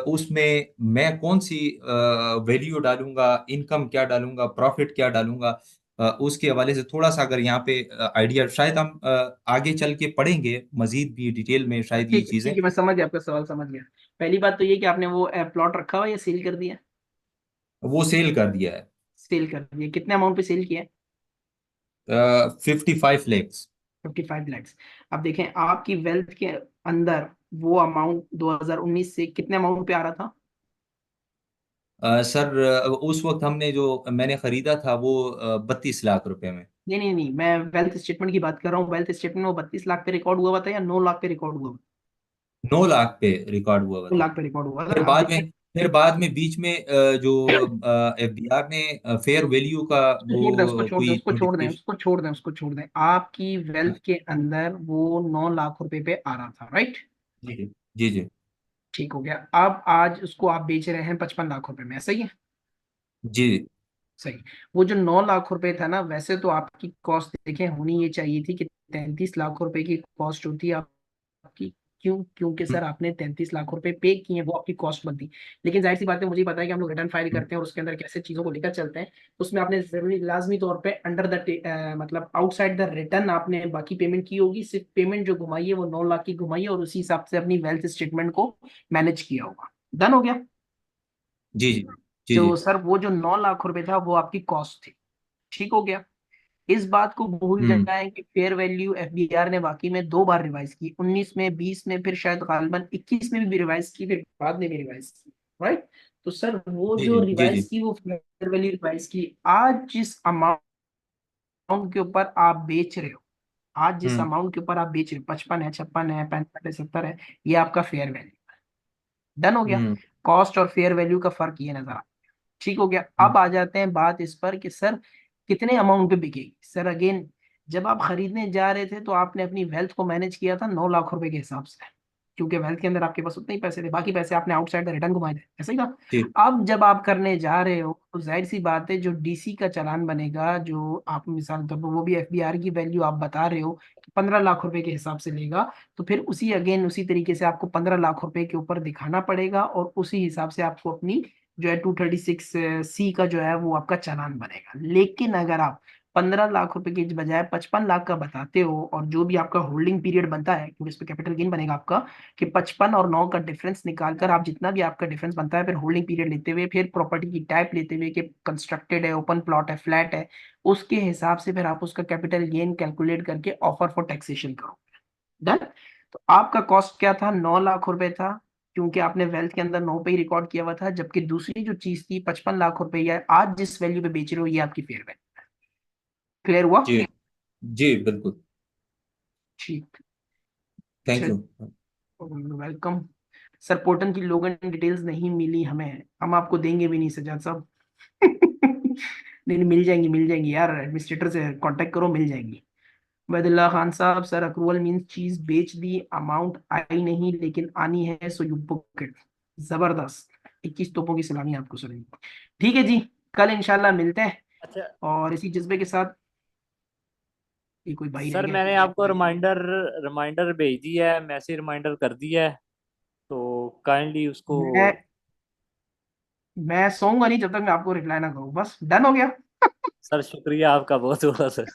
उसमें मैं कौन सी वैल्यू डालूंगा, इनकम क्या डालूंगा, प्रॉफिट क्या डालूंगा, उसके हवाले से थोड़ा सा अगर यहाँ पे आइडिया, शायद हम आगे चल के पढ़ेंगे मजीद भी डिटेल में शायद ये चीजें। ठीक है मैं समझ गया, आपका सवाल समझ गया। पहली बात तो ये कि आपने वो प्लॉट रखा हुआ या सेल कर दिया? वो सेल कर दिया है। सेल कर दिया, कितने अमाउंट पे सेल किया है? 55 लैक्स। 55 लैक्स। अब देखें आपकी वेल्थ के अंदर वो अमाउंट 2019 से कितने अमाउंट पे आ रहा था? सर उस वक्त हमने जो मैंने खरीदा था वो 32 लाख रुपए में। नहीं नहीं नहीं, मैं वेल्थ स्टेटमेंट की बात कर रहा हूँ। वेल्थ स्टेटमेंट में वो 32 लाख पे रिकॉर्ड हुआ था या 9 लाख पे रिकॉर्ड हुआ? 9 लाख पे रिकॉर्ड हुआ हुआ 9 था। लाख पे रिकॉर्ड हुआ था। फिर अब बाद देखें, में फिर बाद में बीच में जो एफबीआर ने फेयर वैल्यू का वो छोड़ दें उसको, छोड़ दें कोई उसको, छोड़ दें नोटिफिकेशन। उसको, छोड़ दें उसको, छोड़ दें। आपकी वेल्थ के अंदर वो 9 लाख रुपए पे आ रहा था, राइट? जी जी जी जी ठीक हो गया। अब आज उसको आप बेच रहे हैं 55 लाख रुपए में, सही है? जी सही। वो जो 9 लाख रुपए था ना, वैसे तो आपकी कॉस्ट देखें होनी ये चाहिए थी कि 33 लाख रुपए की कॉस्ट होती है आपकी। क्यों? क्योंकि सर आपने 33 लाख रुपए पे किए, वो आपकी कॉस्ट बनती। लेकिन जाहिर सी बात है, मुझे पता है कि हम लोग रिटर्न फाइल करते हैं और उसके अंदर कैसे चीजों को लेकर चलते हैं। उसमें आपने जरूरी लाजमी तौर पे अंडर द मतलब आउटसाइड द रिटर्न आपने बाकी पेमेंट की होगी। सिर्फ पेमेंट जो घुमाई है वो 9 लाख की घुमाई है, और उसी हिसाब से अपनी वेल्थ स्टेटमेंट को मैनेज किया होगा। डन हो गया? जी जी जी तो जी सर वो जो 9 लाख रुपए था वो आपकी कॉस्ट थी। ठीक हो गया। इस बात को भूल हम्म जाए कि फेयर वैल्यू एफबीआर ने वाकई में 2 बार रिवाइज की, 19 में, 20 में, फिर शायद गालिबन 21 में भी रिवाइज की, फिर बाद में भी रिवाइज की, राइट? तो सर वो जी जो जी जी जी रिवाइज की वो फेयर वैल्यू रिवाइज की। आज जिस अमाउंट के ऊपर आप बेच रहे हो, आज जिस हम्म अमाउंट के ऊपर आप बेच रहे हो, 55 है, 56 है, 65 है, 70 है, ये आपका फेयर वैल्यू। डन हो गया। हम्म कॉस्ट और फेयर वैल्यू का फर्क ये नजर आता है। ठीक हो गया। अब आ जाते हैं बात इस पर कि सर कितने अमाउंट पे बिकेगी। सर अगेन, जब आप खरीदने जा रहे थे तो आपने अपनी वेल्थ को मैनेज किया था 9 लाख रुपए के हिसाब से, क्योंकि वेल्थ के अंदर आपके पास उतने ही पैसे थे, बाकी पैसे आपने आउटसाइड रिटर्न घुमाए थे, ऐसा ही था। जी अब जब आप करने जा रहे हो तो जाहिर सी बात है जो डीसी का चालान बनेगा, जो आप मिसाल तौर पर वो भी एफबीआर की वैल्यू आप बता रहे हो कि 15 लाख रुपए के हिसाब से लेगा, तो फिर उसी अगेन उसी तरीके से आपको 15 लाख रुपए के ऊपर दिखाना पड़ेगा और उसी हिसाब से आपको अपनी जो है 236C का जो है वो आपका चालान बनेगा। लेकिन अगर आप 15 लाख रुपए की बजाय 55 लाख का बताते हो और जो भी आपका होल्डिंग पीरियड बनता है, क्योंकि इस पे कैपिटल गेन बनेगा आपका, कि 55 और 9 का डिफरेंस निकालकर आप जितना भी आपका डिफरेंस बनता है फिर होल्डिंग पीरियड लेते हुए, फिर प्रॉपर्टी की टाइप लेते हुए कि कंस्ट्रक्टेड है, ओपन प्लॉट है, फ्लैट है, उसके हिसाब से फिर आप उसका कैपिटल गेन कैलकुलेट करके ऑफर फॉर टैक्सेशन करो। डन। तो आपका कॉस्ट क्या था? 9 लाख रुपए था, क्योंकि आपने वेल्थ के अंदर 9 पे ही रिकॉर्ड किया हुआ था, जबकि दूसरी जो चीज थी 55 लाख रुपए या आज जिस वैल्यू पे बेच रहे हो ये आपकी फेयर वैल्यू। क्लियर हुआ? जी जी बिल्कुल। ठीक। Thank you. Welcome sir. Portal की लोगन डिटेल्स नहीं मिली हमें, हम आपको देंगे भी नहीं सजाद साहब। नहीं, मिल जाएंगी यार, एडमिनिस्ट्रेटर से कांटेक्ट करो, मिल जाएंगी। वैदुल्ला खान साहब, सर अक्रूवल मींस चीज बेच दी, अमाउंट आई नहीं लेकिन आनी है, सो यू बुक इट। जबरदस्त, 21 तोपों की सलामी आपको सुनेंगे। ठीक है जी, कल इंशाल्लाह मिलते हैं। अच्छा और इसी जज्बे के साथ, ये कोई भाई रह सर, गया मैंने आपको रिमाइंडर रिमाइंडर भेज दिया है, मैसेज रिमाइंडर कर दिया है, तो काइंडली उसको। मैं सोऊंगा नहीं जब तक मैं आपको रिप्लाई ना करूं, बस डन हो गया। सर शुक्रिया आपका बहुत बहुत सर।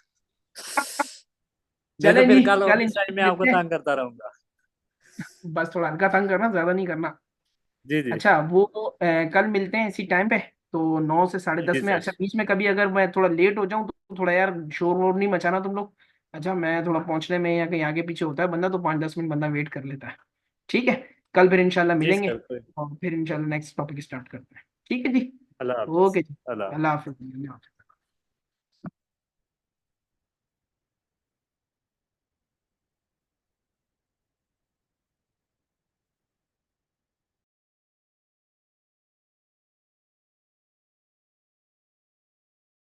नहीं तो चले जी, फिर कल कल ऑफिस टाइम में इंशाल्लाह आपको मिलते हैं। तंग करता रहूंगा। बस थोड़ा हल्का तंग करना, ज्यादा नहीं करना। जी जी अच्छा वो कल मिलते हैं इसी टाइम पे, तो 9 से साढ़े जी दस में। सर। अच्छा बीच में कभी अगर मैं थोड़ा लेट हो जाऊं तो थोड़ा यार शोर वोर नहीं मचाना तुम लोग। अच्छा मैं थोड़ा पहुंचने में या कहीं आगे पीछे होता है बंदा तो 5-10 मिनट बंदा वेट कर लेता है। ठीक है, कल फिर इंशाल्लाह जी मिलेंगे सर। और फिर इंशाल्लाह नेक्स्ट टॉपिक स्टार्ट करते हैं। ठीक है जी। अल्लाह हाफिज। ओके जी। अल्लाह। अल्लाह हाफिज।